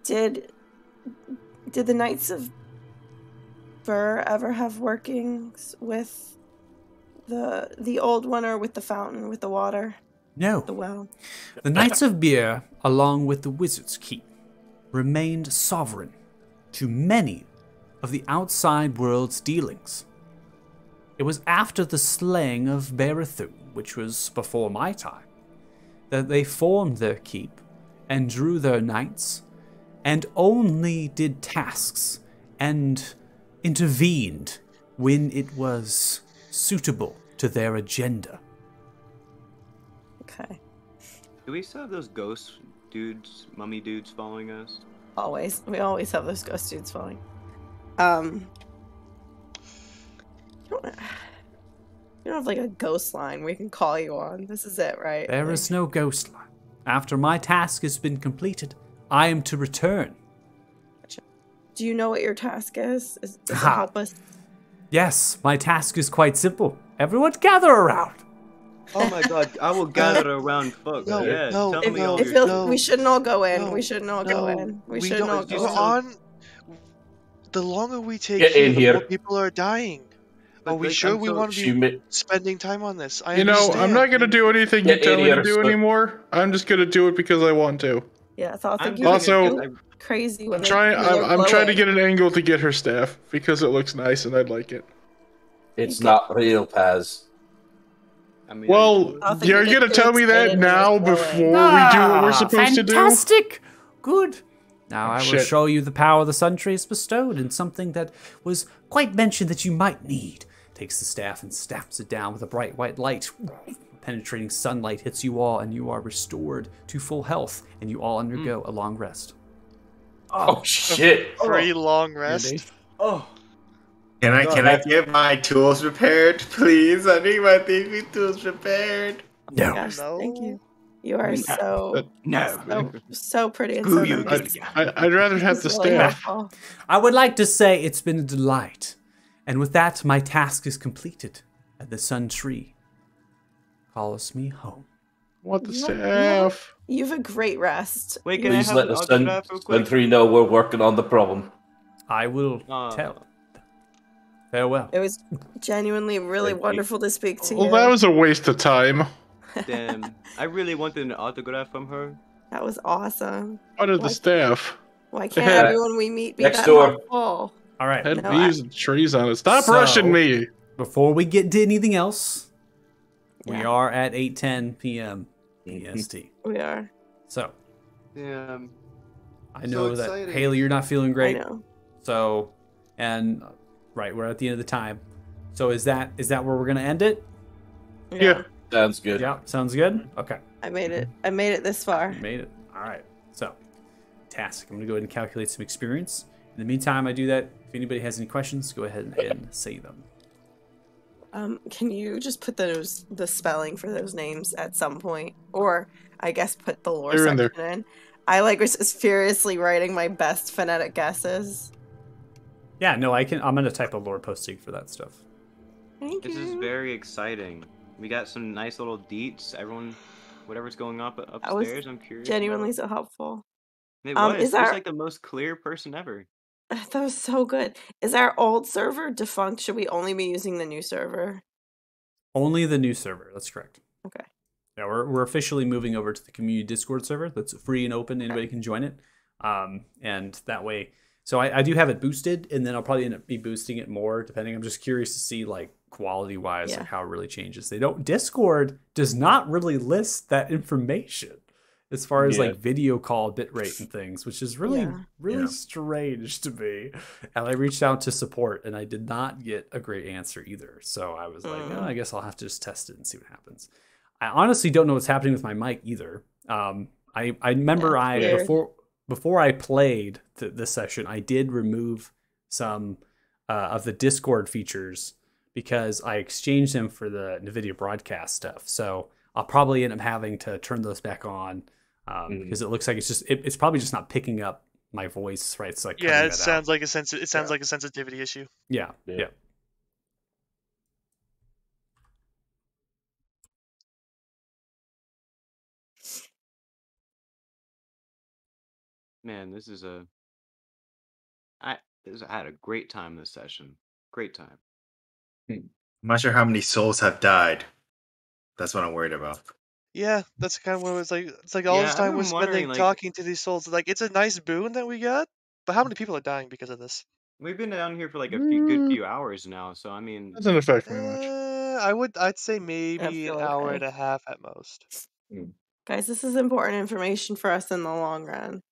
Did the Knights of Burr ever have workings with the old one, or with the fountain, with the water?
No.
The well?
The Knights of Beer, along with the Wizard's Keep, remained sovereign to many of the outside world's dealings. It was after the slaying of Berethu, which was before my time, that they formed their keep and drew their knights and only did tasks and intervened when it was suitable to their agenda.
Okay.
Do we still have those ghost dudes, mummy dudes following us?
Always. We always have those ghost dudes following. You don't have like a ghost line we can call you on. This is it, right?
There is no ghost line. After my task has been completed, I am to return.
Do you know what your task is? Does it
Ha.
help us?
Yes, my task is quite simple. Everyone gather around.
Oh my god, I will gather around. Fuck.
No,
yeah,
no,
tell me all
It
your
feels,
no,
we shouldn't all go in.
no,
we shouldn't all go in. We shouldn't all go
We're
in.
on. The longer we take
Get in
the
here.
more people are dying. Are we
like,
sure
I'm
we
so-
want to be spending time on this? I
You know,
understand.
I'm not gonna do anything you
Get
tell
in
me to
here,
do
sir.
anymore. I'm just gonna do it because I want to.
Yeah, I thought
I'm
you were
Also-
so crazy when
I'm trying.
when they're
I'm trying to
glowing.
get an angle to get her staff because it looks nice and I'd like it.
It's not real, Paz.
I mean,
Well,
I think
you're
you
gonna
get
tell me that
excited when
now
it's glowing.
before we do what we're supposed to do.
Fantastic! Good. Now I will
Shit.
show you the power the Sun Tree has bestowed in something that was quite mentioned that you might need. Takes the staff and snaps it down with a bright white light. Penetrating sunlight hits you all, and you are restored to full health, and you all undergo a long rest.
Oh, shit.
Free long rest.
Oh,
Can I get my tools prepared, please? I need my thieving tools prepared.
No.
Gosh,
No.
thank you. You are so
No.
so pretty and
Screw
so
you.
nice.
I'd rather have the
This is really
staff.
helpful.
I would like to say it's been a delight. And with that, my task is completed, and the Sun Tree calls me home.
Want the
Yeah.
staff?
You have a great rest.
wait,
You-
can I
Please
have
let
an
the Sun
autograph real quick?
3 know we're working on the problem.
I will tell. Farewell.
It was genuinely really
Thank you.
wonderful to speak to
Well,
you.
that was a waste of time.
Damn, I really wanted an autograph from her.
That was awesome.
What are the staff?
Why can't
Yeah.
everyone we meet be
Next
that
door.
helpful?
All right.
Had
No,
leaves and trees on it. Stop
So-
rushing me.
Before we get to anything else, we
Yeah.
are at 8:10 p.m. EST.
We are.
So
Damn.
I
So
know that
exciting.
Haley, you're not feeling
I
great.
know.
So, and right, we're at the end of the time. So is that where we're gonna end it?
Yeah.
Sounds good.
Yeah, sounds good. Okay,
I made it. I made it this far.
made it. All right. So, task. I'm gonna go ahead and calculate some experience. In the meantime, I do that. If anybody has any questions, go ahead and say them.
Can you just put the spelling for those names at some point, or I guess put the lore
They're in
section
there.
in? I was just furiously writing my best phonetic guesses.
Yeah, no, I'm gonna type a lore posting for that stuff.
Thank
This
you.
is very exciting. We got some nice little deets. Everyone, whatever's going up
That was
upstairs, I'm curious.
genuinely
about.
so helpful.
It was.
Is
It was
our
like the most clear person ever.
that was so good. Is our old server defunct? Should we only be using the new server?
Only the new server. That's correct.
Okay.
Yeah, we're officially moving over to the community Discord server. That's free and open. Anybody can join it. And that way, so I do have it boosted, and then I'll probably end up be boosting it more depending. I'm just curious to see like quality wise,
Yeah.
like how it really changes. Discord does not really list that information as far as
Yeah.
like video call bitrate and things, which is really
Yeah.
strange to me. And I reached out to support, and I did not get a great answer either. So I was like, oh, I guess I'll have to just test it and see what happens. I honestly don't know what's happening with my mic either. I remember
weird.
before I played this session, I did remove some of the Discord features because I exchanged them for the NVIDIA broadcast stuff. So I'll probably end up having to turn those back on because it looks like it's probably just not picking up my voice, right? It's like
Yeah,
cutting
it
that
sounds
out.
like it sounds like a sensitivity issue.
Yeah.
Man, I had a great time this session. Great time.
I'm not sure how many souls have died. That's what I'm worried about.
Yeah, that's kind of what it was like. It's like all
Yeah,
this
I've
time
been
we're spending
wondering, like-
talking to these souls. Like, it's a nice boon that we got, but how many people are dying because of this?
We've been down here for like a good few hours now, so I mean,
Doesn't affect me much.
I'd say maybe
feel
an hour
okay.
and a half at most.
Guys, this is important information for us in the long run.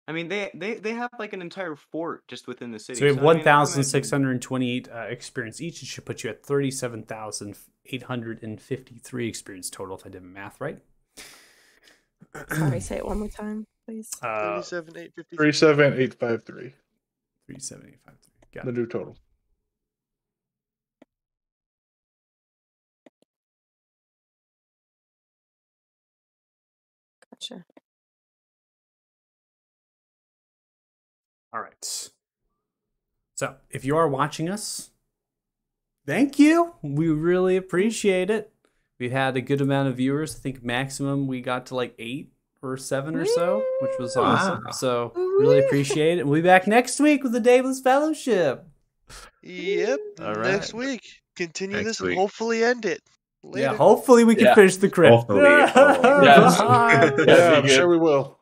I mean they have like an entire fort just within the city.
So we have
I mean, I imagine-
1,628 experience each. It should put you at 37,853 experience total, if I did my math right.
Sorry, say it one more time, please.
37,853.
37853.
37853. Got
The
it.
new total.
Gotcha.
All right. So if you are watching us, thank you. We really appreciate it. We had a good amount of viewers. I think maximum we got to like 8 or 7 or so, which was awesome.
Wow.
So really appreciate it. We'll be back next week with the Nameless Fellowship.
Yep.
All
Next
right.
week, continue
Next
this
week.
and hopefully end it. Later.
Yeah, hopefully we can
Yeah.
finish the crypt.
Hopefully. Oh,
Yes.
Bye.
Yeah,
Yeah,
be
I'm
good.
sure we will.